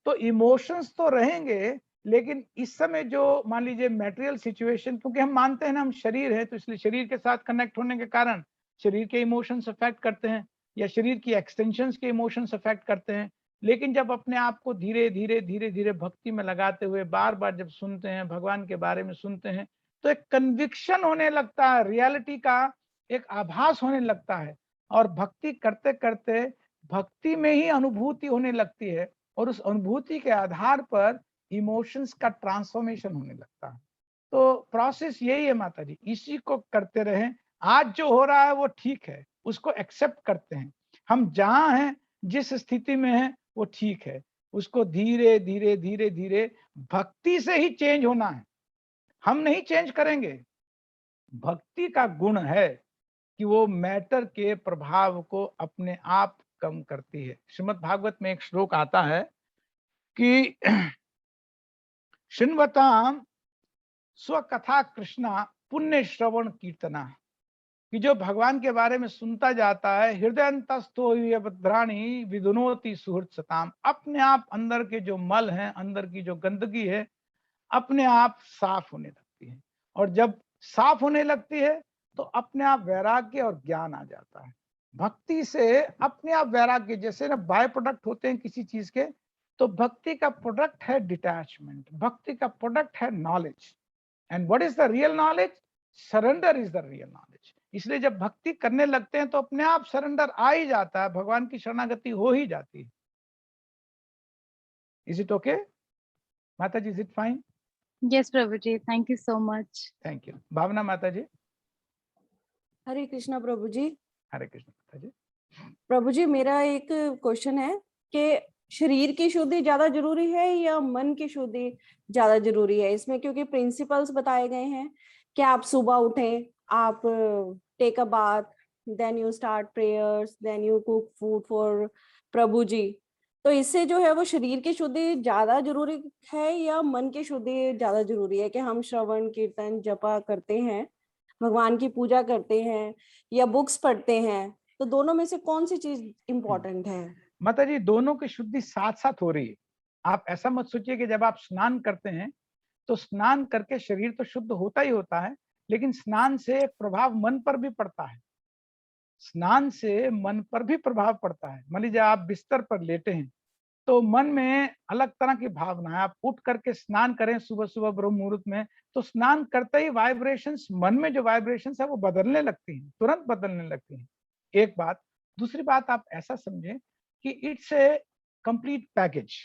तो इमोशंस तो रहेंगे, लेकिन इस समय जो मान लीजिए मैटेरियल सिचुएशन, क्योंकि हम मानते हैं ना हम शरीर है, तो इसलिए शरीर के साथ कनेक्ट होने के कारण शरीर के इमोशंस अफेक्ट करते हैं, या शरीर की एक्सटेंशंस के इमोशंस अफेक्ट करते हैं। लेकिन जब अपने आप को धीरे धीरे धीरे धीरे भक्ति में लगाते हुए बार बार जब सुनते हैं, भगवान के बारे में सुनते हैं, तो एक कन्विक्शन होने लगता है, रियलिटी का एक आभास होने लगता है। और भक्ति करते करते भक्ति में ही अनुभूति होने लगती है, और उस अनुभूति के आधार पर इमोशंस का ट्रांसफॉर्मेशन होने लगता है। तो प्रोसेस यही है माता जी, इसी को करते रहें। आज जो हो रहा है वो ठीक है, उसको एक्सेप्ट करते हैं। हम जहां हैं, जिस स्थिति में हैं, वो ठीक है। उसको धीरे धीरे धीरे धीरे भक्ति से ही चेंज होना है, हम नहीं चेंज करेंगे। भक्ति का गुण है कि वो मैटर के प्रभाव को अपने आप कम करती है। श्रीमद् भागवत में एक श्लोक आता है कि शृण्वताम स्वकथा कृष्णा पुण्य श्रवण कीर्तना, कि जो भगवान के बारे में सुनता जाता है, हृदयंतस्थो भद्राणी विदुनोति सुहृत सताम, अपने आप अंदर के जो मल हैं, अंदर की जो गंदगी है, अपने आप साफ होने लगती है। और जब साफ होने लगती है तो अपने आप वैराग्य और ज्ञान आ जाता है। भक्ति से अपने आप वैराग्य, जैसे ना बाय प्रोडक्ट होते हैं किसी चीज के, तो भक्ति का प्रोडक्ट है डिटैचमेंट, भक्ति का प्रोडक्ट है knowledge. And what is the real knowledge? Surrender is the real knowledge. इसलिए जब भक्ति करने लगते हैं तो अपने आप सरेंडर आ ही जाता है, भगवान की शरणागति हो ही जाती है। इज इट ओके माता जी? Is it fine? यस प्रभु जी, thank you so much. Thank you. Bhavana माता जी। हरे कृष्णा प्रभु जी। हरे कृष्ण माता जी। प्रभु जी, मेरा एक क्वेश्चन है कि शरीर की शुद्धि ज्यादा जरूरी है या मन की शुद्धि ज्यादा जरूरी है इसमें? क्योंकि प्रिंसिपल्स बताए गए हैं कि आप सुबह उठें, आप take a bath, then you start prayers, then you cook food for प्रभु जी। तो इससे जो है वो शरीर की शुद्धि ज्यादा जरूरी है या मन की शुद्धि ज्यादा जरूरी है? कि हम श्रवण कीर्तन जपा करते हैं, भगवान की पूजा करते हैं या बुक्स पढ़ते हैं, तो दोनों में से कौन सी चीज इम्पोर्टेंट है? माता जी, दोनों की शुद्धि साथ साथ हो रही है। आप ऐसा मत सोचिए कि जब आप स्नान करते हैं तो स्नान करके शरीर तो शुद्ध होता ही होता है, लेकिन स्नान से प्रभाव मन पर भी पड़ता है। स्नान से मन पर भी प्रभाव पड़ता है। मान लीजिए आप बिस्तर पर लेटे हैं तो मन में अलग तरह की भावना है। आप उठ करके स्नान करें सुबह सुबह ब्रह्म मुहूर्त में, तो स्नान करते ही वाइब्रेशंस, मन में जो वाइब्रेशंस है वो बदलने लगती हैं, तुरंत बदलने लगती हैं। एक बात। दूसरी बात, आप ऐसा समझें कि इट्स ए कंप्लीट पैकेज।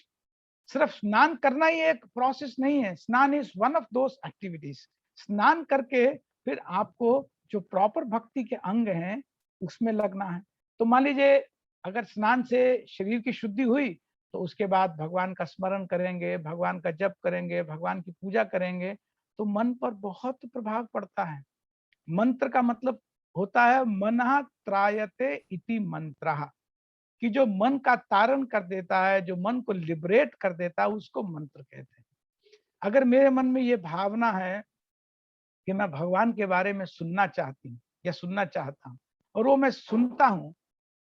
सिर्फ स्नान करना ही एक प्रोसेस नहीं है, स्नान is one of those activities. स्नान करके फिर आपको जो प्रॉपर भक्ति के अंग हैं उसमें लगना है। तो मान लीजिए अगर स्नान से शरीर की शुद्धि हुई तो उसके बाद भगवान का स्मरण करेंगे, भगवान का जप करेंगे, भगवान की पूजा करेंगे, तो मन पर बहुत प्रभाव पड़ता है। मंत्र का मतलब होता है मनः त्रायते इति मंत्रः, कि जो मन का तारण कर देता है, जो मन को लिबरेट कर देता है, उसको मंत्र कहते हैं। अगर मेरे मन में ये भावना है कि मैं भगवान के बारे में सुनना चाहती हूँ या सुनना चाहता हूँ और वो मैं सुनता हूँ,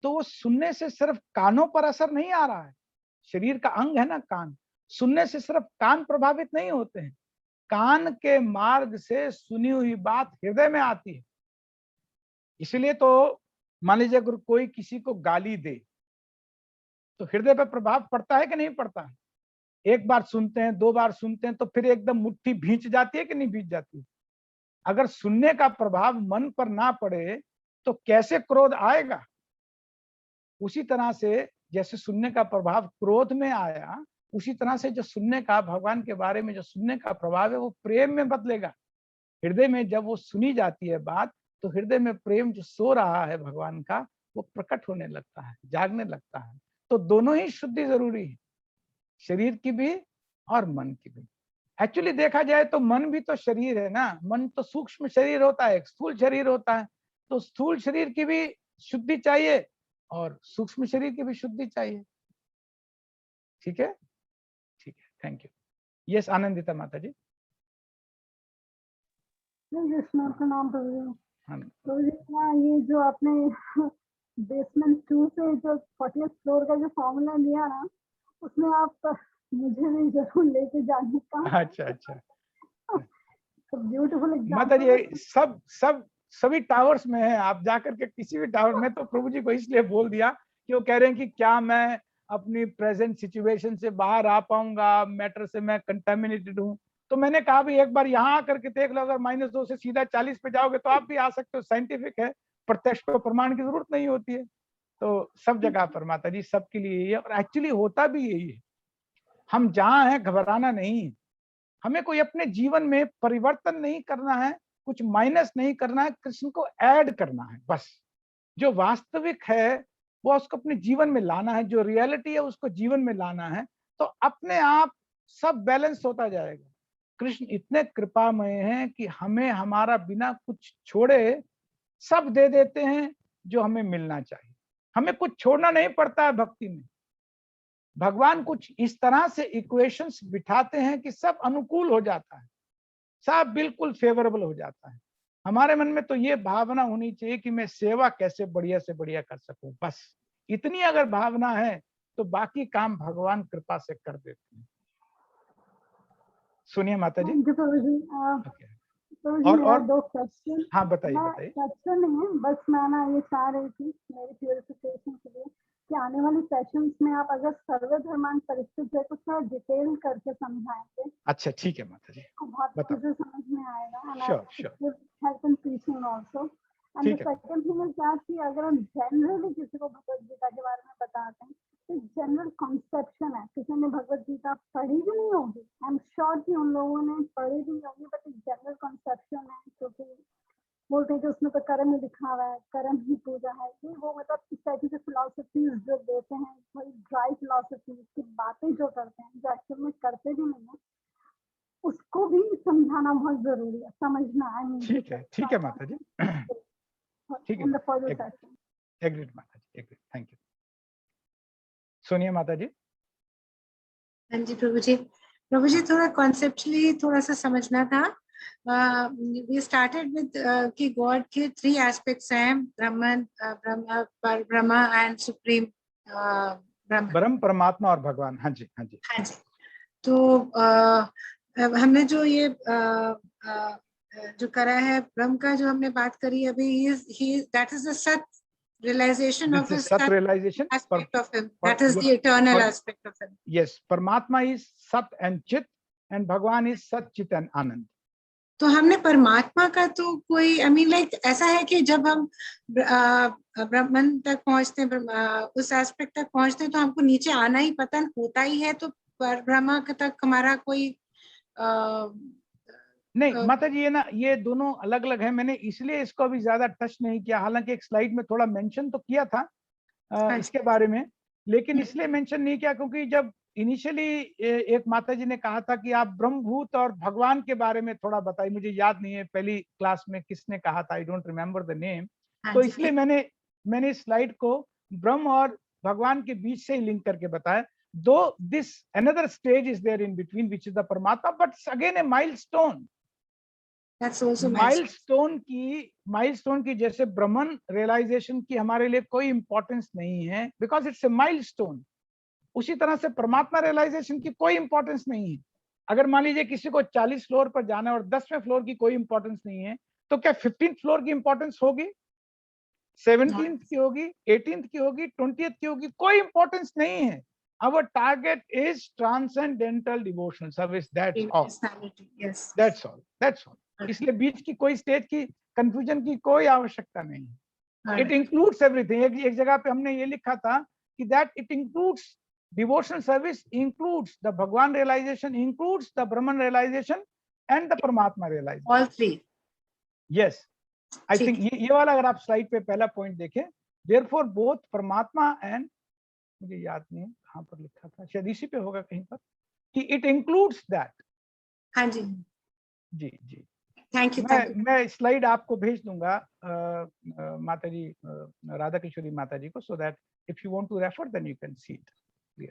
तो वो सुनने से सिर्फ कानों पर असर नहीं आ रहा है। शरीर का अंग है ना कान, सुनने से सिर्फ कान प्रभावित नहीं होते हैं, कान के मार्ग से सुनी हुई बात हृदय में आती है। इसलिए तो मान लीजिए अगर कोई किसी को गाली दे तो हृदय पर प्रभाव पड़ता है कि नहीं पड़ता है? एक बार सुनते हैं, दो बार सुनते हैं तो फिर एकदम मुट्ठी भींच जाती है कि नहीं भींच जाती? अगर सुनने का प्रभाव मन पर ना पड़े तो कैसे क्रोध आएगा? उसी तरह से जैसे सुनने का प्रभाव क्रोध में आया, उसी तरह से जो सुनने का, भगवान के बारे में जो सुनने का प्रभाव है वो प्रेम में बदलेगा। हृदय में जब वो सुनी जाती है बात, तो हृदय में प्रेम जो सो रहा है भगवान का, वो प्रकट होने लगता है, जागने लगता है। तो दोनों ही शुद्धि जरूरी है, शरीर की भी और मन की भी। एक्चुअली देखा जाए तो मन भी तो शरीर है ना, मन तो सूक्ष्म शरीर होता है, स्थूल शरीर होता है। तो स्थूल शरीर की भी शुद्धि चाहिए और सूक्ष्म शरीर की भी शुद्धि चाहिए। ठीक है, ठीक है, थैंक यू। यस आनंदिता माता जी। कृष्ण प्रणाम प्रभु जी। हाँ प्रभु जी, क्या ये जो आपने बेसमेंट 2 से जो 40th फ्लोर का जो फॉर्मूला लिया ना, उसमें आप मुझे भी जरूर लेके जाने का। अच्छा अच्छा ब्यूटीफुल माता जी, सभी टावर्स में है, आप जाकर के किसी भी टावर में। तो प्रभु जी को इसलिए बोल दिया कि वो कह रहे हैं कि क्या मैं अपनी प्रेजेंट सिचुएशन से बाहर आ पाऊंगा, मैटर से मैं कंटेमिनेटेड हूँ। तो मैंने कहा भी एक बार यहाँ आकर के देख लो, अगर -2 से सीधा 40 पे जाओगे तो आप भी आ सकते हो, साइंटिफिक है, प्रत्यक्ष को प्रमाण की जरूरत नहीं होती है। तो सब जगह पर माता जी सबके लिए यही है, और एक्चुअली होता भी यही है। हम जहाँ हैं घबराना नहीं है, हमें कोई अपने जीवन में परिवर्तन नहीं करना है, कुछ माइनस नहीं करना है, कृष्ण को ऐड करना है बस। जो वास्तविक है वो उसको अपने जीवन में लाना है, जो रियलिटी है उसको जीवन में लाना है, तो अपने आप सब बैलेंस होता जाएगा। कृष्ण इतने कृपामय हैं कि हमें हमारा बिना कुछ छोड़े सब दे देते हैं जो हमें मिलना चाहिए। हमें कुछ छोड़ना नहीं पड़ता है भक्ति में। भगवान कुछ इस तरह से इक्वेशंस बिठाते हैं कि सब अनुकूल हो जाता है, सब बिल्कुल फेवरेबल हो जाता है। हमारे मन में तो ये भावना होनी चाहिए कि मैं सेवा कैसे बढ़िया से बढ़िया कर सकूं, बस इतनी अगर भावना है तो बाकी काम भगवान कृपा से कर देते हैं। सुनिए माता जी। और 2 क्वेश्चन। हाँ बताइए। क्वेश्चन नहीं है, बस मैं ना ये चाह रही थी मेरी प्यूरिफिकेशन के लिए कि आने वाले सेशंस में आप अगर सर्वधर्मान परिस्थिति है कुछ थोड़ा डिटेल करके समझाएंगे। अच्छा ठीक है माता जी, बहुत चीजें समझ में आएगा। Sure. Help in teaching also. And the second thing is that कि अगर हम जनरली किसी को भगवद गीता के बारे में बताते हैं तो जनरल कॉन्सेप्शन है, किसी ने भगवद गीता पढ़ी भी नहीं होगी, आई एम श्योर कि उन लोगों ने पढ़ी भी होगी, बट एक जनरल कॉन्सेप्शन है क्योंकि बोलते हैं कि उसमें तो कर्म ही लिखा हुआ है, कर्म ही पूजा है, ये वो मतलब इस टाइप की फिलोसफीज जो देते हैं, थोड़ी ड्राई फिलोसफीज की बातें जो करते हैं, जो एक्चुअल में करते भी नहीं है, उसको भी समझाना बहुत जरूरी है, समझना। ठीक है माता जी, ठीक है, एग्रीड माता जी, एग्रीड, थैंक यू। सोनिया माता जी। हाँ जी प्रभु जी थोड़ा कॉन्सेप्चुअली थोड़ा सा समझना था। we started with कि गॉड के 3 एस्पेक्ट्स हैं, ब्रह्मन, ब्रह्मा एंड सुप्रीम ब्रह्म, परमात्मा और भगवान। हाँ जी। तो हमने जो ये जो करा है ब्रह्म का, जो हमने बात करी अभी, दैट इज द सत realization of This is his Sat realization. aspect of him. That is the eternal aspect of him. Yes, Paramatma is Sat and Chit, and Bhagwan is Sat, Chit and Anand. तो हमने परमात्मा का तो कोई I mean like ऐसा है कि जब हम ब्रह्मन तक पहुंचते हैं, उस एस्पेक्ट तक पहुंचते हैं, तो हमको नीचे आना ही पतन होता ही है, तो पर ब्रह्मा तक हमारा कोई नहीं माता जी, ये ना ये दोनों अलग अलग है। मैंने इसलिए इसको अभी ज्यादा टच नहीं किया, हालांकि एक स्लाइड में थोड़ा मेंशन तो किया था इसके बारे में, लेकिन इसलिए मेंशन नहीं किया क्योंकि जब इनिशियली एक माता जी ने कहा था कि आप ब्रह्मभूत और भगवान के बारे में थोड़ा बताइए, मुझे याद नहीं है पहली क्लास में किसने कहा था, I don't remember the name, तो इसलिए मैंने इस स्लाइड को ब्रह्म और भगवान के बीच से ही लिंक करके बताया। दो this another stage is there in between which is the परमात्मा, but again a milestone. Milestone की जैसे ब्रह्मन रियलाइजेशन की हमारे लिए कोई इंपॉर्टेंस नहीं है, बिकॉज इट्स ए माइलस्टोन, उसी तरह से परमात्मा रियलाइजेशन की कोई इंपॉर्टेंस नहीं है। अगर मान लीजिए किसी को 40 फ्लोर पर जाना है और 10वें फ्लोर की कोई इंपॉर्टेंस नहीं है, तो क्या 15th फ्लोर की इंपॉर्टेंस होगी, 17th की होगी, 18th की होगी, 20th की होगी, कोई इंपॉर्टेंस नहीं है। Our target is transcendental devotional service. That's all. Yes. That's all. That's all. इसलिए बीच की कोई स्टेज की कंफ्यूजन की कोई आवश्यकता नहीं है। It includes everything. एक जगह पे हमने ये लिखा था कि that it includes devotional service, includes the Bhagwan realization, includes the Brahman realization and the Paramatma realization. All three. Yes. I think ये वाला अगर आप स्लाइड पे पहला पॉइंट देखें, therefore both परमात्मा and, मुझे याद नहीं है कहाँ पर लिखा था, शायद इसी पे होगा कहीं पर, कि इट इंक्लूड्स दैट। हाँ जी जी जी, थैंक यू। मैं स्लाइड आपको भेज दूंगा माता जी, राधा किशोरी माता जी को, so that if you want to refer then you can see it.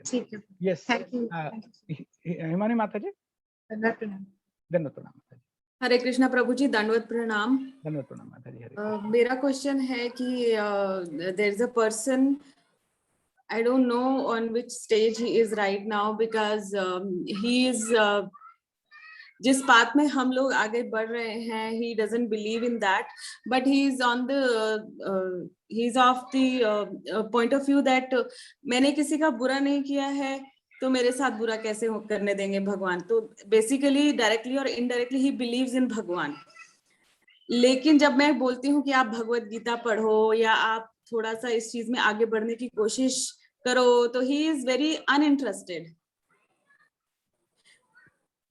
ठीक है, यस, थैंक यू। हिमानी माता जी, धन्यवाद प्रणाम। धन्यवाद प्रणाम माता जी। हरे कृष्णा प्रभु जी, दंडवत प्रणाम। धन्यवाद प्रणाम माता जी। हरे मेरा क्वेश्चन है कि there is a person, I don't know on which stage he is right now, because he is जिस पाथ में हम लोग आगे बढ़ रहे हैं, he doesn't believe in that, but he is on the he is of the point of view that मैंने किसी का बुरा नहीं किया है तो मेरे साथ बुरा कैसे करने देंगे भगवान। तो बेसिकली डायरेक्टली और इनडायरेक्टली ही बिलीव्स इन भगवान। लेकिन जब मैं बोलती हूँ कि आप भगवत गीता पढ़ो या आप थोड़ा सा इस चीज में आगे बढ़ने की कोशिश करो, तो ही इज वेरी अनइंटरेस्टेड।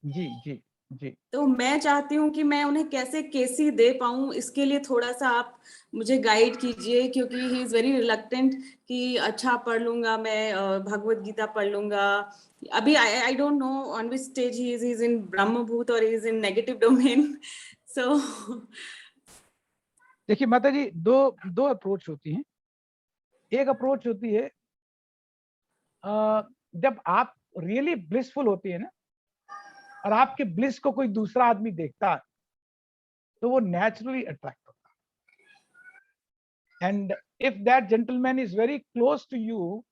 जी जी जी। तो मैं चाहती हूँ कि मैं उन्हें कैसे केसी दे पाऊँ, इसके लिए थोड़ा सा आप मुझे गाइड कीजिए, क्योंकि ही इज वेरी रिलक्टेंट कि अच्छा पढ़ लूंगा मैं, भगवत गीता पढ़ लूंगा। अभी I don't know on which stage he is in ब्रह्मभूत और is in negative domain. So देखिए माता जी, दो अप्रोच होती हैं। एक अप्रोच होती है जब आप रियली ब्लिसफुल होती है ना, और आपके ब्लिस को कोई दूसरा आदमी देखता है, तो वो नेचुरली अट्रैक्ट होता है। And if that gentleman is very close to you,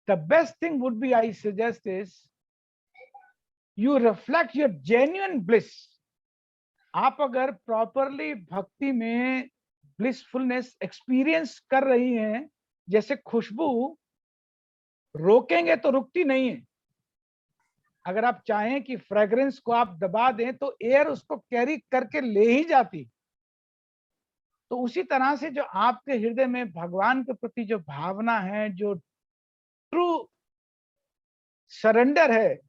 the best thing would be, I suggest is, you reflect your genuine bliss. आप अगर प्रॉपरली भक्ति में ब्लिसफुलनेस एक्सपीरियंस कर रही हैं, जैसे खुशबू रोकेंगे तो रुकती नहीं है। अगर आप चाहें कि फ्रेग्रेंस को आप दबा दें तो एयर उसको कैरी करके ले ही जाती। तो उसी तरह से जो आपके हृदय में भगवान के प्रति जो भावना है, जो ट्रू सरेंडर है,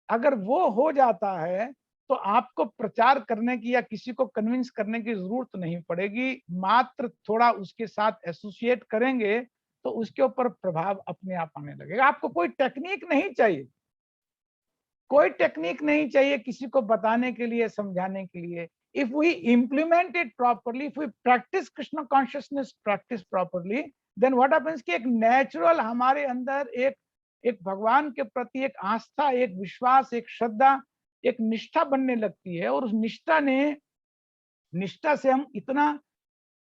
अगर वो हो जाता है तो आपको प्रचार करने की या किसी को कन्विंस करने की जरूरत नहीं पड़ेगी। मात्र थोड़ा उसके साथ एसोसिएट करेंगे तो उसके ऊपर प्रभाव अपने आप आने लगेगा। आपको कोई टेक्निक नहीं चाहिए, कोई टेक्निक नहीं चाहिए किसी को बताने के लिए, समझाने के लिए। If we implement it properly, if we practise Krishna consciousness practise properly, then what happens कि एक नेचुरल हमारे अंदर एक भगवान के प्रति एक आस्था, एक विश्वास, एक श्रद्धा, एक निष्ठा बनने लगती है। और उस निष्ठा से हम इतना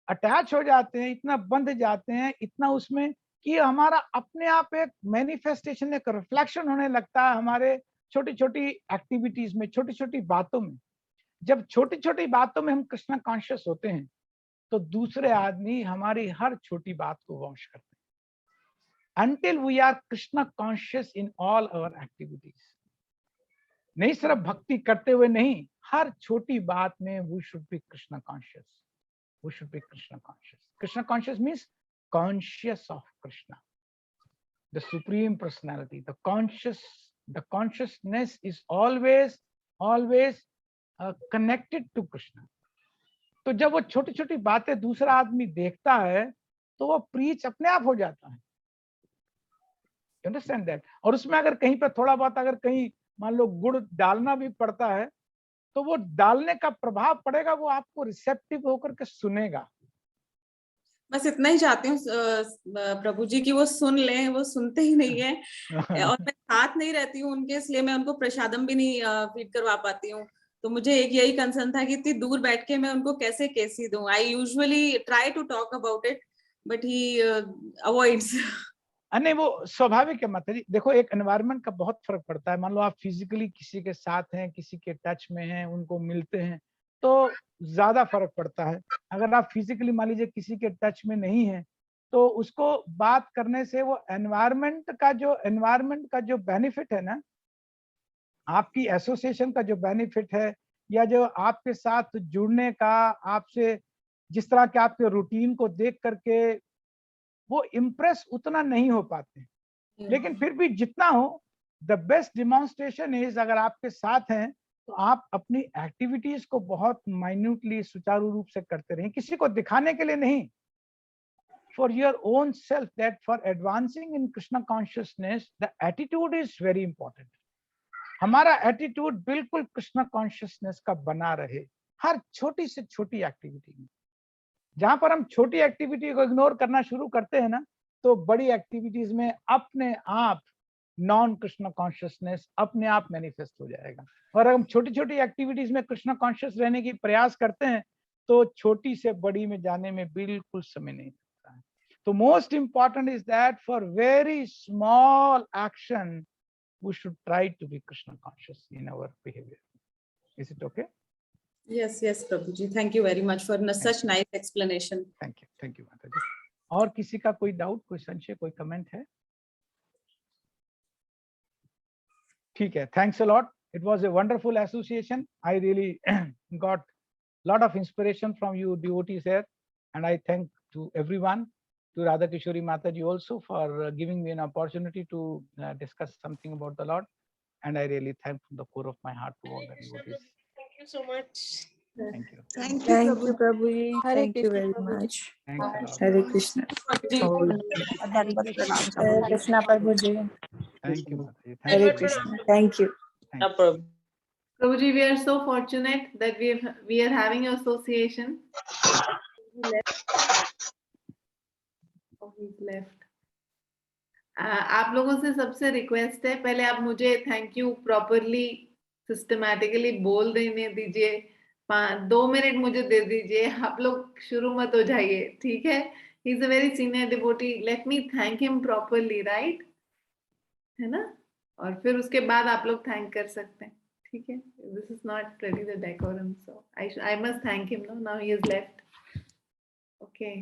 अटैच हो जाते हैं, इतना बंध जाते हैं, इतना उसमें कि हमारा अपने आप एक मैनिफेस्टेशन, एक रिफ्लेक्शन होने लगता है हमारे छोटी छोटी एक्टिविटीज में, छोटी छोटी बातों में। जब छोटी छोटी बातों में हम कृष्ण कॉन्शियस होते हैं तो दूसरे आदमी हमारी हर छोटी बात को वॉश करते हैं। Until we are Krishna conscious in all our activities, नहीं सिर्फ भक्ति करते हुए नहीं, हर छोटी बात में we should be Krishna conscious. We should be Krishna conscious. Krishna conscious means conscious of Krishna, the supreme personality. The consciousness is always connected to Krishna. तो जब वो छोटी छोटी बातें दूसरा आदमी देखता है तो वो प्रीच अपने आप हो जाता है। Understand that. और उसमें अगर कहीं पे थोड़ा बहुत अगर कहीं मान लो गुड़ डालना भी पड़ता है तो वो डालने का प्रभाव पड़ेगा, वो आपको रिसेप्टिव होकर के सुनेगा। बस इतना ही चाहती हूँ प्रभु जी की वो सुन लें, वो सुनते ही नहीं है और मैं साथ नहीं रहती हूँ उनके, इसलिए मैं उनको प्रसादम भी नहीं फीड करवा पाती हूँ। तो मुझे एक यही कंसर्न था कि इतनी दूर बैठ के मैं उनको कैसे कैसी दूं। I usually try to talk about it but he avoids. नहीं, वो स्वाभाविक है माता जी। देखो, एक एनवायरनमेंट का बहुत फर्क पड़ता है। मान लो आप फिजिकली किसी के साथ हैं, किसी के टच में हैं, उनको मिलते हैं तो ज्यादा फर्क पड़ता है। अगर आप फिजिकली मान लीजिए किसी के टच में नहीं है तो उसको बात करने से वो एनवायरनमेंट का जो बेनिफिट है ना, आपकी एसोसिएशन का जो बेनिफिट है या जो आपके साथ जुड़ने का, आपसे जिस तरह के आपके रूटीन को देख करके वो इम्प्रेस उतना नहीं हो पाते। लेकिन फिर भी जितना हो, द बेस्ट डिमॉन्स्ट्रेशन इज अगर आपके साथ हैं तो आप अपनी एक्टिविटीज को बहुत माइन्यूटली सुचारू रूप से करते रहें, किसी को दिखाने के लिए नहीं, for your own self, that for advancing in Krishna consciousness the attitude is very important. हमारा एटीट्यूड बिल्कुल कृष्णा कॉन्शियसनेस का बना रहे हर छोटी से छोटी एक्टिविटी में। जहां पर हम छोटी एक्टिविटी को इग्नोर करना शुरू करते हैं ना, तो बड़ी एक्टिविटीज में अपने आप नॉन कृष्णा कॉन्शियसनेस अपने आप मैनिफेस्ट हो जाएगा। और अगर हम छोटी छोटी एक्टिविटीज में कृष्णा कॉन्शियस रहने की प्रयास करते हैं तो छोटी से बड़ी में जाने में बिल्कुल समय नहीं लगता है। तो most important is that for very small action we should try to be Krishna conscious in our behavior. Is it okay? Yes, Prabhuji. Thank you very much for such nice explanation. Thank you, Mataji. और किसी का कोई doubt, कोई संशय, कोई comment है? ठीक है, thanks a lot. It was a wonderful association. I really got lot of inspiration from you devotees here, and I thank to everyone, to Radha Kishori Mataji also for giving me an opportunity to discuss something about the Lord, and I really thank from the core of my heart to all the devotees. Thank you so much. Thank you. Thank you, Prabhuji. Thank you very much. Thanks a lot. Hare Krishna. Hare Krishna, Prabhuji. Thank you, Mataji. Hare Krishna. Thank you. Prabhuji, we are so fortunate that we are having an association. Left. आप लोगों से सबसे request है, पहले आप मुझे thank you properly systematically बोल देने दीजिए। 2 मिनट मुझे दे दीजिए, आप लोग शुरू मत हो जाइए, ठीक है? He is a very senior devotee, let me thank him properly, right? है ना? और फिर उसके बाद आप लोग थैंक कर सकते हैं, ठीक है? This is not really the decorum, so I must thank him now he is left. Okay.